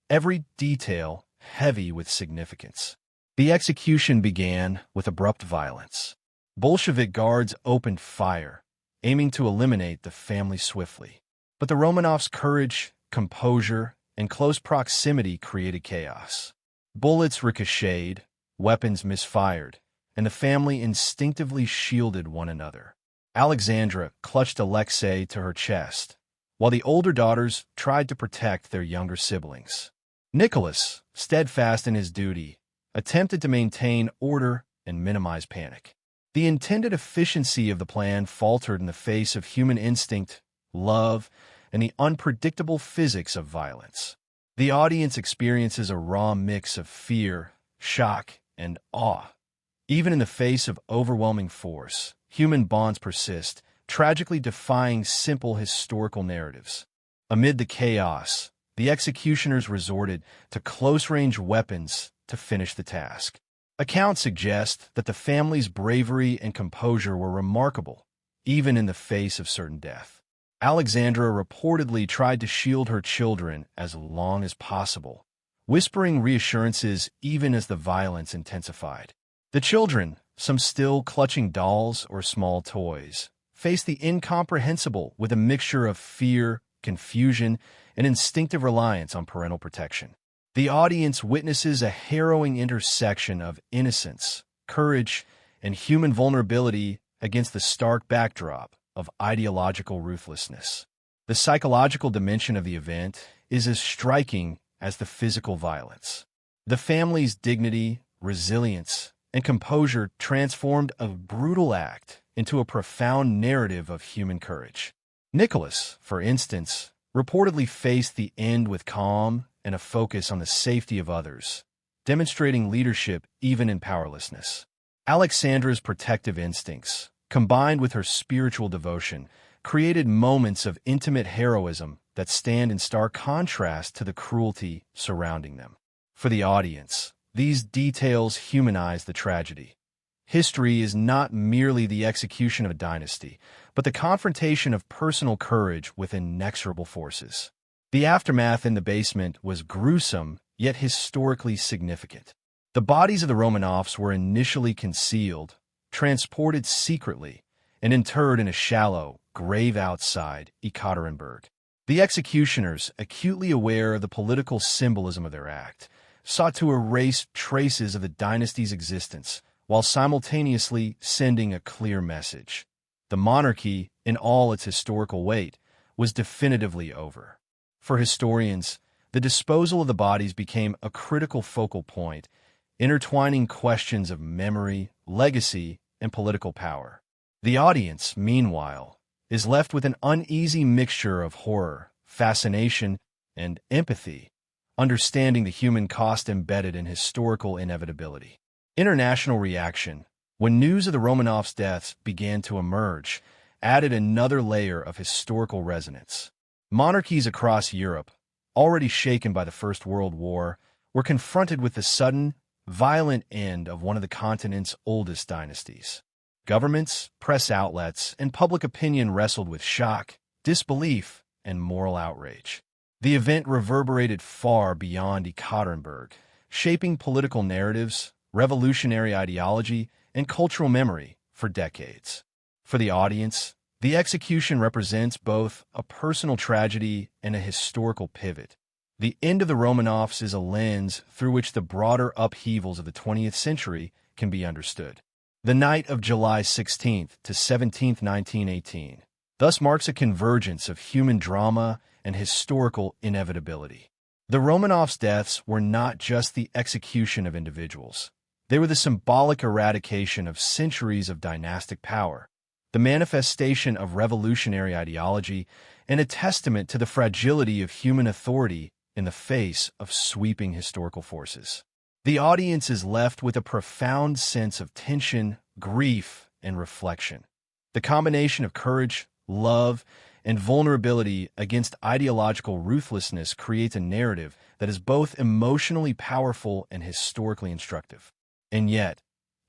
every detail heavy with significance. The execution began with abrupt violence. Bolshevik guards opened fire, aiming to eliminate the family swiftly. But the Romanovs' courage, composure, and close proximity created chaos. Bullets ricocheted, weapons misfired, and the family instinctively shielded one another. Alexandra clutched Alexei to her chest, while the older daughters tried to protect their younger siblings. Nicholas, steadfast in his duty, attempted to maintain order and minimize panic. The intended efficiency of the plan faltered in the face of human instinct, love, and the unpredictable physics of violence. The audience experiences a raw mix of fear, shock, and awe. Even in the face of overwhelming force, human bonds persist, tragically defying simple historical narratives. Amid the chaos, the executioners resorted to close-range weapons to finish the task. Accounts suggest that the family's bravery and composure were remarkable, even in the face of certain death. Alexandra reportedly tried to shield her children as long as possible, whispering reassurances even as the violence intensified. The children, some still clutching dolls or small toys, faced the incomprehensible with a mixture of fear, confusion, and instinctive reliance on parental protection. The audience witnesses a harrowing intersection of innocence, courage, and human vulnerability against the stark backdrop of ideological ruthlessness. The psychological dimension of the event is as striking as the physical violence. The family's dignity, resilience, and composure transformed a brutal act into a profound narrative of human courage. Nicholas, for instance, reportedly faced the end with calm and a focus on the safety of others, demonstrating leadership even in powerlessness. Alexandra's protective instincts, combined with her spiritual devotion, created moments of intimate heroism that stand in stark contrast to the cruelty surrounding them. For the audience, these details humanize the tragedy. History is not merely the execution of a dynasty, but the confrontation of personal courage with inexorable forces. The aftermath in the basement was gruesome, yet historically significant. The bodies of the Romanovs were initially concealed, transported secretly, and interred in a shallow grave outside Ekaterinburg. The executioners, acutely aware of the political symbolism of their act, sought to erase traces of the dynasty's existence while simultaneously sending a clear message. The monarchy, in all its historical weight, was definitively over. For historians, the disposal of the bodies became a critical focal point, intertwining questions of memory, legacy, and political power. The audience, meanwhile, is left with an uneasy mixture of horror, fascination, and empathy, understanding the human cost embedded in historical inevitability. International reaction, when news of the Romanovs' deaths began to emerge, added another layer of historical resonance. Monarchies across Europe, already shaken by the First World War, were confronted with the sudden, violent end of one of the continent's oldest dynasties. Governments, press outlets, and public opinion wrestled with shock, disbelief, and moral outrage. The event reverberated far beyond Ekaterinburg, shaping political narratives, revolutionary ideology, and cultural memory for decades. For the audience, the execution represents both a personal tragedy and a historical pivot. The end of the Romanovs is a lens through which the broader upheavals of the 20th century can be understood. The night of July 16th to 17th, 1918, thus marks a convergence of human drama and historical inevitability. The Romanovs' deaths were not just the execution of individuals. They were the symbolic eradication of centuries of dynastic power, the manifestation of revolutionary ideology, and a testament to the fragility of human authority in the face of sweeping historical forces. The audience is left with a profound sense of tension, grief, and reflection. The combination of courage, love, and vulnerability against ideological ruthlessness creates a narrative that is both emotionally powerful and historically instructive. And yet,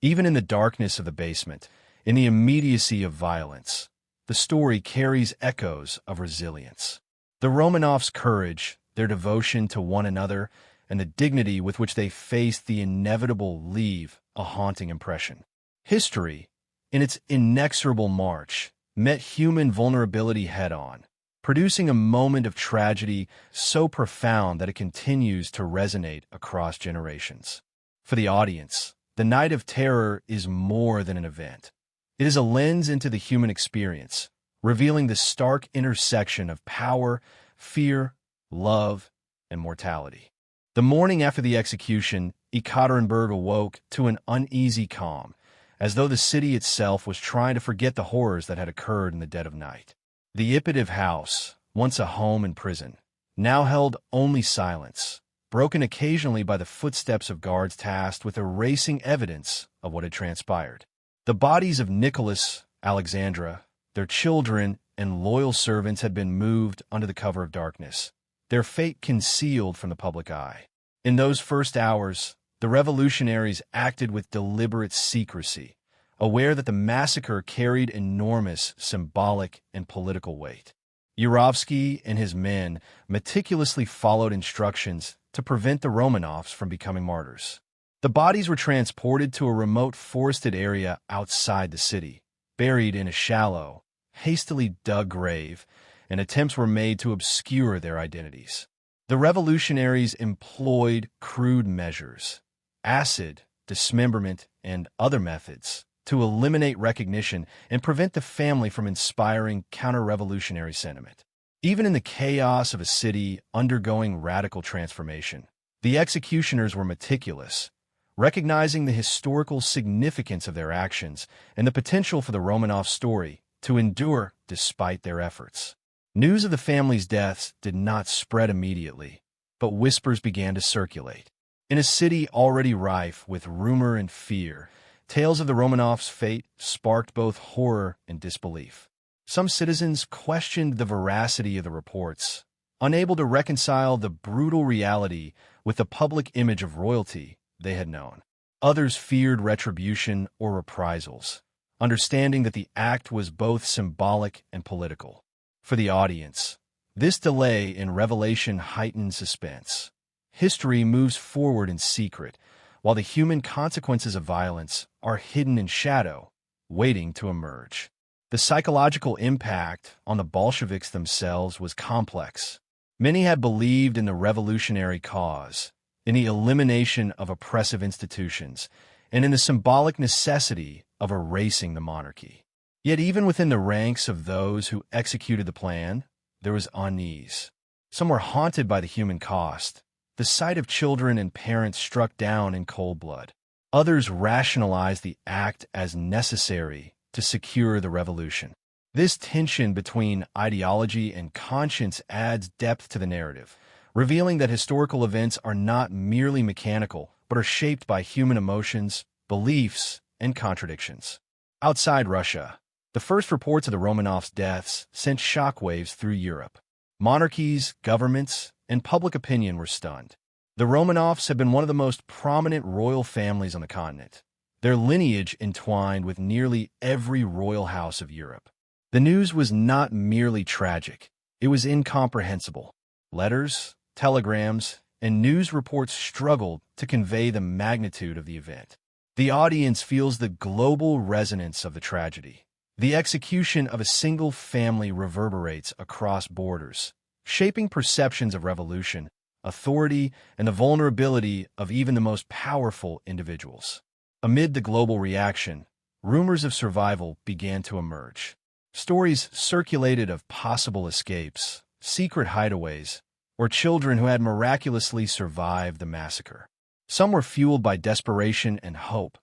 even in the darkness of the basement, in the immediacy of violence, the story carries echoes of resilience. The Romanovs' courage, their devotion to one another, and the dignity with which they faced the inevitable leave a haunting impression. History, in its inexorable march, met human vulnerability head-on, producing a moment of tragedy so profound that it continues to resonate across generations. For the audience, the Night of Terror is more than an event. It is a lens into the human experience, revealing the stark intersection of power, fear, love, and mortality. The morning after the execution, Ekaterinburg awoke to an uneasy calm, as though the city itself was trying to forget the horrors that had occurred in the dead of night. The Ippitiv house, once a home and prison, now held only silence, broken occasionally by the footsteps of guards tasked with erasing evidence of what had transpired. The bodies of Nicholas, Alexandra, their children, and loyal servants had been moved under the cover of darkness, their fate concealed from the public eye. In those first hours, the revolutionaries acted with deliberate secrecy, aware that the massacre carried enormous symbolic and political weight. Yurovsky and his men meticulously followed instructions to prevent the Romanovs from becoming martyrs. The bodies were transported to a remote forested area outside the city, buried in a shallow, hastily dug grave, and attempts were made to obscure their identities. The revolutionaries employed crude measures, acid, dismemberment, and other methods to eliminate recognition and prevent the family from inspiring counter-revolutionary sentiment. Even in the chaos of a city undergoing radical transformation, the executioners were meticulous, recognizing the historical significance of their actions and the potential for the Romanov story to endure despite their efforts. News of the family's deaths did not spread immediately, but whispers began to circulate. In a city already rife with rumor and fear, tales of the Romanovs' fate sparked both horror and disbelief. Some citizens questioned the veracity of the reports, unable to reconcile the brutal reality with the public image of royalty they had known. Others feared retribution or reprisals, understanding that the act was both symbolic and political. For the audience, this delay in revelation heightened suspense. History moves forward in secret, while the human consequences of violence are hidden in shadow, waiting to emerge. The psychological impact on the Bolsheviks themselves was complex. Many had believed in the revolutionary cause, in the elimination of oppressive institutions, and in the symbolic necessity of erasing the monarchy. Yet even within the ranks of those who executed the plan, there was unease. Some were haunted by the human cost, the sight of children and parents struck down in cold blood. Others rationalized the act as necessary to secure the revolution. This tension between ideology and conscience adds depth to the narrative, revealing that historical events are not merely mechanical, but are shaped by human emotions, beliefs, and contradictions. Outside Russia, the first reports of the Romanovs' deaths sent shockwaves through Europe. Monarchies, governments, and public opinion were stunned. The Romanovs have been one of the most prominent royal families on the continent, their lineage entwined with nearly every royal house of Europe. The news was not merely tragic, it was incomprehensible. Letters, telegrams, and news reports struggled to convey the magnitude of the event. The audience feels the global resonance of the tragedy. The execution of a single family reverberates across borders, shaping perceptions of revolution, authority, and the vulnerability of even the most powerful individuals. Amid the global reaction, rumors of survival began to emerge. Stories circulated of possible escapes, secret hideaways, or children who had miraculously survived the massacre. Some were fueled by desperation and hope,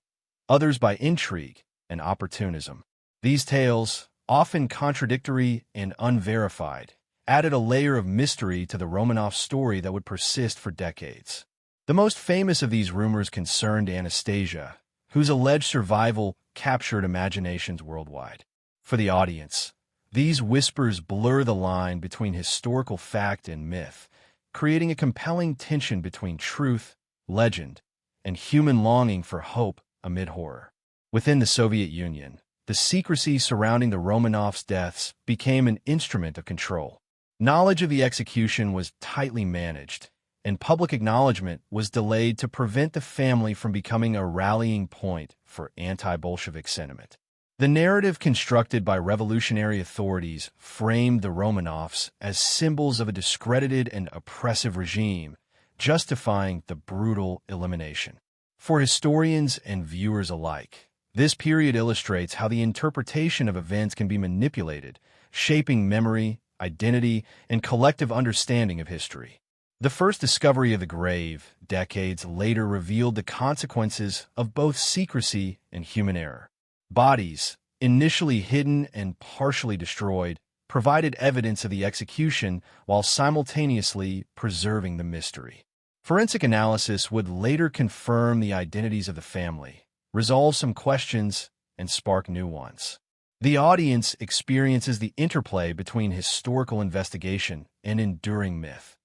others by intrigue and opportunism. These tales, often contradictory and unverified, added a layer of mystery to the Romanov story that would persist for decades. The most famous of these rumors concerned Anastasia, whose alleged survival captured imaginations worldwide. For the audience, these whispers blur the line between historical fact and myth, creating a compelling tension between truth, legend, and human longing for hope amid horror. Within the Soviet Union, the secrecy surrounding the Romanovs' deaths became an instrument of control. Knowledge of the execution was tightly managed, and public acknowledgement was delayed to prevent the family from becoming a rallying point for anti-Bolshevik sentiment. The narrative constructed by revolutionary authorities framed the Romanovs as symbols of a discredited and oppressive regime, justifying the brutal elimination. For historians and viewers alike, this period illustrates how the interpretation of events can be manipulated, shaping memory, identity, and collective understanding of history. The first discovery of the grave, decades later, revealed the consequences of both secrecy and human error. Bodies, initially hidden and partially destroyed, provided evidence of the execution while simultaneously preserving the mystery. Forensic analysis would later confirm the identities of the family, resolve some questions, and spark new ones. The audience experiences the interplay between historical investigation and enduring myth.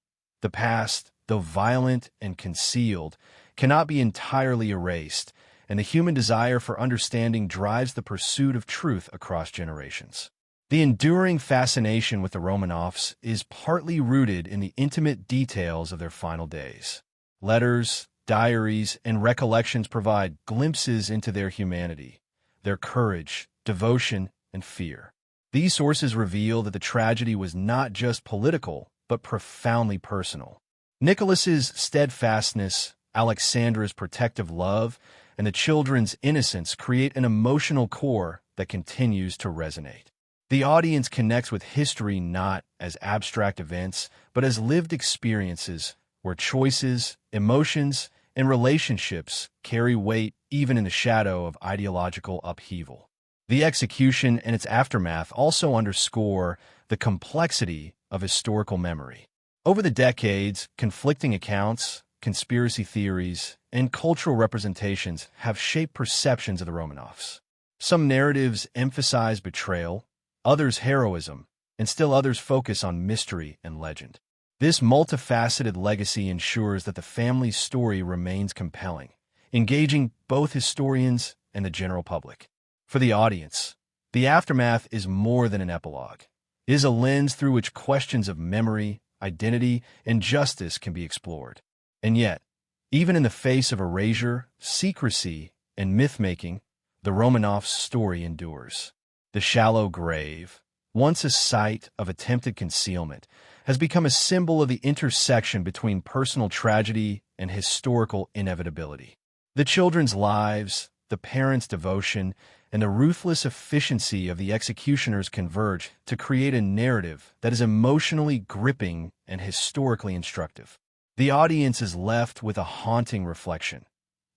The past, though violent and concealed, cannot be entirely erased, and the human desire for understanding drives the pursuit of truth across generations. The enduring fascination with the Romanovs is partly rooted in the intimate details of their final days. Letters, diaries, and recollections provide glimpses into their humanity, their courage, devotion, and fear. These sources reveal that the tragedy was not just political, but profoundly personal. Nicholas's steadfastness, Alexandra's protective love, and the children's innocence create an emotional core that continues to resonate. The audience connects with history not as abstract events, but as lived experiences where choices, emotions, and relationships carry weight even in the shadow of ideological upheaval. The execution and its aftermath also underscore the complexity of historical memory. Over the decades, conflicting accounts, conspiracy theories, and cultural representations have shaped perceptions of the Romanovs. Some narratives emphasize betrayal, others heroism, and still others focus on mystery and legend. This multifaceted legacy ensures that the family's story remains compelling, engaging both historians and the general public. For the audience, the aftermath is more than an epilogue. It is a lens through which questions of memory, identity, and justice can be explored. And yet, even in the face of erasure, secrecy, and myth-making, the Romanovs' story endures. The shallow grave, once a site of attempted concealment, has become a symbol of the intersection between personal tragedy and historical inevitability. The children's lives, the parents' devotion, and the ruthless efficiency of the executioners converge to create a narrative that is emotionally gripping and historically instructive. The audience is left with a haunting reflection.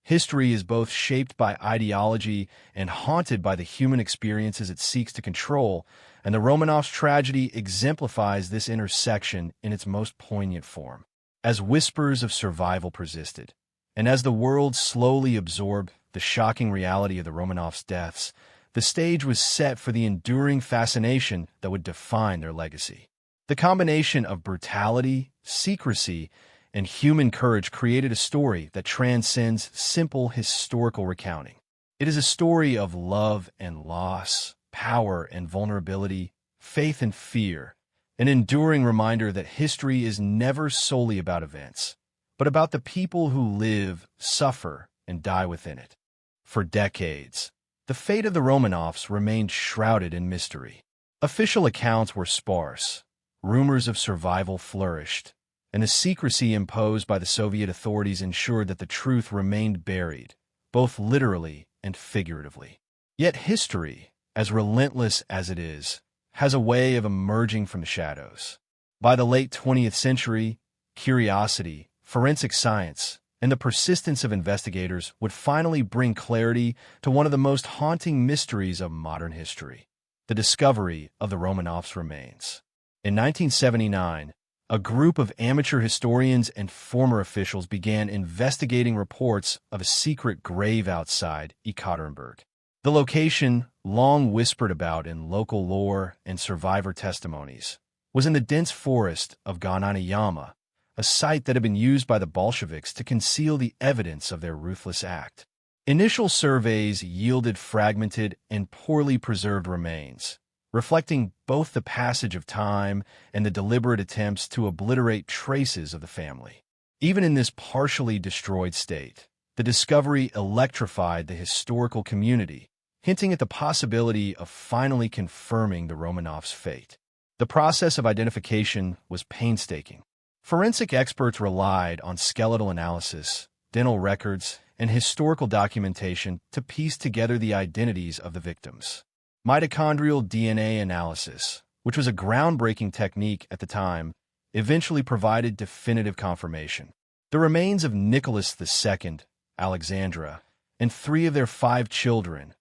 History is both shaped by ideology and haunted by the human experiences it seeks to control, and the Romanovs' tragedy exemplifies this intersection in its most poignant form. As whispers of survival persisted, and as the world slowly absorbed the shocking reality of the Romanovs' deaths, the stage was set for the enduring fascination that would define their legacy. The combination of brutality, secrecy, and human courage created a story that transcends simple historical recounting. It is a story of love and loss, power and vulnerability, faith and fear, an enduring reminder that history is never solely about events, but about the people who live, suffer, and die within it. For decades, the fate of the Romanovs remained shrouded in mystery. Official accounts were sparse, rumors of survival flourished, and the secrecy imposed by the Soviet authorities ensured that the truth remained buried, both literally and figuratively. Yet history, as relentless as it is, has a way of emerging from the shadows. By the late 20th century, curiosity, forensic science, and the persistence of investigators would finally bring clarity to one of the most haunting mysteries of modern history, the discovery of the Romanovs' remains. In 1979, a group of amateur historians and former officials began investigating reports of a secret grave outside Ekaterinburg. The location, long whispered about in local lore and survivor testimonies, was in the dense forest of Gananayama, a site that had been used by the Bolsheviks to conceal the evidence of their ruthless act. Initial surveys yielded fragmented and poorly preserved remains, reflecting both the passage of time and the deliberate attempts to obliterate traces of the family. Even in this partially destroyed state, the discovery electrified the historical community, hinting at the possibility of finally confirming the Romanovs' fate. The process of identification was painstaking. Forensic experts relied on skeletal analysis, dental records, and historical documentation to piece together the identities of the victims. Mitochondrial DNA analysis, which was a groundbreaking technique at the time, eventually provided definitive confirmation. The remains of Nicholas II, Alexandra, and 3 of their 5 children,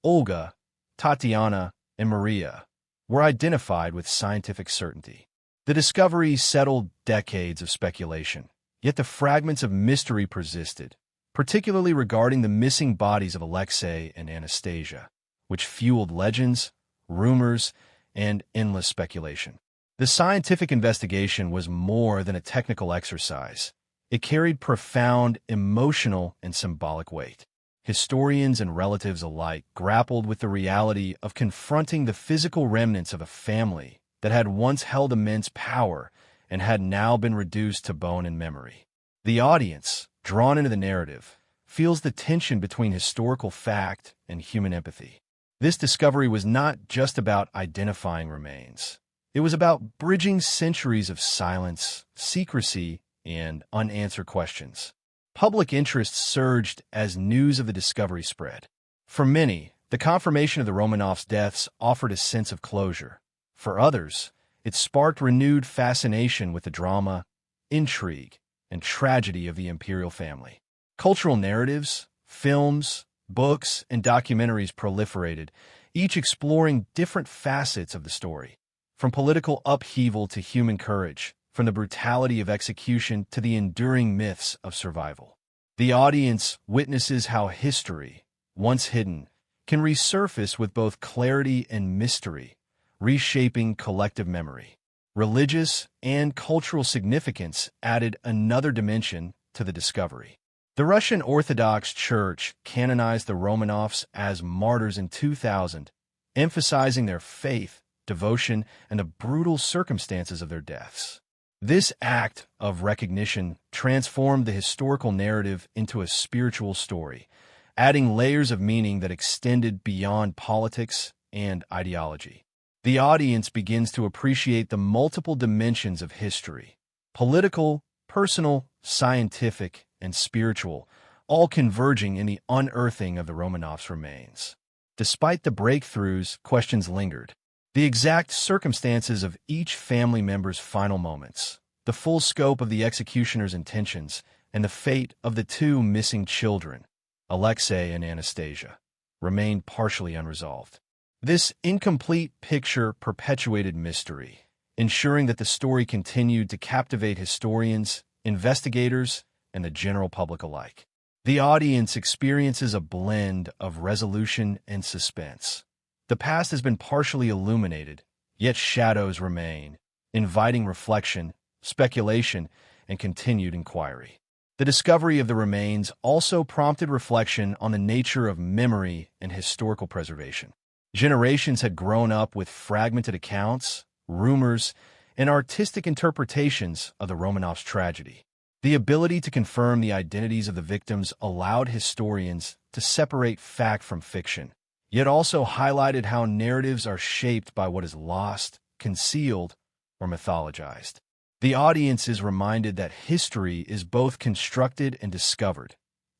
Olga, Tatiana, and Maria, were identified with scientific certainty. The discovery settled decades of speculation, yet the fragments of mystery persisted, particularly regarding the missing bodies of Alexei and Anastasia, which fueled legends, rumors, and endless speculation. The scientific investigation was more than a technical exercise. It carried profound emotional and symbolic weight. Historians and relatives alike grappled with the reality of confronting the physical remnants of a family that had once held immense power and had now been reduced to bone and memory. The audience, drawn into the narrative, feels the tension between historical fact and human empathy. This discovery was not just about identifying remains. It was about bridging centuries of silence, secrecy, and unanswered questions. Public interest surged as news of the discovery spread. For many, the confirmation of the Romanovs' deaths offered a sense of closure. For others, it sparked renewed fascination with the drama, intrigue, and tragedy of the imperial family. Cultural narratives, films, books, and documentaries proliferated, each exploring different facets of the story. From political upheaval to human courage, from the brutality of execution to the enduring myths of survival. The audience witnesses how history, once hidden, can resurface with both clarity and mystery, reshaping collective memory. Religious and cultural significance added another dimension to the discovery. The Russian Orthodox Church canonized the Romanovs as martyrs in 2000, emphasizing their faith, devotion, and the brutal circumstances of their deaths. This act of recognition transformed the historical narrative into a spiritual story, adding layers of meaning that extended beyond politics and ideology. The audience begins to appreciate the multiple dimensions of history: political, personal, scientific, and spiritual, all converging in the unearthing of the Romanovs' remains. Despite the breakthroughs, questions lingered. The exact circumstances of each family member's final moments, the full scope of the executioner's intentions, and the fate of the 2 missing children, Alexei and Anastasia, remained partially unresolved. This incomplete picture perpetuated mystery, ensuring that the story continued to captivate historians, investigators, and the general public alike. The audience experiences a blend of resolution and suspense. The past has been partially illuminated, yet shadows remain, inviting reflection, speculation, and continued inquiry. The discovery of the remains also prompted reflection on the nature of memory and historical preservation. Generations had grown up with fragmented accounts, rumors, and artistic interpretations of the Romanovs' tragedy. The ability to confirm the identities of the victims allowed historians to separate fact from fiction, yet also highlighted how narratives are shaped by what is lost, concealed, or mythologized. The audience is reminded that history is both constructed and discovered.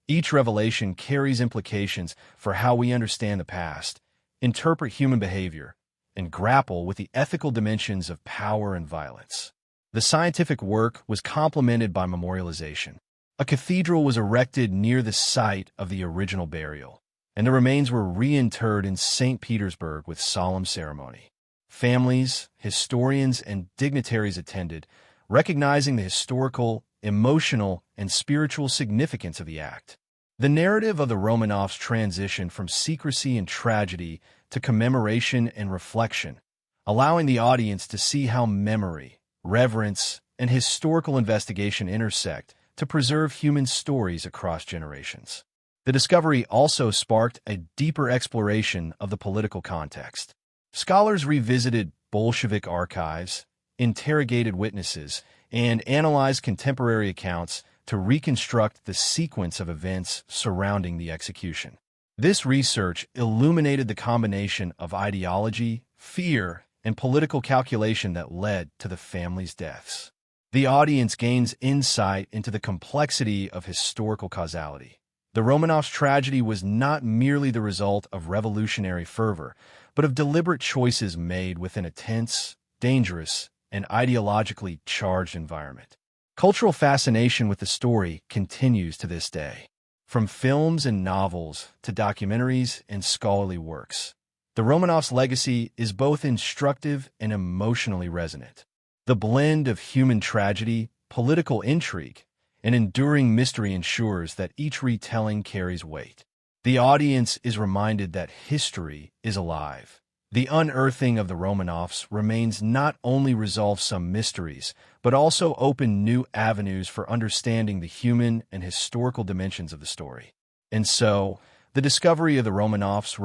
Each revelation carries implications for how we understand the past, interpret human behavior, and grapple with the ethical dimensions of power and violence. The scientific work was complemented by memorialization. A cathedral was erected near the site of the original burial, and the remains were reinterred in St. Petersburg with solemn ceremony. Families, historians, and dignitaries attended, recognizing the historical, emotional, and spiritual significance of the act. The narrative of the Romanovs transitioned from secrecy and tragedy to commemoration and reflection, allowing the audience to see how memory, reverence, and historical investigation intersect to preserve human stories across generations. The discovery also sparked a deeper exploration of the political context. Scholars revisited Bolshevik archives, interrogated witnesses, and analyzed contemporary accounts to reconstruct the sequence of events surrounding the execution. This research illuminated the combination of ideology, fear, and political calculation that led to the family's deaths. The audience gains insight into the complexity of historical causality. The Romanovs' tragedy was not merely the result of revolutionary fervor, but of deliberate choices made within a tense, dangerous, and ideologically charged environment. Cultural fascination with the story continues to this day. From films and novels to documentaries and scholarly works, the Romanovs' legacy is both instructive and emotionally resonant. The blend of human tragedy, political intrigue, and enduring mystery ensures that each retelling carries weight. The audience is reminded that history is alive. The unearthing of the Romanovs remains not only resolve some mysteries, but also open new avenues for understanding the human and historical dimensions of the story. And so, the discovery of the Romanovs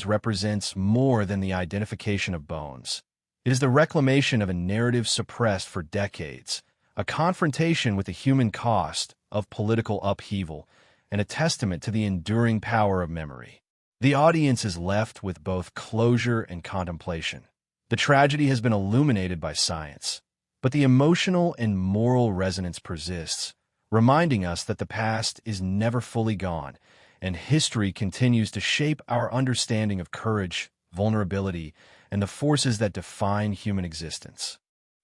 represents more than the identification of bones. It is the reclamation of a narrative suppressed for decades, a confrontation with the human cost of political upheaval, and a testament to the enduring power of memory. The audience is left with both closure and contemplation. The tragedy has been illuminated by science, but the emotional and moral resonance persists, reminding us that the past is never fully gone, and history continues to shape our understanding of courage, vulnerability, and the forces that define human existence.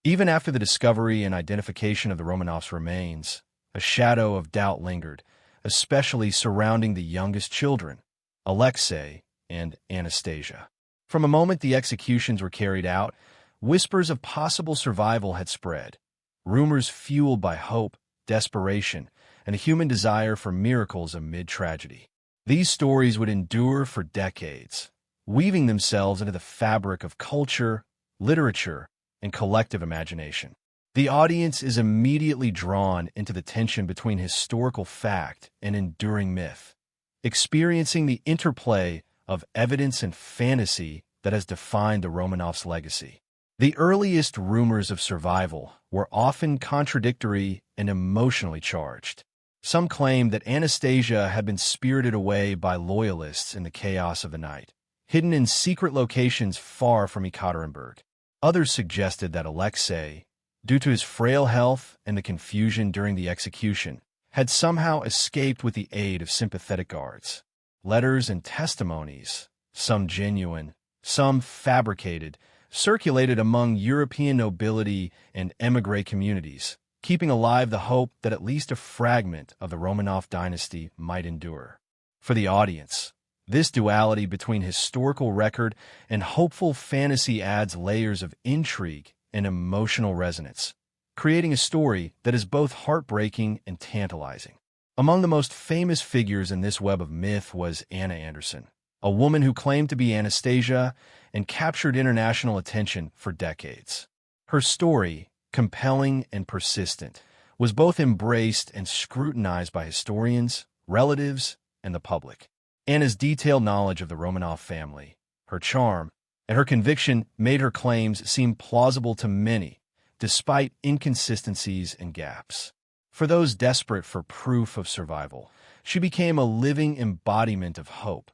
Even after the discovery and identification of the Romanovs' remains, a shadow of doubt lingered, especially surrounding the youngest children, Alexei and Anastasia. From the moment the executions were carried out, whispers of possible survival had spread, rumors fueled by hope, desperation, and a human desire for miracles amid tragedy. These stories would endure for decades, weaving themselves into the fabric of culture, literature, and collective imagination. The audience is immediately drawn into the tension between historical fact and enduring myth, experiencing the interplay of evidence and fantasy that has defined the Romanovs' legacy. The earliest rumors of survival were often contradictory and emotionally charged. Some claimed that Anastasia had been spirited away by loyalists in the chaos of the night, hidden in secret locations far from Ekaterinburg. Others suggested that Alexei, due to his frail health and the confusion during the execution, had somehow escaped with the aid of sympathetic guards. Letters and testimonies, some genuine, some fabricated, circulated among European nobility and émigré communities, keeping alive the hope that at least a fragment of the Romanov dynasty might endure. For the audience, this duality between historical record and hopeful fantasy adds layers of intrigue and emotional resonance, creating a story that is both heartbreaking and tantalizing. Among the most famous figures in this web of myth was Anna Anderson, a woman who claimed to be Anastasia and captured international attention for decades. Her story, compelling and persistent, was both embraced and scrutinized by historians, relatives, and the public. Anna's detailed knowledge of the Romanov family, her charm, and her conviction made her claims seem plausible to many, despite inconsistencies and gaps. For those desperate for proof of survival, she became a living embodiment of hope.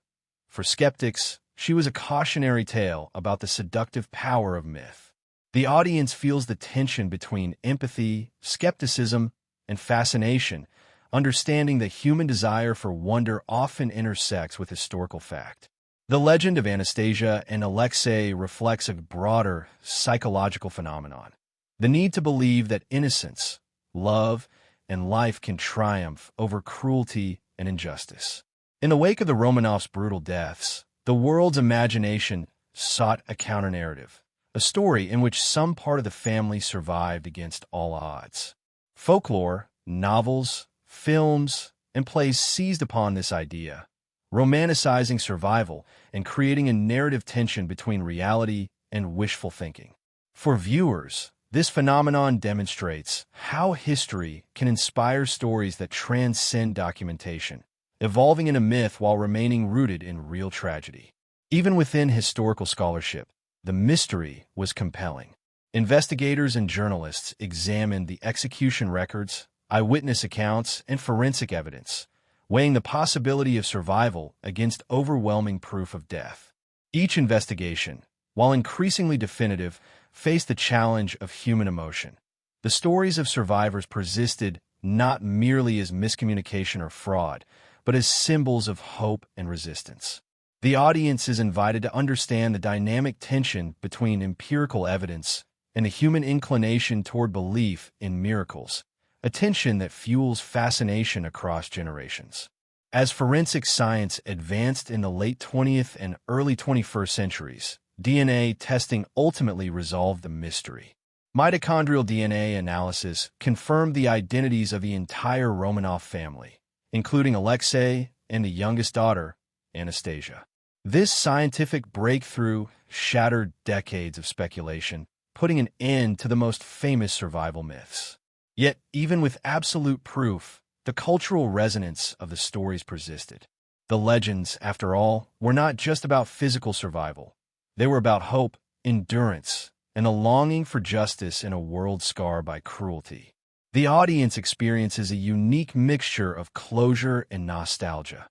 For skeptics, she was a cautionary tale about the seductive power of myth. The audience feels the tension between empathy, skepticism, and fascination, understanding that human desire for wonder often intersects with historical fact. The legend of Anastasia and Alexei reflects a broader psychological phenomenon: the need to believe that innocence, love, and life can triumph over cruelty and injustice. In the wake of the Romanovs' brutal deaths, the world's imagination sought a counter-narrative, a story in which some part of the family survived against all odds. Folklore, novels, films, and plays seized upon this idea, romanticizing survival and creating a narrative tension between reality and wishful thinking. For viewers, this phenomenon demonstrates how history can inspire stories that transcend documentation, evolving in a myth while remaining rooted in real tragedy. Even within historical scholarship, the mystery was compelling. Investigators and journalists examined the execution records, eyewitness accounts, and forensic evidence, weighing the possibility of survival against overwhelming proof of death. Each investigation, while increasingly definitive, faced the challenge of human emotion. The stories of survivors persisted not merely as miscommunication or fraud, but as symbols of hope and resistance. The audience is invited to understand the dynamic tension between empirical evidence and the human inclination toward belief in miracles, a tension that fuels fascination across generations. As forensic science advanced in the late 20th and early 21st centuries, DNA testing ultimately resolved the mystery. Mitochondrial DNA analysis confirmed the identities of the entire Romanov family, including Alexei and the youngest daughter, Anastasia. This scientific breakthrough shattered decades of speculation, putting an end to the most famous survival myths. Yet, even with absolute proof, the cultural resonance of the stories persisted. The legends, after all, were not just about physical survival. They were about hope, endurance, and a longing for justice in a world scarred by cruelty. The audience experiences a unique mixture of closure and nostalgia.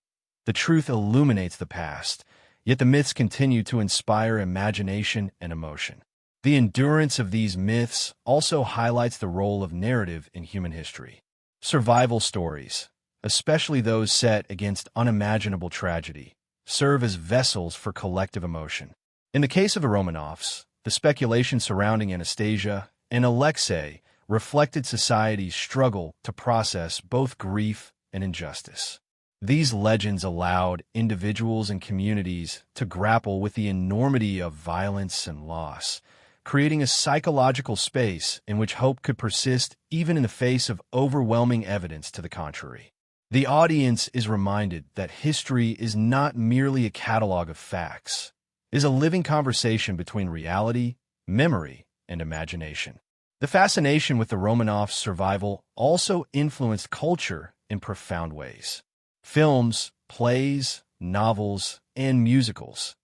The truth illuminates the past, yet the myths continue to inspire imagination and emotion. The endurance of these myths also highlights the role of narrative in human history. Survival stories, especially those set against unimaginable tragedy, serve as vessels for collective emotion. In the case of the Romanovs, the speculation surrounding Anastasia and Alexei reflected society's struggle to process both grief and injustice. These legends allowed individuals and communities to grapple with the enormity of violence and loss, creating a psychological space in which hope could persist even in the face of overwhelming evidence to the contrary. The audience is reminded that history is not merely a catalog of facts. It is a living conversation between reality, memory, and imagination. The fascination with the Romanovs' survival also influenced culture in profound ways. Films, plays, novels, and musicals,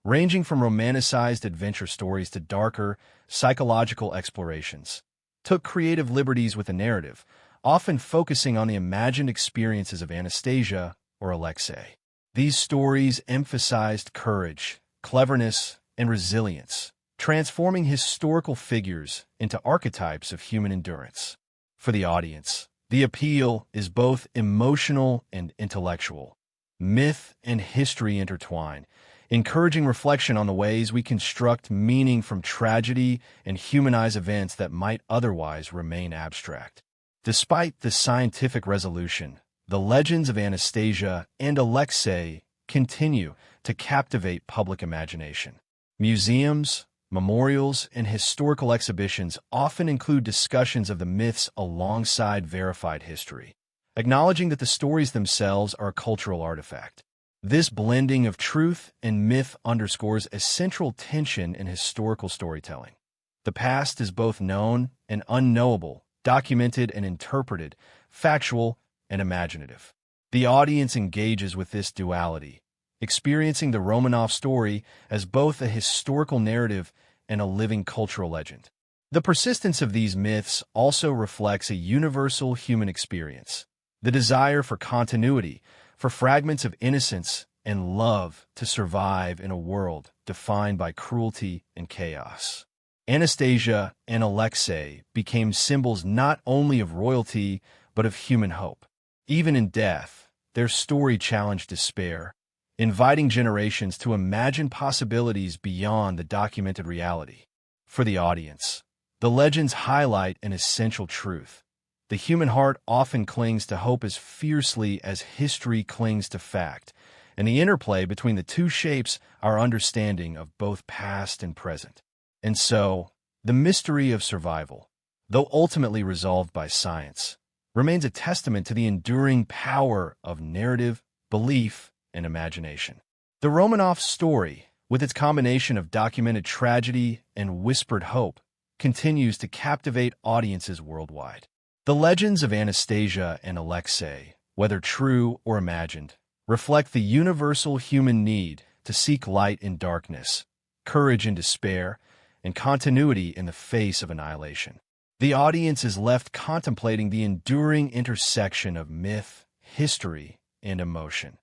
ranging from romanticized adventure stories to darker, psychological explorations, took creative liberties with the narrative, often focusing on the imagined experiences of Anastasia or Alexei. These stories emphasized courage, cleverness, and resilience, transforming historical figures into archetypes of human endurance. For the audience, the appeal is both emotional and intellectual. Myth and history intertwine, encouraging reflection on the ways we construct meaning from tragedy and humanize events that might otherwise remain abstract. Despite the scientific resolution, the legends of Anastasia and Alexei continue to captivate public imagination. Museums, memorials, and historical exhibitions often include discussions of the myths alongside verified history, acknowledging that the stories themselves are a cultural artifact. This blending of truth and myth underscores a central tension in historical storytelling. The past is both known and unknowable, documented and interpreted, factual and imaginative. The audience engages with this duality, experiencing the Romanov story as both a historical narrative and a living cultural legend. The persistence of these myths also reflects a universal human experience, the desire for continuity, for fragments of innocence and love to survive in a world defined by cruelty and chaos. Anastasia and Alexei became symbols not only of royalty, but of human hope. Even in death, their story challenged despair, inviting generations to imagine possibilities beyond the documented reality. For the audience, the legends highlight an essential truth. The human heart often clings to hope as fiercely as history clings to fact, and the interplay between the two shapes our understanding of both past and present. And so, the mystery of survival, though ultimately resolved by science, remains a testament to the enduring power of narrative, belief, and imagination. The Romanov story, with its combination of documented tragedy and whispered hope, continues to captivate audiences worldwide. The legends of Anastasia and Alexei, whether true or imagined, reflect the universal human need to seek light in darkness, courage in despair, and continuity in the face of annihilation. The audience is left contemplating the enduring intersection of myth, history, and emotion.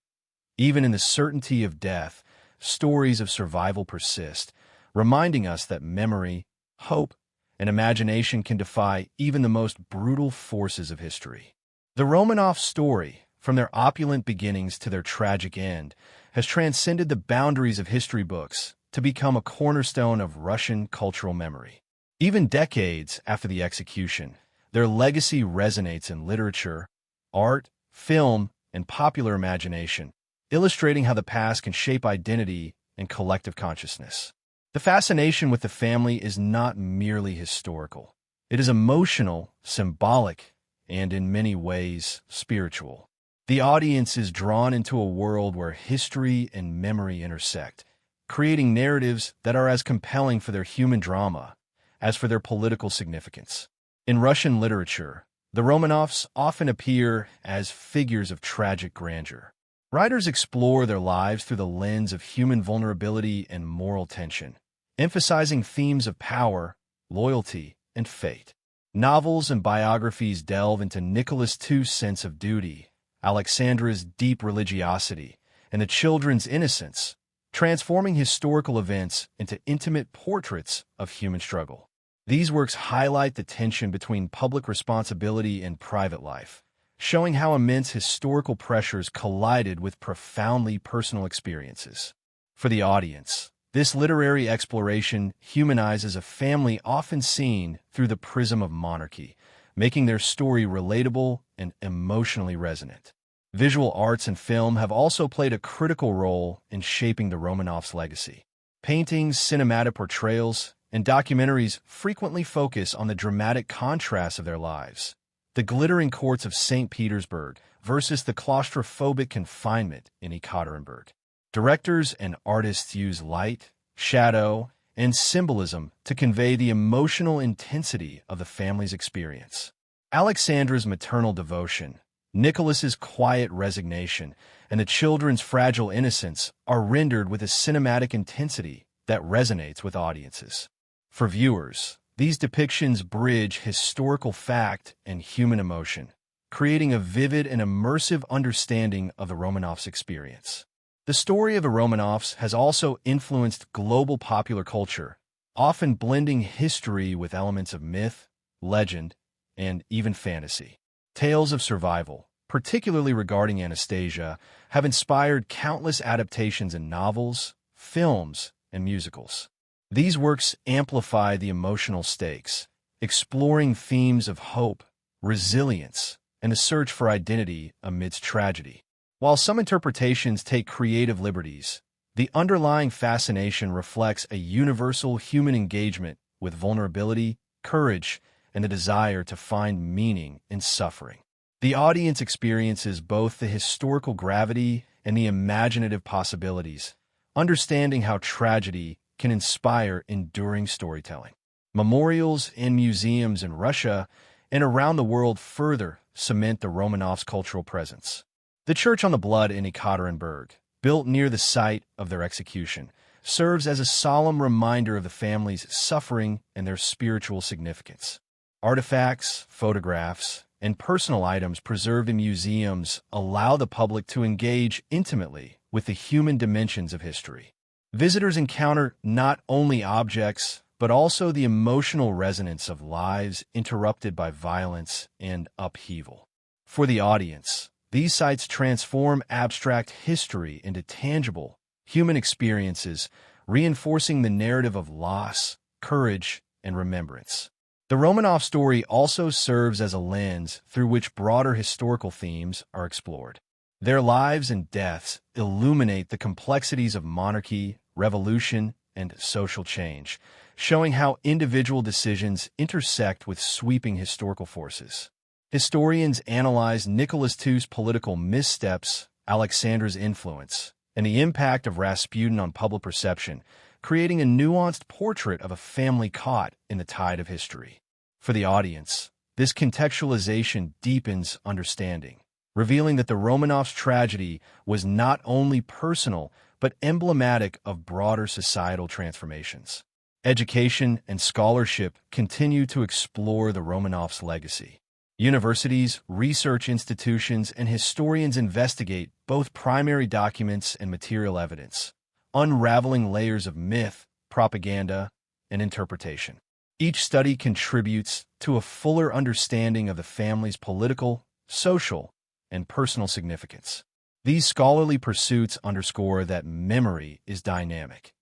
Even in the certainty of death, stories of survival persist, reminding us that memory, hope, and imagination can defy even the most brutal forces of history. The Romanov story, from their opulent beginnings to their tragic end, has transcended the boundaries of history books to become a cornerstone of Russian cultural memory. Even decades after the execution, their legacy resonates in literature, art, film, and popular imagination, illustrating how the past can shape identity and collective consciousness. The fascination with the family is not merely historical. It is emotional, symbolic, and in many ways, spiritual. The audience is drawn into a world where history and memory intersect, creating narratives that are as compelling for their human drama as for their political significance. In Russian literature, the Romanovs often appear as figures of tragic grandeur. Writers explore their lives through the lens of human vulnerability and moral tension, emphasizing themes of power, loyalty, and fate. Novels and biographies delve into Nicholas II's sense of duty, Alexandra's deep religiosity, and the children's innocence, transforming historical events into intimate portraits of human struggle. These works highlight the tension between public responsibility and private life, showing how immense historical pressures collided with profoundly personal experiences. For the audience, this literary exploration humanizes a family often seen through the prism of monarchy, making their story relatable and emotionally resonant. Visual arts and film have also played a critical role in shaping the Romanovs' legacy. Paintings, cinematic portrayals, and documentaries frequently focus on the dramatic contrasts of their lives. The glittering courts of St. Petersburg versus the claustrophobic confinement in Ekaterinburg. Directors and artists use light, shadow, and symbolism to convey the emotional intensity of the family's experience. Alexandra's maternal devotion, Nicholas's quiet resignation, and the children's fragile innocence are rendered with a cinematic intensity that resonates with audiences. For viewers, these depictions bridge historical fact and human emotion, creating a vivid and immersive understanding of the Romanovs' experience. The story of the Romanovs has also influenced global popular culture, often blending history with elements of myth, legend, and even fantasy. Tales of survival, particularly regarding Anastasia, have inspired countless adaptations in novels, films, and musicals. These works amplify the emotional stakes, exploring themes of hope, resilience, and the search for identity amidst tragedy. While some interpretations take creative liberties, the underlying fascination reflects a universal human engagement with vulnerability, courage, and the desire to find meaning in suffering. The audience experiences both the historical gravity and the imaginative possibilities, understanding how tragedy can inspire enduring storytelling. Memorials and museums in Russia and around the world further cement the Romanovs' cultural presence. The church on the blood in Ekaterinburg, built near the site of their execution, serves as a solemn reminder of the family's suffering and their spiritual significance. Artifacts, photographs, and personal items preserved in museums allow the public to engage intimately with the human dimensions of history. Visitors encounter not only objects, but also the emotional resonance of lives interrupted by violence and upheaval. For the audience, these sites transform abstract history into tangible, human experiences, reinforcing the narrative of loss, courage, and remembrance. The Romanov story also serves as a lens through which broader historical themes are explored. Their lives and deaths illuminate the complexities of monarchy, revolution, and social change, showing how individual decisions intersect with sweeping historical forces. Historians analyze Nicholas II's political missteps, Alexandra's influence, and the impact of Rasputin on public perception, creating a nuanced portrait of a family caught in the tide of history. For the audience, this contextualization deepens understanding, revealing that the Romanovs' tragedy was not only personal, but emblematic of broader societal transformations. Education and scholarship continue to explore the Romanovs' legacy. Universities, research institutions, and historians investigate both primary documents and material evidence, unraveling layers of myth, propaganda, and interpretation. Each study contributes to a fuller understanding of the family's political, social, and personal significance. These scholarly pursuits underscore that memory is dynamic.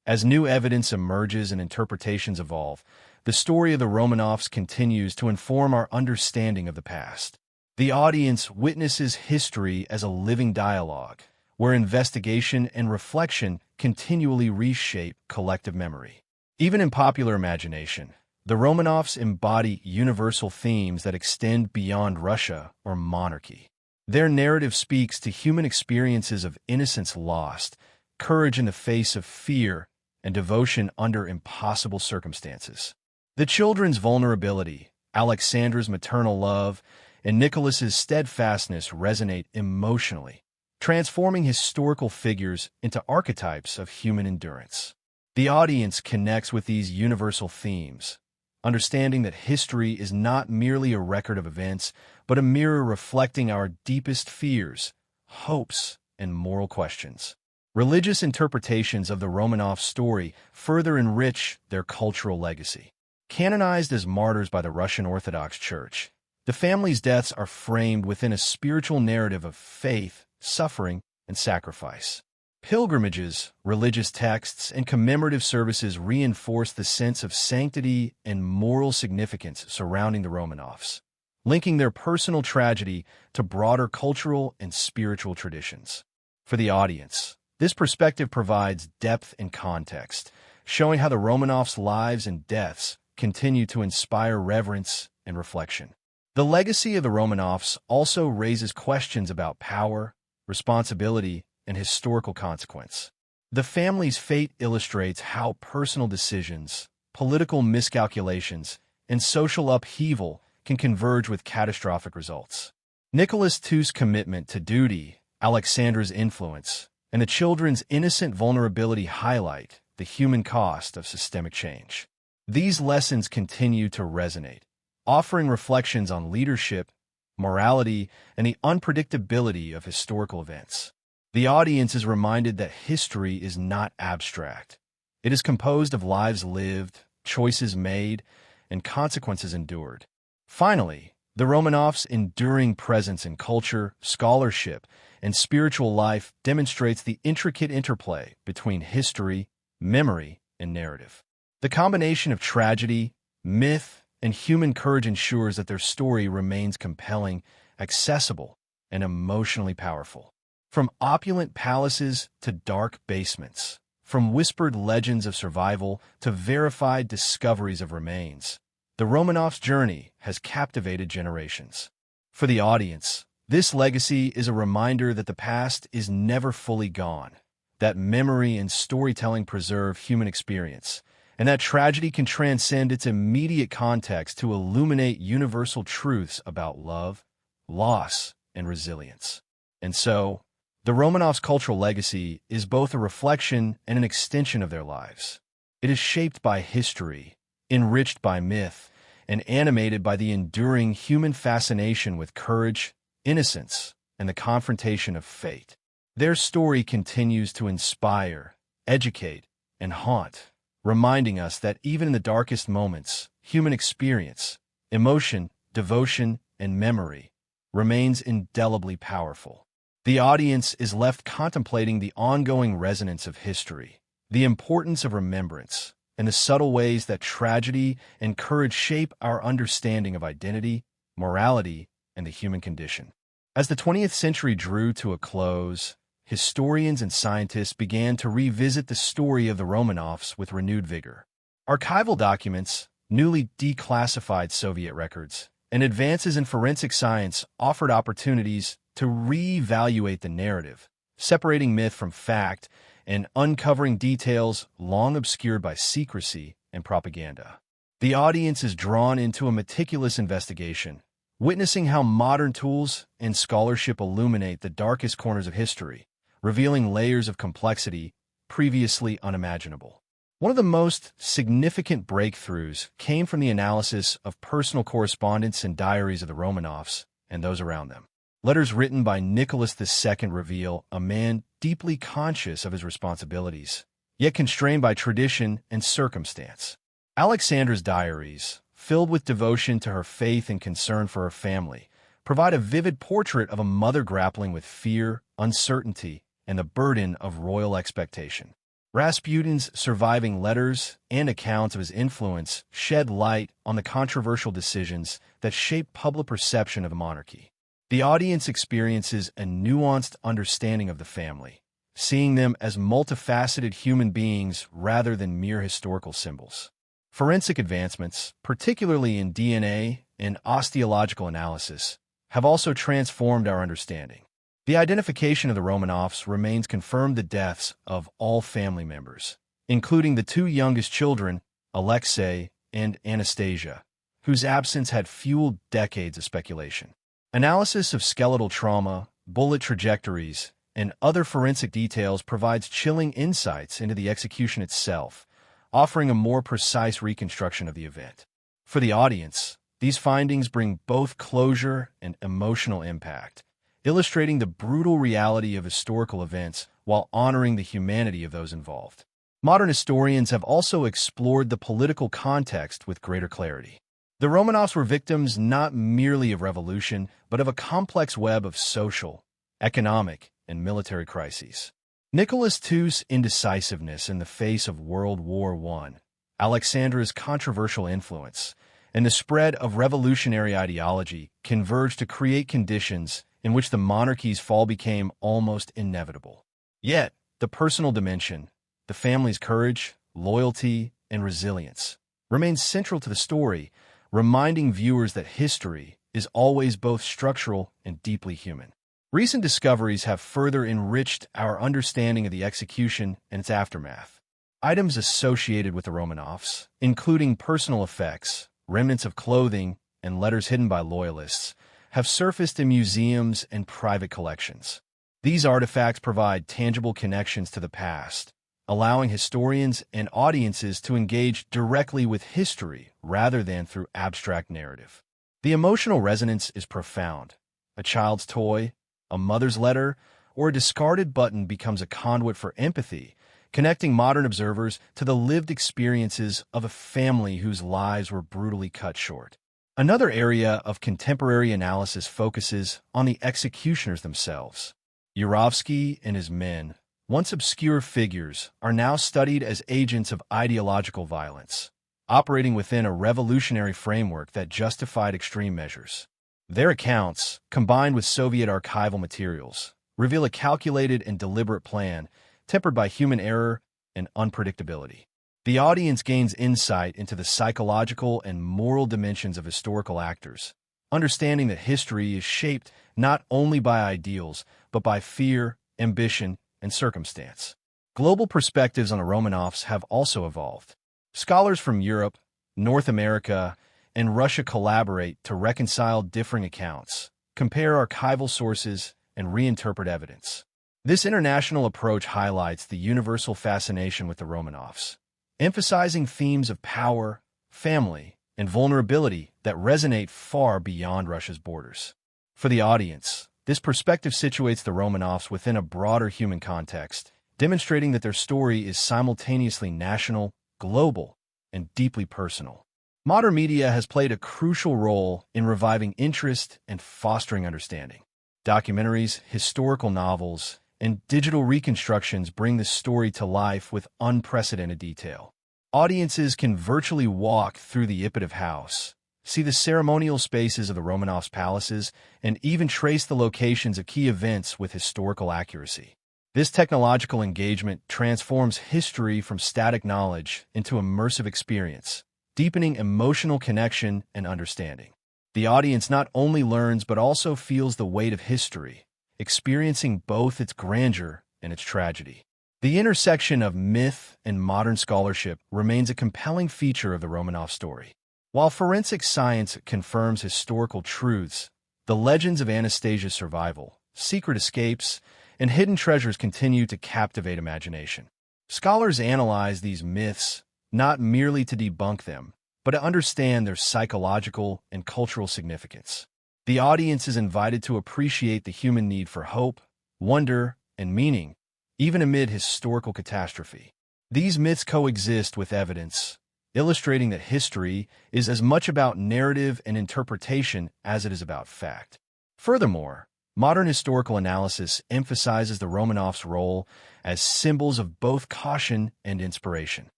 As new evidence emerges and interpretations evolve, the story of the Romanovs continues to inform our understanding of the past. The audience witnesses history as a living dialogue, where investigation and reflection continually reshape collective memory. Even in popular imagination, the Romanovs embody universal themes that extend beyond Russia or monarchy. Their narrative speaks to human experiences of innocence lost, courage in the face of fear, and devotion under impossible circumstances. The children's vulnerability, Alexandra's maternal love, and Nicholas's steadfastness resonate emotionally, transforming historical figures into archetypes of human endurance. The audience connects with these universal themes, understanding that history is not merely a record of events, but a mirror reflecting our deepest fears, hopes, and moral questions. Religious interpretations of the Romanov story further enrich their cultural legacy. Canonized as martyrs by the Russian Orthodox Church, the family's deaths are framed within a spiritual narrative of faith, suffering, and sacrifice. Pilgrimages, religious texts, and commemorative services reinforce the sense of sanctity and moral significance surrounding the Romanovs, linking their personal tragedy to broader cultural and spiritual traditions. For the audience, this perspective provides depth and context, showing how the Romanovs' lives and deaths continue to inspire reverence and reflection. The legacy of the Romanovs also raises questions about power, responsibility, and historical consequence. The family's fate illustrates how personal decisions, political miscalculations, and social upheaval can converge with catastrophic results. Nicholas II's commitment to duty, Alexandra's influence, and the children's innocent vulnerability highlight the human cost of systemic change. These lessons continue to resonate, offering reflections on leadership, morality, and the unpredictability of historical events. The audience is reminded that history is not abstract. It is composed of lives lived, choices made, and consequences endured. Finally, the Romanovs' enduring presence in culture, scholarship, and spiritual life demonstrates the intricate interplay between history, memory, and narrative. The combination of tragedy, myth, and human courage ensures that their story remains compelling, accessible, and emotionally powerful. From opulent palaces to dark basements, from whispered legends of survival to verified discoveries of remains, the Romanovs' journey has captivated generations. For the audience, this legacy is a reminder that the past is never fully gone, that memory and storytelling preserve human experience, and that tragedy can transcend its immediate context to illuminate universal truths about love, loss, and resilience. And so, the Romanovs' cultural legacy is both a reflection and an extension of their lives. It is shaped by history, enriched by myth, and animated by the enduring human fascination with courage, innocence, and the confrontation of fate. Their story continues to inspire, educate, and haunt, reminding us that even in the darkest moments, human experience, emotion, devotion, and memory remains indelibly powerful. The audience is left contemplating the ongoing resonance of history, the importance of remembrance, and the subtle ways that tragedy and courage shape our understanding of identity, morality, and the human condition. As the 20th century drew to a close, historians and scientists began to revisit the story of the Romanovs with renewed vigor. Archival documents, newly declassified Soviet records, and advances in forensic science offered opportunities to re-evaluate the narrative, separating myth from fact and uncovering details long obscured by secrecy and propaganda. The audience is drawn into a meticulous investigation, witnessing how modern tools and scholarship illuminate the darkest corners of history, revealing layers of complexity previously unimaginable. One of the most significant breakthroughs came from the analysis of personal correspondence and diaries of the Romanovs and those around them. Letters written by Nicholas II reveal a man deeply conscious of his responsibilities, yet constrained by tradition and circumstance. Alexandra's diaries, filled with devotion to her faith and concern for her family, provide a vivid portrait of a mother grappling with fear, uncertainty, and the burden of royal expectation. Rasputin's surviving letters and accounts of his influence shed light on the controversial decisions that shaped public perception of the monarchy. The audience experiences a nuanced understanding of the family, seeing them as multifaceted human beings rather than mere historical symbols. Forensic advancements, particularly in DNA and osteological analysis, have also transformed our understanding. The identification of the Romanovs remains confirmed the deaths of all family members, including the two youngest children, Alexei and Anastasia, whose absence had fueled decades of speculation. Analysis of skeletal trauma, bullet trajectories, and other forensic details provides chilling insights into the execution itself, offering a more precise reconstruction of the event. For the audience, these findings bring both closure and emotional impact, illustrating the brutal reality of historical events while honoring the humanity of those involved. Modern historians have also explored the political context with greater clarity. The Romanovs were victims not merely of revolution, but of a complex web of social, economic, and military crises. Nicholas II's indecisiveness in the face of World War I, Alexandra's controversial influence, and the spread of revolutionary ideology converged to create conditions in which the monarchy's fall became almost inevitable. Yet, the personal dimension, the family's courage, loyalty, and resilience, remains central to the story, reminding viewers that history is always both structural and deeply human. Recent discoveries have further enriched our understanding of the execution and its aftermath. Items associated with the Romanovs, including personal effects, remnants of clothing, and letters hidden by loyalists, have surfaced in museums and private collections. These artifacts provide tangible connections to the past, allowing historians and audiences to engage directly with history rather than through abstract narrative. The emotional resonance is profound. A child's toy, a mother's letter, or a discarded button becomes a conduit for empathy, connecting modern observers to the lived experiences of a family whose lives were brutally cut short. Another area of contemporary analysis focuses on the executioners themselves. Yurovsky and his men, once obscure figures, are now studied as agents of ideological violence, operating within a revolutionary framework that justified extreme measures. Their accounts, combined with Soviet archival materials, reveal a calculated and deliberate plan tempered by human error and unpredictability. The audience gains insight into the psychological and moral dimensions of historical actors, understanding that history is shaped not only by ideals, but by fear, ambition, and circumstance. Global perspectives on the Romanovs have also evolved. Scholars from Europe, North America, and Russia collaborate to reconcile differing accounts, compare archival sources, and reinterpret evidence. This international approach highlights the universal fascination with the Romanovs, emphasizing themes of power, family, and vulnerability that resonate far beyond Russia's borders. For the audience, this perspective situates the Romanovs within a broader human context, demonstrating that their story is simultaneously national, global, and deeply personal. Modern media has played a crucial role in reviving interest and fostering understanding. Documentaries, historical novels, and digital reconstructions bring the story to life with unprecedented detail. Audiences can virtually walk through the Ipatov house, see the ceremonial spaces of the Romanovs' palaces, and even trace the locations of key events with historical accuracy. This technological engagement transforms history from static knowledge into immersive experience, deepening emotional connection and understanding. The audience not only learns but also feels the weight of history, experiencing both its grandeur and its tragedy. The intersection of myth and modern scholarship remains a compelling feature of the Romanov story. While forensic science confirms historical truths, the legends of Anastasia's survival, secret escapes, and hidden treasures continue to captivate imagination. Scholars analyze these myths not merely to debunk them, but to understand their psychological and cultural significance. The audience is invited to appreciate the human need for hope, wonder, and meaning, even amid historical catastrophe. These myths coexist with evidence, illustrating that history is as much about narrative and interpretation as it is about fact. Furthermore, Modern historical analysis emphasizes the Romanovs' role as symbols of both caution and inspiration.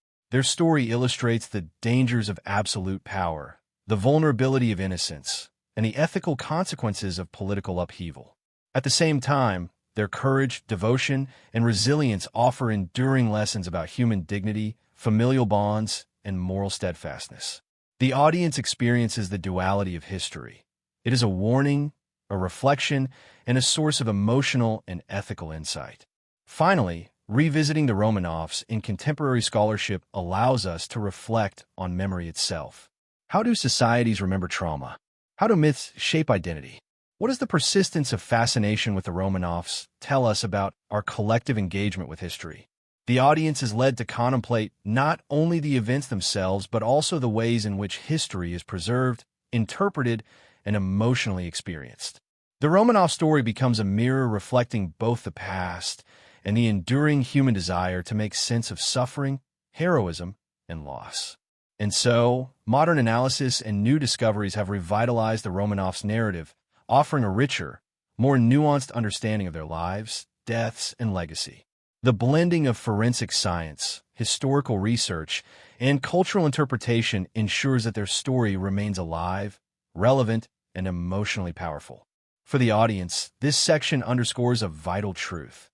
Their story illustrates the dangers of absolute power, the vulnerability of innocence, and the ethical consequences of political upheaval. At the same time, their courage, devotion, and resilience offer enduring lessons about human dignity, familial bonds, and moral steadfastness. The audience experiences the duality of history. It is a warning, a reflection, and a source of emotional and ethical insight. Finally, revisiting the Romanovs in contemporary scholarship allows us to reflect on memory itself. How do societies remember trauma? How do myths shape identity? What does the persistence of fascination with the Romanovs tell us about our collective engagement with history? The audience is led to contemplate not only the events themselves, but also the ways in which history is preserved, interpreted, and emotionally experienced. The Romanov story becomes a mirror reflecting both the past and the enduring human desire to make sense of suffering, heroism, and loss. And so, modern analysis and new discoveries have revitalized the Romanovs' narrative, offering a richer, more nuanced understanding of their lives, deaths, and legacy. The blending of forensic science, historical research, and cultural interpretation ensures that their story remains alive, relevant, and emotionally powerful. For the audience, this section underscores a vital truth.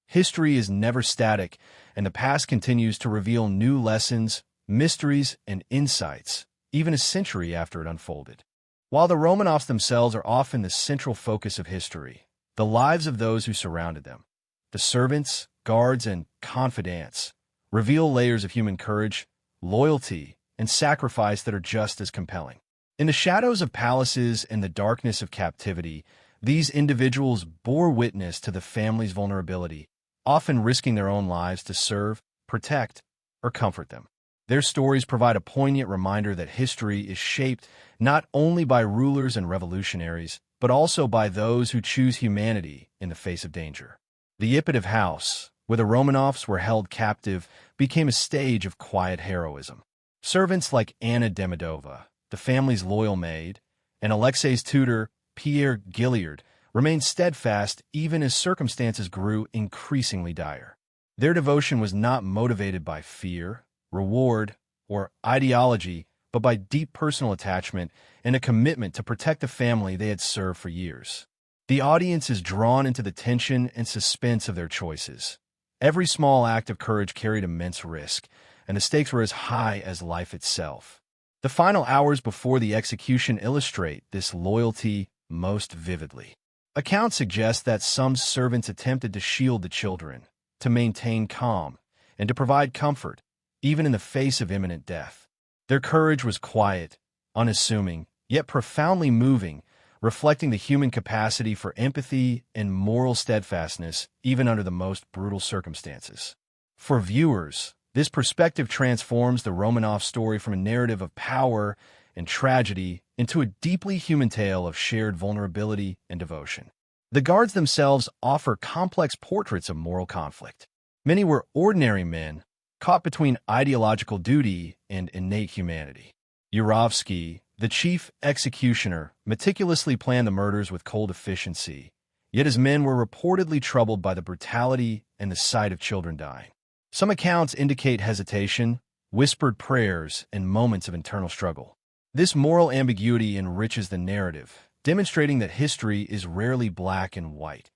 History is never static, and the past continues to reveal new lessons, mysteries, and insights, even a century after it unfolded. While the Romanovs themselves are often the central focus of history, the lives of those who surrounded them, the servants, guards, and confidants, reveal layers of human courage, loyalty, and sacrifice that are just as compelling. In the shadows of palaces and the darkness of captivity, these individuals bore witness to the family's vulnerability, often risking their own lives to serve, protect, or comfort them. Their stories provide a poignant reminder that history is shaped not only by rulers and revolutionaries, but also by those who choose humanity in the face of danger. The Ipatiev house, where the Romanovs were held captive, became a stage of quiet heroism. Servants like Anna Demidova, the family's loyal maid, and Alexei's tutor, Pierre Gilliard, remained steadfast even as circumstances grew increasingly dire. Their devotion was not motivated by fear, reward, or ideology, but by deep personal attachment and a commitment to protect the family they had served for years. The audience is drawn into the tension and suspense of their choices. Every small act of courage carried immense risk, and the stakes were as high as life itself. The final hours before the execution illustrate this loyalty most vividly. Accounts suggest that some servants attempted to shield the children, to maintain calm, and to provide comfort, even in the face of imminent death. Their courage was quiet, unassuming, yet profoundly moving, reflecting the human capacity for empathy and moral steadfastness even under the most brutal circumstances. For viewers, this perspective transforms the Romanov story from a narrative of power and tragedy into a deeply human tale of shared vulnerability and devotion. The guards themselves offer complex portraits of moral conflict. Many were ordinary men, caught between ideological duty and innate humanity. Yurovsky, the chief executioner, meticulously planned the murders with cold efficiency, yet his men were reportedly troubled by the brutality and the sight of children dying. Some accounts indicate hesitation, whispered prayers, and moments of internal struggle. This moral ambiguity enriches the narrative, demonstrating that history is rarely black and white.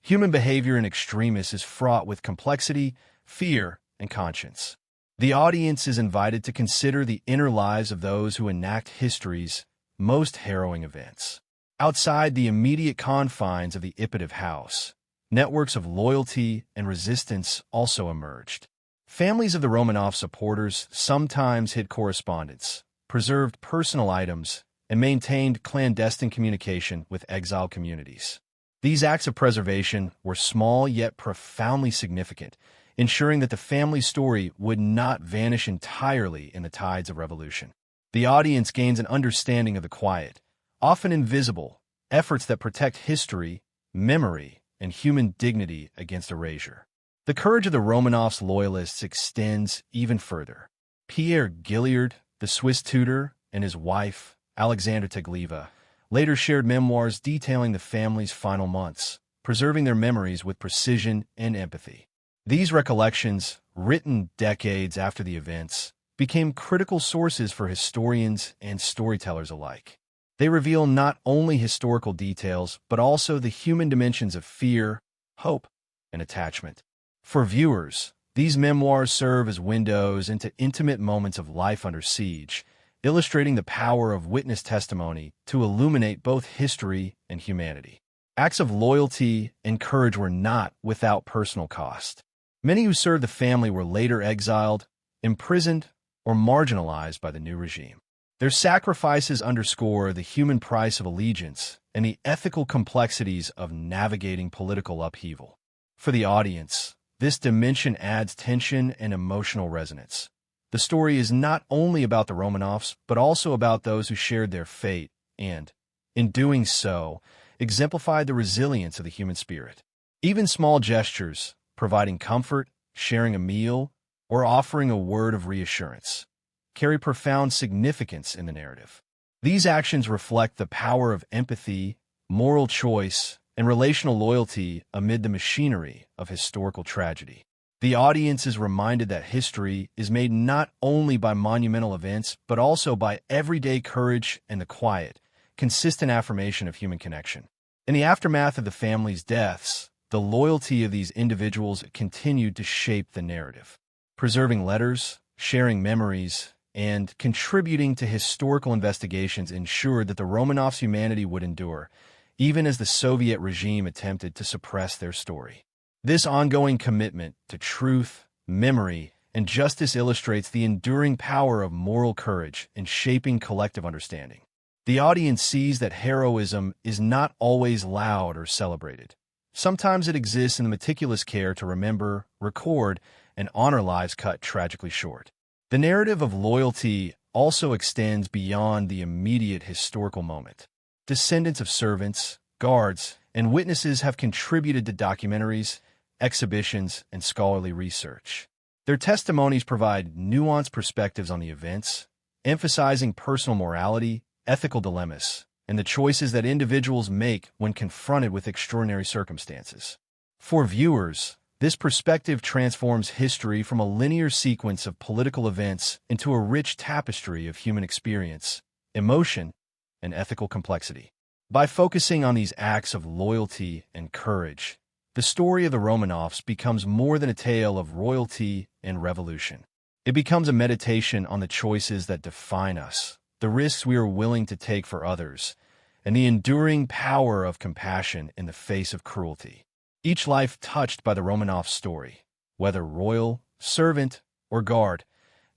Human behavior in extremis is fraught with complexity, fear, and conscience. The audience is invited to consider the inner lives of those who enact history's most harrowing events. Outside the immediate confines of the Ipatiev house, networks of loyalty and resistance also emerged. Families of the Romanov supporters sometimes hid correspondence, preserved personal items, and maintained clandestine communication with exiled communities. These acts of preservation were small yet profoundly significant, ensuring that the family's story would not vanish entirely in the tides of revolution. The audience gains an understanding of the quiet, often invisible, efforts that protect history, memory, and human dignity against erasure. The courage of the Romanovs' loyalists extends even further. Pierre Gilliard, the Swiss tutor, and his wife, Alexandra, later shared memoirs detailing the family's final months, preserving their memories with precision and empathy. These recollections, written decades after the events, became critical sources for historians and storytellers alike. They reveal not only historical details, but also the human dimensions of fear, hope, and attachment. For viewers, these memoirs serve as windows into intimate moments of life under siege, illustrating the power of witness testimony to illuminate both history and humanity. Acts of loyalty and courage were not without personal cost. Many who served the family were later exiled, imprisoned, or marginalized by the new regime. Their sacrifices underscore the human price of allegiance and the ethical complexities of navigating political upheaval. For the audience, this dimension adds tension and emotional resonance. The story is not only about the Romanovs, but also about those who shared their fate and, in doing so, exemplified the resilience of the human spirit. Even small gestures, providing comfort, sharing a meal, or offering a word of reassurance, carry profound significance in the narrative. These actions reflect the power of empathy, moral choice, and relational loyalty amid the machinery of historical tragedy. The audience is reminded that history is made not only by monumental events, but also by everyday courage and the quiet, consistent affirmation of human connection. In the aftermath of the family's deaths, the loyalty of these individuals continued to shape the narrative. Preserving letters, sharing memories, and contributing to historical investigations ensured that the Romanovs' humanity would endure, even as the Soviet regime attempted to suppress their story. This ongoing commitment to truth, memory, and justice illustrates the enduring power of moral courage in shaping collective understanding. The audience sees that heroism is not always loud or celebrated. Sometimes it exists in the meticulous care to remember, record, and honor lives cut tragically short. The narrative of loyalty also extends beyond the immediate historical moment. Descendants of servants, guards, and witnesses have contributed to documentaries, exhibitions, and scholarly research. Their testimonies provide nuanced perspectives on the events, emphasizing personal morality, ethical dilemmas, and the choices that individuals make when confronted with extraordinary circumstances. For viewers, this perspective transforms history from a linear sequence of political events into a rich tapestry of human experience, emotion, and ethical complexity. By focusing on these acts of loyalty and courage, the story of the Romanovs becomes more than a tale of royalty and revolution. It becomes a meditation on the choices that define us, the risks we are willing to take for others, and the enduring power of compassion in the face of cruelty. Each life touched by the Romanov story, whether royal, servant, or guard,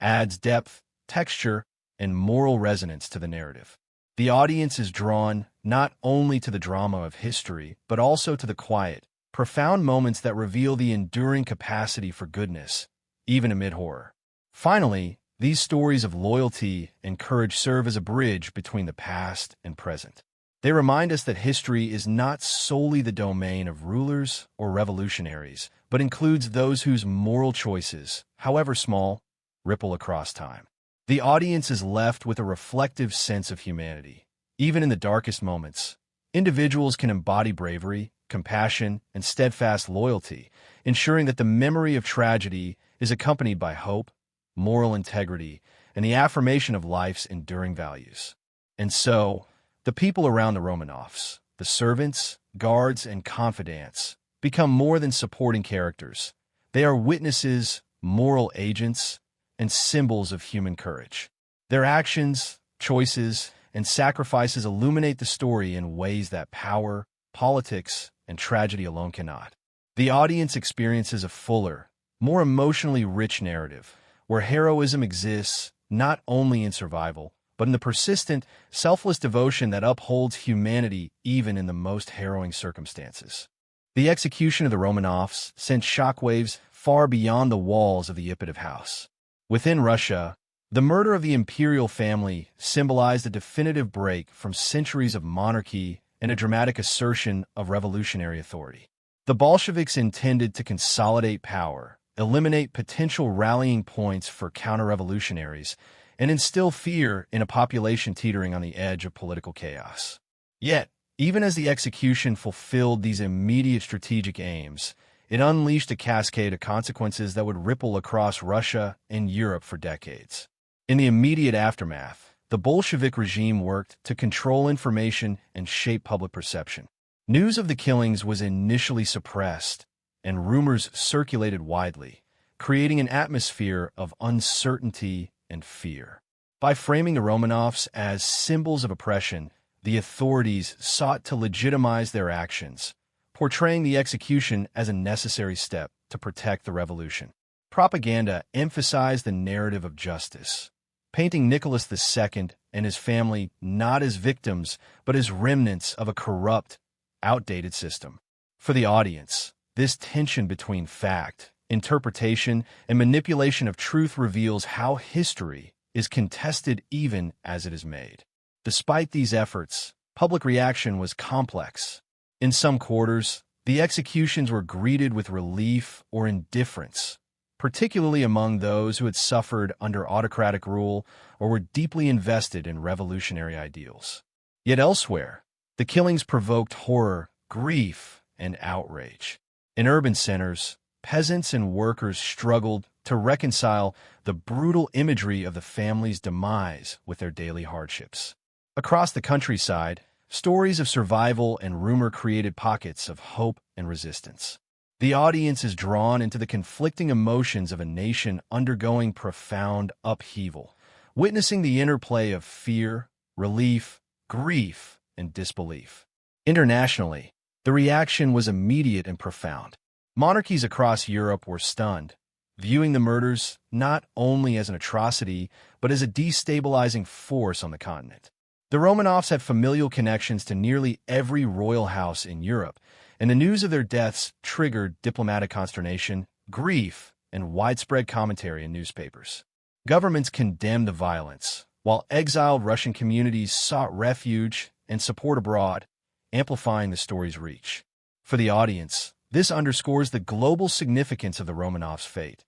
adds depth, texture, and moral resonance to the narrative. The audience is drawn not only to the drama of history, but also to the quiet, profound moments that reveal the enduring capacity for goodness, even amid horror. Finally, these stories of loyalty and courage serve as a bridge between the past and present. They remind us that history is not solely the domain of rulers or revolutionaries, but includes those whose moral choices, however small, ripple across time. The audience is left with a reflective sense of humanity. Even in the darkest moments, individuals can embody bravery, compassion, and steadfast loyalty, ensuring that the memory of tragedy is accompanied by hope, moral integrity, and the affirmation of life's enduring values. And so, the people around the Romanovs, the servants, guards, and confidants, become more than supporting characters. They are witnesses, moral agents, and symbols of human courage. Their actions, choices, and sacrifices illuminate the story in ways that power, politics, and tragedy alone cannot. The audience experiences a fuller, more emotionally rich narrative, where heroism exists not only in survival, but in the persistent, selfless devotion that upholds humanity even in the most harrowing circumstances. The execution of the Romanovs sent shockwaves far beyond the walls of the Ipatov house. Within Russia, the murder of the imperial family symbolized a definitive break from centuries of monarchy and a dramatic assertion of revolutionary authority. The Bolsheviks intended to consolidate power, eliminate potential rallying points for counter-revolutionaries, and instill fear in a population teetering on the edge of political chaos. Yet, even as the execution fulfilled these immediate strategic aims, it unleashed a cascade of consequences that would ripple across Russia and Europe for decades. In the immediate aftermath, the Bolshevik regime worked to control information and shape public perception. News of the killings was initially suppressed, and rumors circulated widely, creating an atmosphere of uncertainty and fear. By framing the Romanovs as symbols of oppression, the authorities sought to legitimize their actions, portraying the execution as a necessary step to protect the revolution. Propaganda emphasized the narrative of justice, painting Nicholas II and his family not as victims but as remnants of a corrupt, outdated system. For the audience, this tension between fact, interpretation, and manipulation of truth reveals how history is contested even as it is made. Despite these efforts, public reaction was complex. In some quarters, the executions were greeted with relief or indifference, particularly among those who had suffered under autocratic rule or were deeply invested in revolutionary ideals. Yet elsewhere, the killings provoked horror, grief, and outrage. In urban centers, peasants and workers struggled to reconcile the brutal imagery of the family's demise with their daily hardships. Across the countryside, stories of survival and rumor created pockets of hope and resistance. The audience is drawn into the conflicting emotions of a nation undergoing profound upheaval, witnessing the interplay of fear, relief, grief, and disbelief. Internationally, the reaction was immediate and profound. Monarchies across Europe were stunned, viewing the murders not only as an atrocity, but as a destabilizing force on the continent. The Romanovs had familial connections to nearly every royal house in Europe, and the news of their deaths triggered diplomatic consternation, grief, and widespread commentary in newspapers. Governments condemned the violence, while exiled Russian communities sought refuge and support abroad, amplifying the story's reach. For the audience, this underscores the global significance of the Romanovs' fate.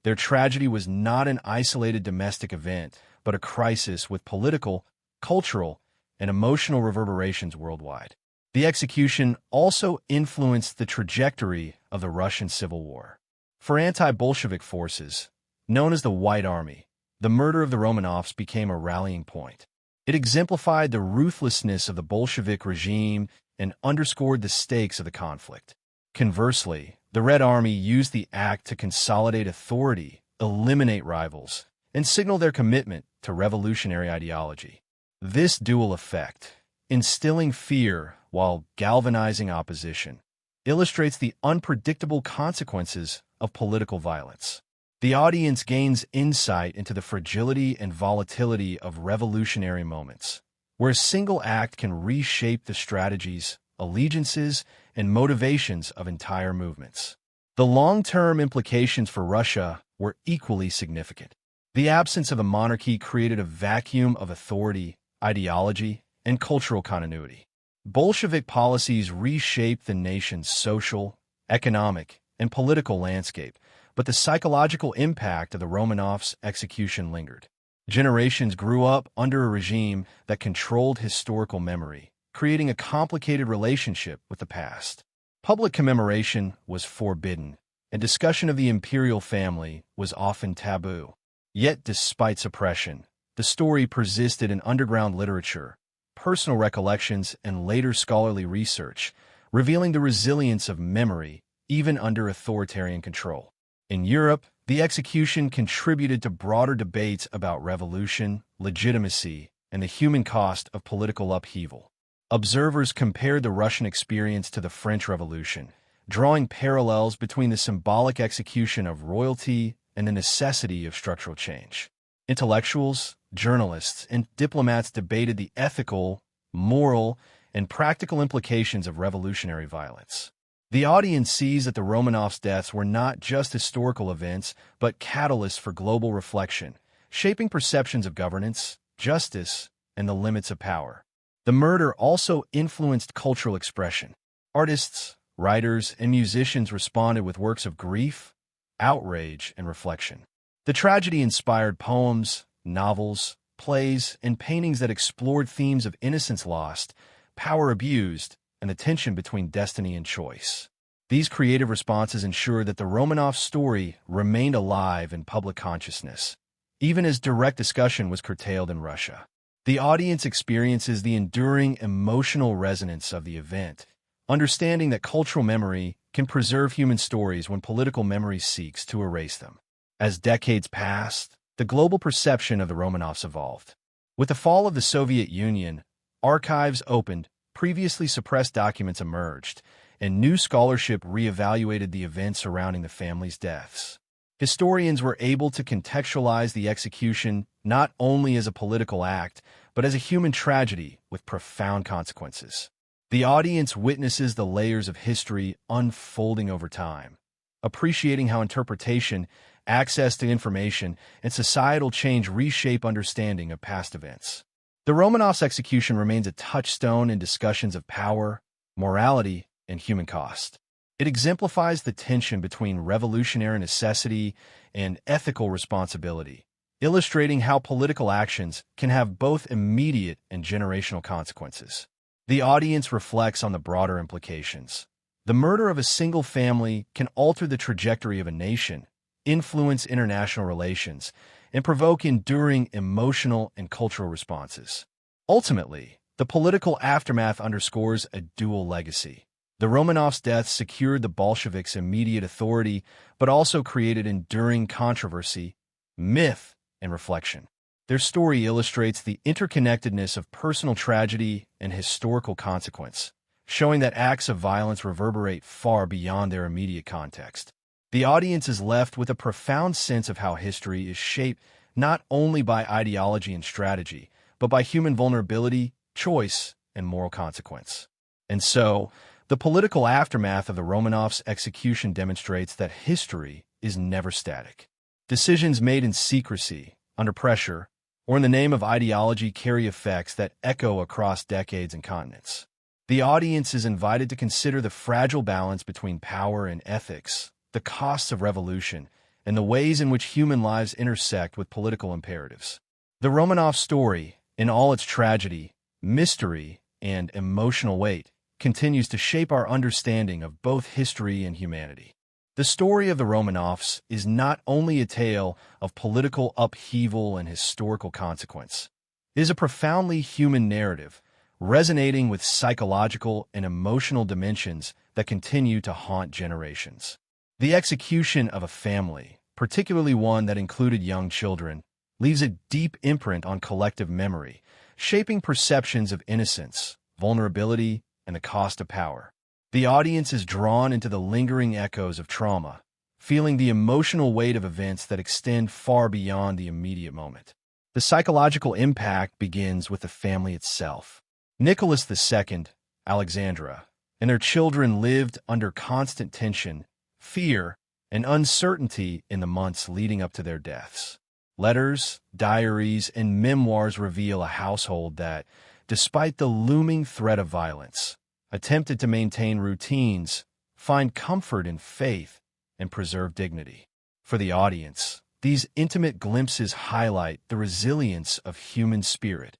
Their tragedy was not an isolated domestic event, but a crisis with political, cultural, and emotional reverberations worldwide. The execution also influenced the trajectory of the Russian Civil War. For anti-Bolshevik forces, known as the White Army, the murder of the Romanovs became a rallying point. It exemplified the ruthlessness of the Bolshevik regime and underscored the stakes of the conflict. Conversely, the Red Army used the act to consolidate authority, eliminate rivals, and signal their commitment to revolutionary ideology. This dual effect, instilling fear while galvanizing opposition, illustrates the unpredictable consequences of political violence. The audience gains insight into the fragility and volatility of revolutionary moments, where a single act can reshape the strategies, allegiances, and motivations of entire movements. The long-term implications for Russia were equally significant. The absence of the monarchy created a vacuum of authority, ideology, and cultural continuity. Bolshevik policies reshaped the nation's social, economic, and political landscape, but the psychological impact of the Romanovs' execution lingered. Generations grew up under a regime that controlled historical memory, creating a complicated relationship with the past. Public commemoration was forbidden, and discussion of the imperial family was often taboo. Yet, despite suppression, the story persisted in underground literature, personal recollections, and later scholarly research, revealing the resilience of memory even under authoritarian control. In Europe, the execution contributed to broader debates about revolution, legitimacy, and the human cost of political upheaval. Observers compared the Russian experience to the French Revolution, drawing parallels between the symbolic execution of royalty and the necessity of structural change. Intellectuals, journalists, and diplomats debated the ethical, moral, and practical implications of revolutionary violence. The audience sees that the Romanovs' deaths were not just historical events, but catalysts for global reflection, shaping perceptions of governance, justice, and the limits of power. The murder also influenced cultural expression. Artists, writers, and musicians responded with works of grief, outrage, and reflection. The tragedy inspired poems, novels, plays, and paintings that explored themes of innocence lost, power abused, and the tension between destiny and choice. These creative responses ensured that the Romanov story remained alive in public consciousness, even as direct discussion was curtailed in Russia. The audience experiences the enduring emotional resonance of the event, understanding that cultural memory can preserve human stories when political memory seeks to erase them. As decades passed, the global perception of the Romanovs evolved. With the fall of the Soviet Union, archives opened, previously suppressed documents emerged, and new scholarship reevaluated the events surrounding the family's deaths. Historians were able to contextualize the execution not only as a political act, but as a human tragedy with profound consequences. The audience witnesses the layers of history unfolding over time, appreciating how interpretation, access to information, and societal change reshape understanding of past events. The Romanovs' execution remains a touchstone in discussions of power, morality, and human cost. It exemplifies the tension between revolutionary necessity and ethical responsibility, illustrating how political actions can have both immediate and generational consequences. The audience reflects on the broader implications. The murder of a single family can alter the trajectory of a nation, influence international relations, and provoke enduring emotional and cultural responses. Ultimately, the political aftermath underscores a dual legacy. The Romanovs' death secured the Bolsheviks' immediate authority, but also created enduring controversy, myth, and reflection. Their story illustrates the interconnectedness of personal tragedy and historical consequence, showing that acts of violence reverberate far beyond their immediate context. The audience is left with a profound sense of how history is shaped not only by ideology and strategy, but by human vulnerability, choice, and moral consequence. And so, the political aftermath of the Romanovs' execution demonstrates that history is never static. Decisions made in secrecy, under pressure, or in the name of ideology carry effects that echo across decades and continents. The audience is invited to consider the fragile balance between power and ethics, the costs of revolution, and the ways in which human lives intersect with political imperatives. The Romanov story, in all its tragedy, mystery, and emotional weight, continues to shape our understanding of both history and humanity. The story of the Romanovs is not only a tale of political upheaval and historical consequence. It is a profoundly human narrative, resonating with psychological and emotional dimensions that continue to haunt generations. The execution of a family, particularly one that included young children, leaves a deep imprint on collective memory, shaping perceptions of innocence, vulnerability, and the cost of power. The audience is drawn into the lingering echoes of trauma, feeling the emotional weight of events that extend far beyond the immediate moment. The psychological impact begins with the family itself. Nicholas II, Alexandra, and their children lived under constant tension, fear, and uncertainty in the months leading up to their deaths. Letters, diaries, and memoirs reveal a household that, despite the looming threat of violence, attempted to maintain routines, find comfort in faith, and preserve dignity. For the audience, these intimate glimpses highlight the resilience of human spirit,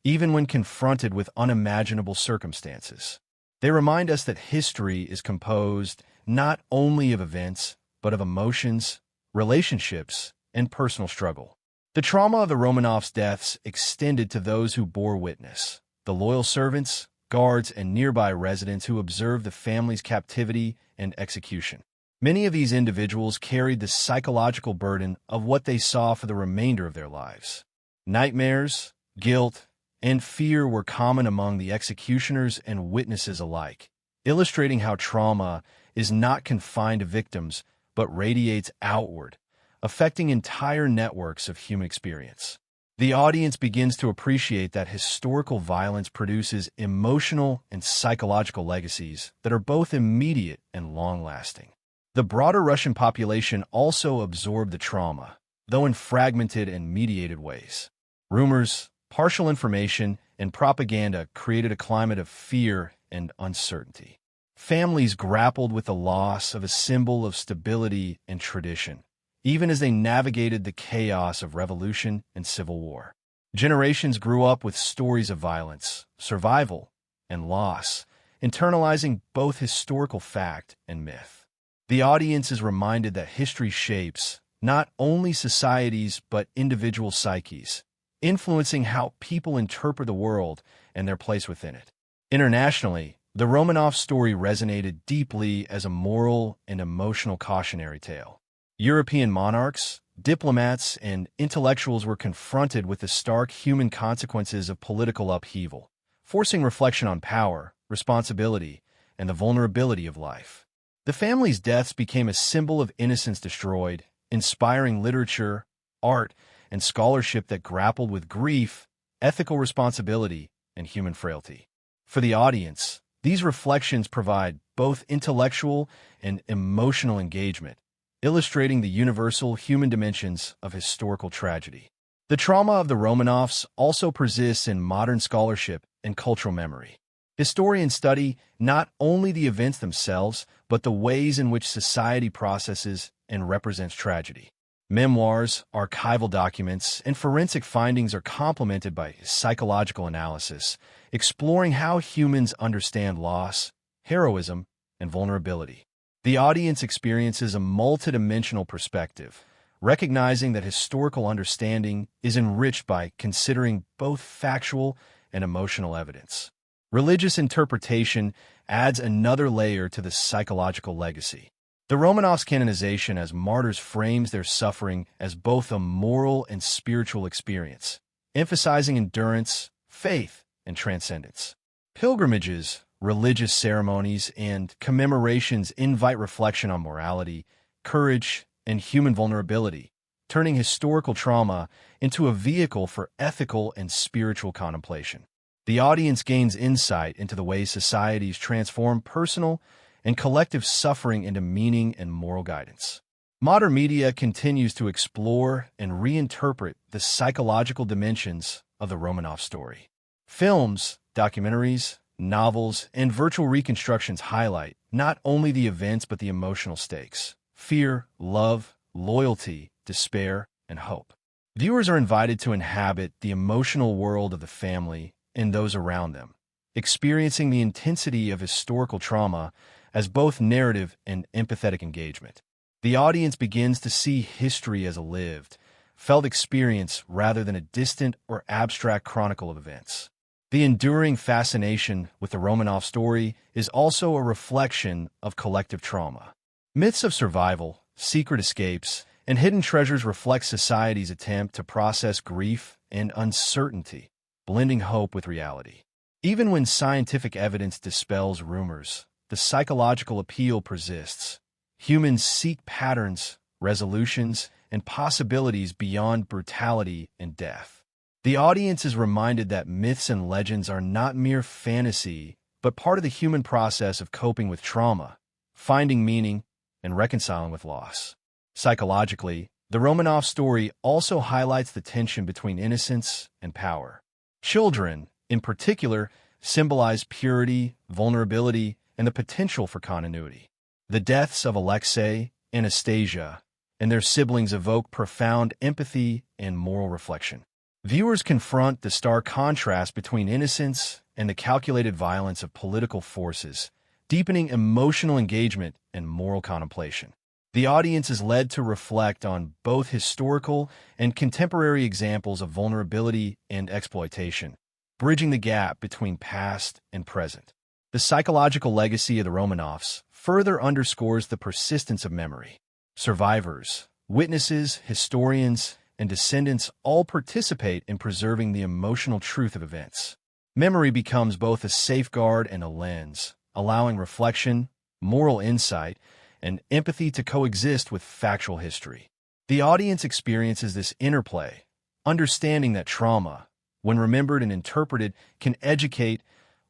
even when confronted with unimaginable circumstances. They remind us that history is composed not only of events, but of emotions, relationships, and personal struggle. The trauma of the Romanovs' deaths extended to those who bore witness, the loyal servants, guards, and nearby residents who observed the family's captivity and execution. Many of these individuals carried the psychological burden of what they saw for the remainder of their lives. Nightmares, guilt, and fear were common among the executioners and witnesses alike, illustrating how trauma is not confined to victims but radiates outward, affecting entire networks of human experience. The audience begins to appreciate that historical violence produces emotional and psychological legacies that are both immediate and long-lasting. The broader Russian population also absorbed the trauma, though in fragmented and mediated ways. Rumors, partial information, and propaganda created a climate of fear and uncertainty. Families grappled with the loss of a symbol of stability and tradition, even as they navigated the chaos of revolution and civil war. Generations grew up with stories of violence, survival, and loss, internalizing both historical fact and myth. The audience is reminded that history shapes not only societies but individual psyches, influencing how people interpret the world and their place within it. Internationally, the Romanov story resonated deeply as a moral and emotional cautionary tale. European monarchs, diplomats, and intellectuals were confronted with the stark human consequences of political upheaval, forcing reflection on power, responsibility, and the vulnerability of life. The family's deaths became a symbol of innocence destroyed, inspiring literature, art, and scholarship that grappled with grief, ethical responsibility, and human frailty. For the audience, these reflections provide both intellectual and emotional engagement, illustrating the universal human dimensions of historical tragedy. The trauma of the Romanovs also persists in modern scholarship and cultural memory. Historians study not only the events themselves, but the ways in which society processes and represents tragedy. Memoirs, archival documents, and forensic findings are complemented by psychological analysis, exploring how humans understand loss, heroism, and vulnerability. The audience experiences a multidimensional perspective, recognizing that historical understanding is enriched by considering both factual and emotional evidence. Religious interpretation adds another layer to the psychological legacy. The Romanovs' canonization as martyrs frames their suffering as both a moral and spiritual experience, emphasizing endurance, faith, and transcendence. Pilgrimages, religious ceremonies, and commemorations invite reflection on morality, courage, and human vulnerability, turning historical trauma into a vehicle for ethical and spiritual contemplation. The audience gains insight into the ways societies transform personal and collective suffering into meaning and moral guidance. Modern media continues to explore and reinterpret the psychological dimensions of the Romanov story. Films, documentaries, novels, and virtual reconstructions highlight not only the events but the emotional stakes: fear, love, loyalty, despair, and hope. Viewers are invited to inhabit the emotional world of the family and those around them, experiencing the intensity of historical trauma as both narrative and empathetic engagement. The audience begins to see history as a lived, felt experience rather than a distant or abstract chronicle of events. The enduring fascination with the Romanov story is also a reflection of collective trauma. Myths of survival, secret escapes, and hidden treasures reflect society's attempt to process grief and uncertainty, blending hope with reality. Even when scientific evidence dispels rumors, the psychological appeal persists. Humans seek patterns, resolutions, and possibilities beyond brutality and death. The audience is reminded that myths and legends are not mere fantasy, but part of the human process of coping with trauma, finding meaning, and reconciling with loss. Psychologically, the Romanov story also highlights the tension between innocence and power. Children, in particular, symbolize purity, vulnerability, and the potential for continuity. The deaths of Alexei, Anastasia, and their siblings evoke profound empathy and moral reflection. Viewers confront the stark contrast between innocence and the calculated violence of political forces, deepening emotional engagement and moral contemplation. The audience is led to reflect on both historical and contemporary examples of vulnerability and exploitation, bridging the gap between past and present. The psychological legacy of the Romanovs further underscores the persistence of memory. Survivors, witnesses, historians, and descendants all participate in preserving the emotional truth of events. Memory becomes both a safeguard and a lens, allowing reflection, moral insight, and empathy to coexist with factual history. The audience experiences this interplay, understanding that trauma, when remembered and interpreted, can educate,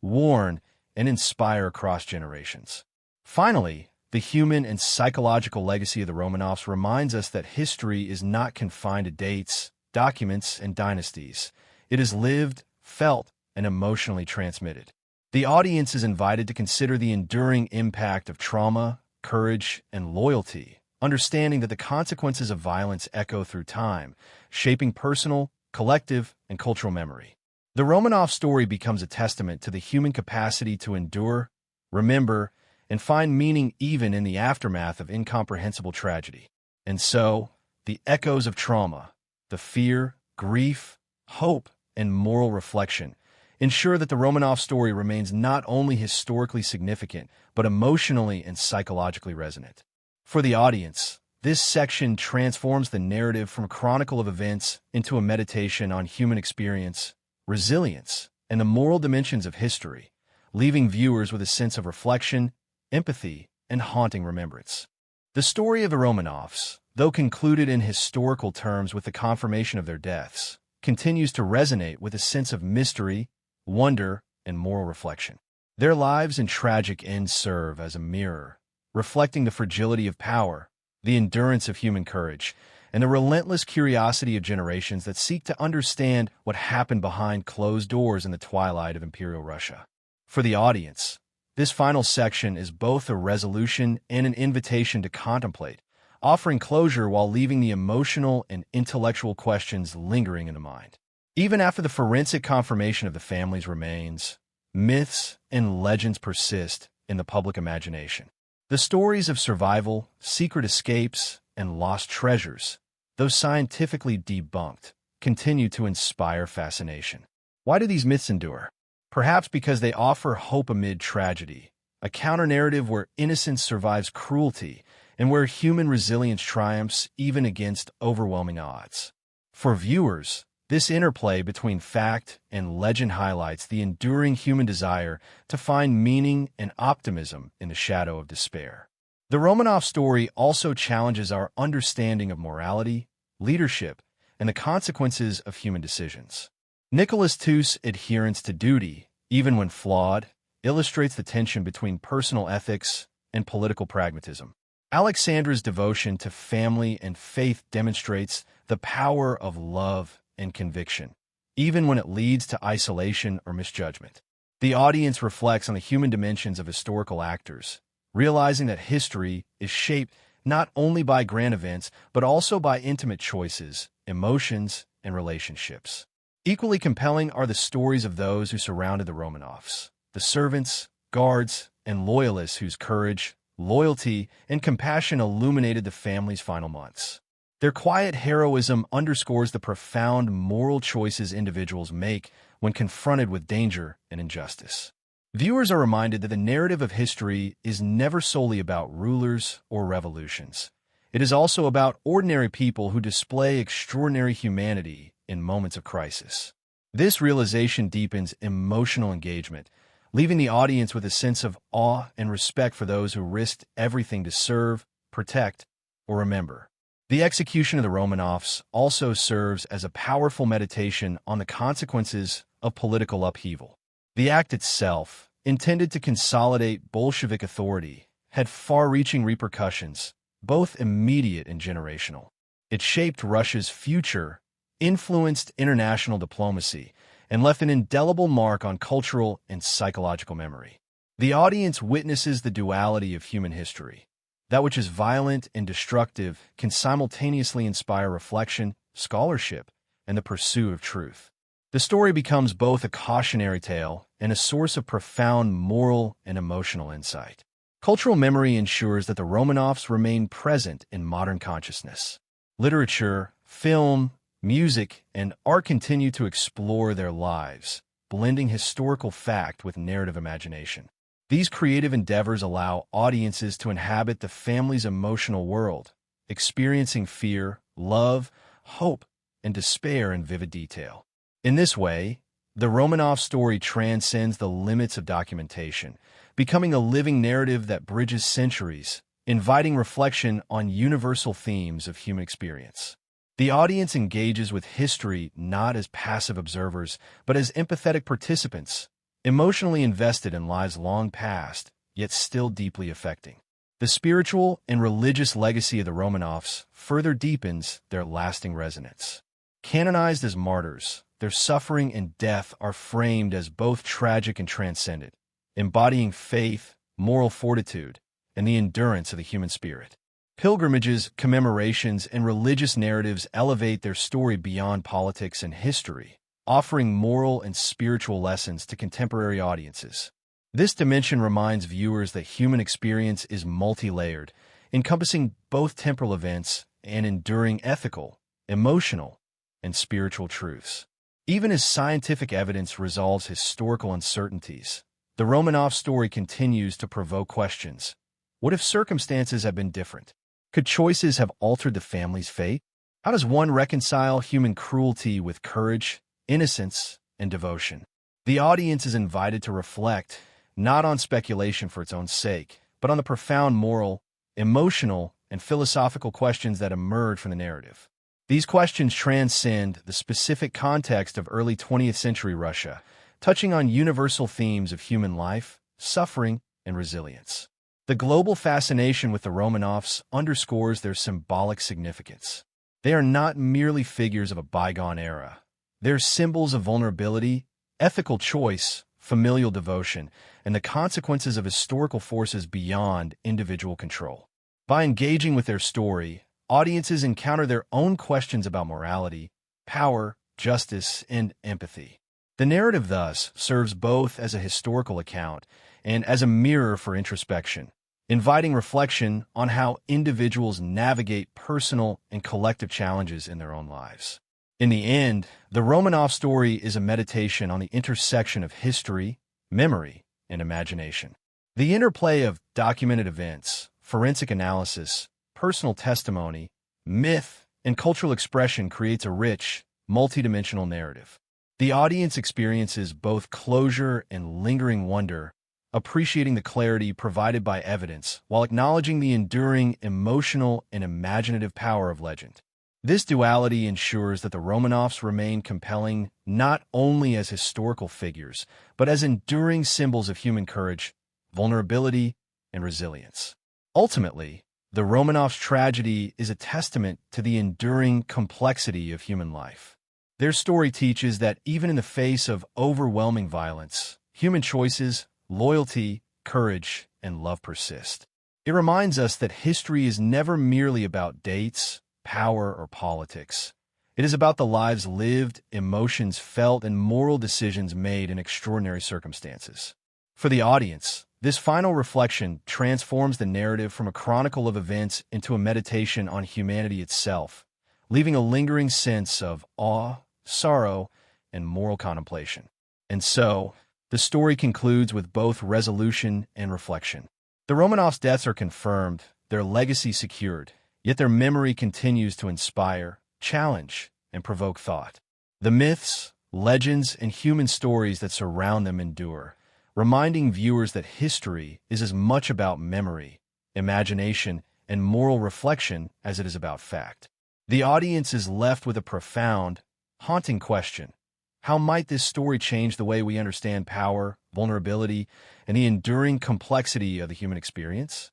warn, and inspire across generations. Finally, the human and psychological legacy of the Romanovs reminds us that history is not confined to dates, documents, and dynasties. It is lived, felt, and emotionally transmitted. The audience is invited to consider the enduring impact of trauma, courage, and loyalty, understanding that the consequences of violence echo through time, shaping personal, collective, and cultural memory. The Romanov story becomes a testament to the human capacity to endure, remember, and find meaning even in the aftermath of incomprehensible tragedy. And so, the echoes of trauma, the fear, grief, hope, and moral reflection ensure that the Romanov story remains not only historically significant, but emotionally and psychologically resonant. For the audience, this section transforms the narrative from a chronicle of events into a meditation on human experience, resilience, and the moral dimensions of history, leaving viewers with a sense of reflection, empathy, and haunting remembrance. The story of the Romanovs, though concluded in historical terms with the confirmation of their deaths, continues to resonate with a sense of mystery, wonder, and moral reflection. Their lives and tragic ends serve as a mirror, reflecting the fragility of power, the endurance of human courage, and the relentless curiosity of generations that seek to understand what happened behind closed doors in the twilight of Imperial Russia. For the audience, this final section is both a resolution and an invitation to contemplate, offering closure while leaving the emotional and intellectual questions lingering in the mind. Even after the forensic confirmation of the family's remains, myths and legends persist in the public imagination. The stories of survival, secret escapes, and lost treasures, though scientifically debunked, continue to inspire fascination. Why do these myths endure? Perhaps because they offer hope amid tragedy, a counter-narrative where innocence survives cruelty and where human resilience triumphs even against overwhelming odds. For viewers, this interplay between fact and legend highlights the enduring human desire to find meaning and optimism in the shadow of despair. The Romanov story also challenges our understanding of morality, leadership, and the consequences of human decisions. Nicholas II's adherence to duty, even when flawed, illustrates the tension between personal ethics and political pragmatism. Alexandra's devotion to family and faith demonstrates the power of love and conviction, even when it leads to isolation or misjudgment. The audience reflects on the human dimensions of historical actors, realizing that history is shaped not only by grand events, but also by intimate choices, emotions, and relationships. Equally compelling are the stories of those who surrounded the Romanovs, the servants, guards, and loyalists whose courage, loyalty, and compassion illuminated the family's final months. Their quiet heroism underscores the profound moral choices individuals make when confronted with danger and injustice. Viewers are reminded that the narrative of history is never solely about rulers or revolutions. It is also about ordinary people who display extraordinary humanity in moments of crisis. This realization deepens emotional engagement, leaving the audience with a sense of awe and respect for those who risked everything to serve, protect, or remember. The execution of the Romanovs also serves as a powerful meditation on the consequences of political upheaval. The act itself, intended to consolidate Bolshevik authority, had far-reaching repercussions, both immediate and generational. It shaped Russia's future, influenced international diplomacy, and left an indelible mark on cultural and psychological memory. The audience witnesses the duality of human history. That which is violent and destructive can simultaneously inspire reflection, scholarship, and the pursuit of truth. The story becomes both a cautionary tale and a source of profound moral and emotional insight. Cultural memory ensures that the Romanovs remain present in modern consciousness. Literature, film, music, and art continue to explore their lives, blending historical fact with narrative imagination. These creative endeavors allow audiences to inhabit the family's emotional world, experiencing fear, love, hope, and despair in vivid detail. In this way, the Romanov story transcends the limits of documentation, becoming a living narrative that bridges centuries, inviting reflection on universal themes of human experience. The audience engages with history not as passive observers, but as empathetic participants, emotionally invested in lives long past, yet still deeply affecting. The spiritual and religious legacy of the Romanovs further deepens their lasting resonance. Canonized as martyrs, their suffering and death are framed as both tragic and transcendent, embodying faith, moral fortitude, and the endurance of the human spirit. Pilgrimages, commemorations, and religious narratives elevate their story beyond politics and history, offering moral and spiritual lessons to contemporary audiences. This dimension reminds viewers that human experience is multi-layered, encompassing both temporal events and enduring ethical, emotional, and spiritual truths. Even as scientific evidence resolves historical uncertainties, the Romanov story continues to provoke questions. What if circumstances had been different? Could choices have altered the family's fate? How does one reconcile human cruelty with courage, innocence, and devotion? The audience is invited to reflect, not on speculation for its own sake, but on the profound moral, emotional, and philosophical questions that emerge from the narrative. These questions transcend the specific context of early 20th century Russia, touching on universal themes of human life, suffering, and resilience. The global fascination with the Romanovs underscores their symbolic significance. They are not merely figures of a bygone era. They're symbols of vulnerability, ethical choice, familial devotion, and the consequences of historical forces beyond individual control. By engaging with their story, audiences encounter their own questions about morality, power, justice, and empathy. The narrative thus serves both as a historical account and as a mirror for introspection, inviting reflection on how individuals navigate personal and collective challenges in their own lives. In the end, the Romanov story is a meditation on the intersection of history, memory, and imagination. The interplay of documented events, forensic analysis, personal testimony, myth, and cultural expression creates a rich, multidimensional narrative. The audience experiences both closure and lingering wonder, appreciating the clarity provided by evidence while acknowledging the enduring emotional and imaginative power of legend. This duality ensures that the Romanovs remain compelling not only as historical figures, but as enduring symbols of human courage, vulnerability, and resilience. Ultimately, the Romanovs' tragedy is a testament to the enduring complexity of human life. Their story teaches that even in the face of overwhelming violence, human choices, loyalty, courage, and love persist. It reminds us that history is never merely about dates, power, or politics. It is about the lives lived, emotions felt, and moral decisions made in extraordinary circumstances. For the audience, this final reflection transforms the narrative from a chronicle of events into a meditation on humanity itself, leaving a lingering sense of awe, sorrow, and moral contemplation. And so, the story concludes with both resolution and reflection. The Romanovs' deaths are confirmed, their legacy secured, yet their memory continues to inspire, challenge, and provoke thought. The myths, legends, and human stories that surround them endure, reminding viewers that history is as much about memory, imagination, and moral reflection as it is about fact. The audience is left with a profound, haunting question. How might this story change the way we understand power, vulnerability, and the enduring complexity of the human experience?